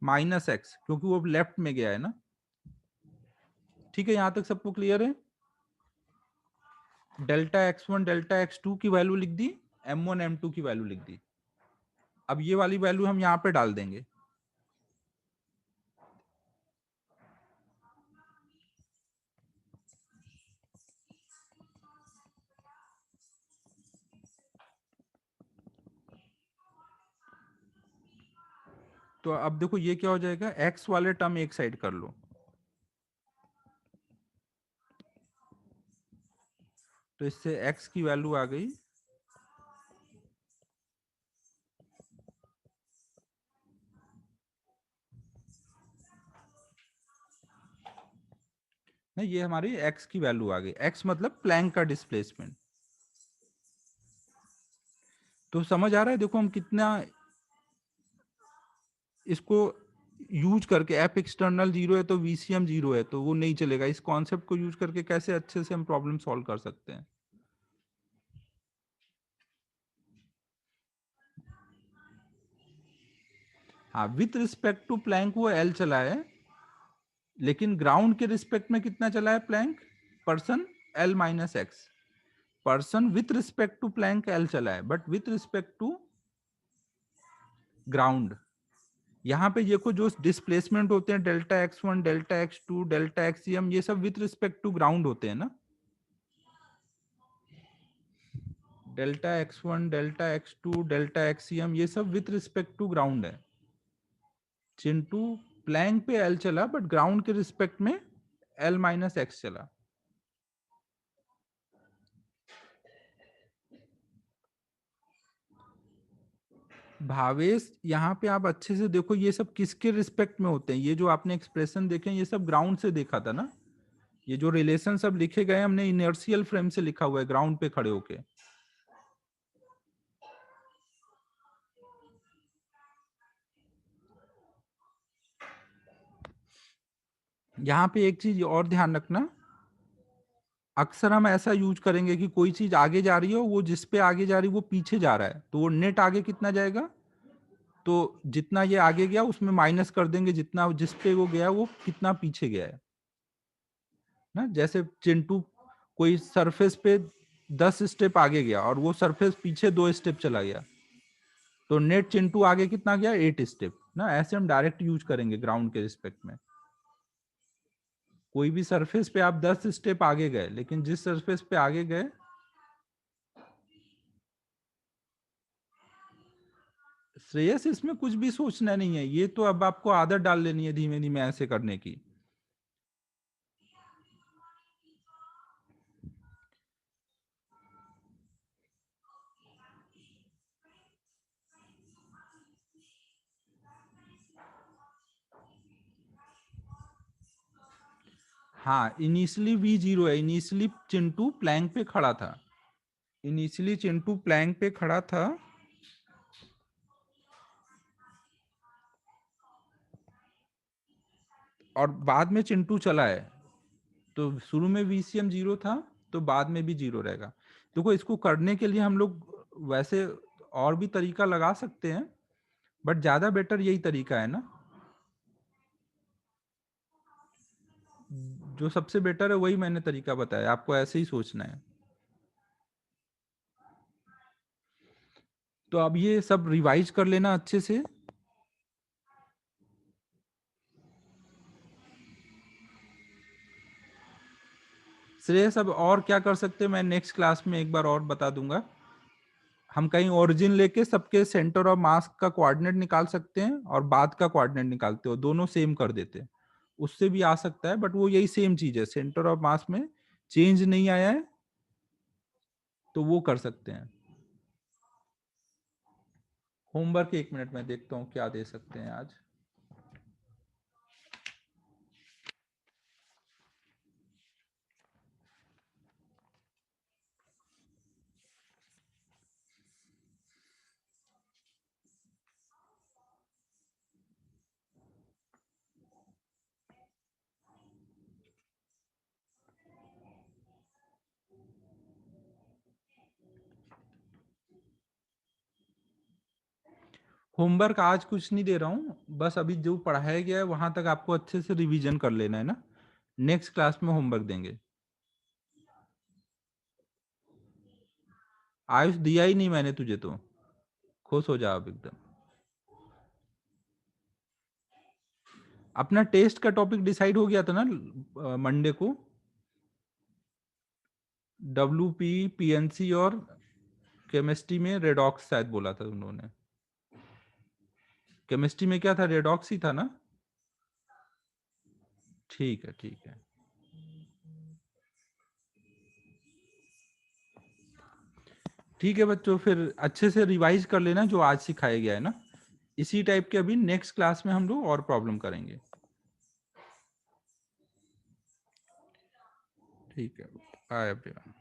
माइनस एक्स, क्योंकि वो लेफ्ट में गया है ना। ठीक है, यहां तक सबको क्लियर है। Delta x one delta x two की वैल्यू लिख दी, m1 m2 की वैल्यू लिख दी। अब ये वाली वैल्यू हम यहाँ पे डाल देंगे, तो अब देखो ये क्या हो जाएगा, x वाले टर्म एक साइड कर लो, तो इससे x की वैल्यू आ गई ना, ये हमारी x की वैल्यू आ गई, x मतलब प्लैंक का डिस्प्लेसमेंट। तो समझ आ रहा है, देखो हम कितना इसको यूज करके, एफ एक्सटर्नल जीरो है तो वीसीएम जीरो है, तो वो नहीं चलेगा, इस कॉन्सेप्ट को यूज करके कैसे अच्छे से हम प्रॉब्लम सॉल्व कर सकते हैं। हाँ, विथ रिस्पेक्ट टू प्लैंक वो एल चला है, लेकिन ग्राउंड के रिस्पेक्ट में कितना चला है plank, person L minus x, person with respect to plank L चला है, but with respect to ground, यहाँ पे ये को जो डिस्प्लेसमेंट होते हैं delta x one delta x two delta x cm, ये सब विथ रिस्पेक्ट टू ग्राउंड होते हैं ना, delta x one delta x two delta x cm ये सब विथ रिस्पेक्ट टू ग्राउंड है। चिंटू प्लैंक पे एल चला, बट ग्राउंड के रिस्पेक्ट में एल माइनस एक्स चला। भावेश यहाँ पे आप अच्छे से देखो, ये सब किसके रिस्पेक्ट में होते हैं, ये जो आपने एक्सप्रेशन देखे ये सब ग्राउंड से देखा था ना, ये जो रिलेशन सब लिखे गए हमने इनर्शियल फ्रेम से लिखा हुआ है, ग्राउंड पे खड़े होके। यहाँ पे एक चीज और ध्यान रखना, अक्सर हम ऐसा यूज करेंगे कि कोई चीज आगे जा रही हो, वो जिस पे आगे जा रही है वो पीछे जा रहा है, तो वो नेट आगे कितना जाएगा, तो जितना ये आगे गया उसमें माइनस कर देंगे जितना जिस पे वो गया वो कितना पीछे गया है ना। जैसे चिंटू कोई सरफेस पे 10 स्टेप आगे गया और वो सरफेस पीछे 2 स्टेप चला गया, तो नेट चिंटू आगे कितना गया, 8 स्टेप ना। ऐसे हम डायरेक्ट यूज करेंगे ग्राउंड के रिस्पेक्ट में। कोई भी सरफेस पे आप 10 स्टेप आगे गए, लेकिन जिस सरफेस पे आगे गए, श्रेयस इसमें कुछ भी सोचना नहीं है, ये तो अब आपको आदत डाल लेनी है धीमे धीमे ऐसे करने की। हाँ, इनिशियली V0 है, इनिशियली चिंटू प्लैंक पे खड़ा था, इनिशियली चिंटू प्लैंक पे खड़ा था, और बाद में चिंटू चला है, तो शुरू में VCM 0 था, तो बाद में भी 0 रहेगा। देखो इसको करने के लिए हम लोग वैसे और भी तरीका लगा सकते हैं, बट ज्यादा बेटर यही तरीका है ना, जो सबसे बेटर है वही मैंने तरीका बताया, आपको ऐसे ही सोचना है। तो अब ये सब रिवाइज कर लेना अच्छे से। श्रेयस अब और क्या कर सकते हैं, मैं नेक्स्ट क्लास में एक बार और बता दूंगा। हम कहीं ओरिजिन लेके सबके सेंटर ऑफ मास का कोऑर्डिनेट निकाल सकते हैं और बाद का कोऑर्डिनेट निकालते हो, दोनों सेम कर देते हैं, उससे भी आ सकता है, बट वो यही सेम चीज है, सेंटर ऑफ मास में चेंज नहीं आया है, तो वो कर सकते हैं। होमवर्क 1 मिनट में देखता हूँ क्या दे सकते हैं आज। होमवर्क आज कुछ नहीं दे रहा हूँ, बस अभी जो पढ़ाया गया है वहां तक आपको अच्छे से रिवीजन कर लेना है ना, नेक्स्ट क्लास में होमवर्क देंगे। आयुष दिया ही नहीं मैंने तुझे, तो खुश हो जा अब एकदम। अपना टेस्ट का टॉपिक डिसाइड हो गया था ना मंडे को, WP PNC और केमिस्ट्री में रेडॉक्स शायद बोला था उन्होंने। केमिस्ट्री में क्या था, रेडॉक्स ही था ना। ठीक है ठीक है। ठीक है बच्चों, फिर अच्छे से रिवाइज कर लेना जो आज सिखाया गया है ना, इसी टाइप के अभी नेक्स्ट क्लास में हम लोग और प्रॉब्लम करेंगे। ठीक है, बाय एवरीवन।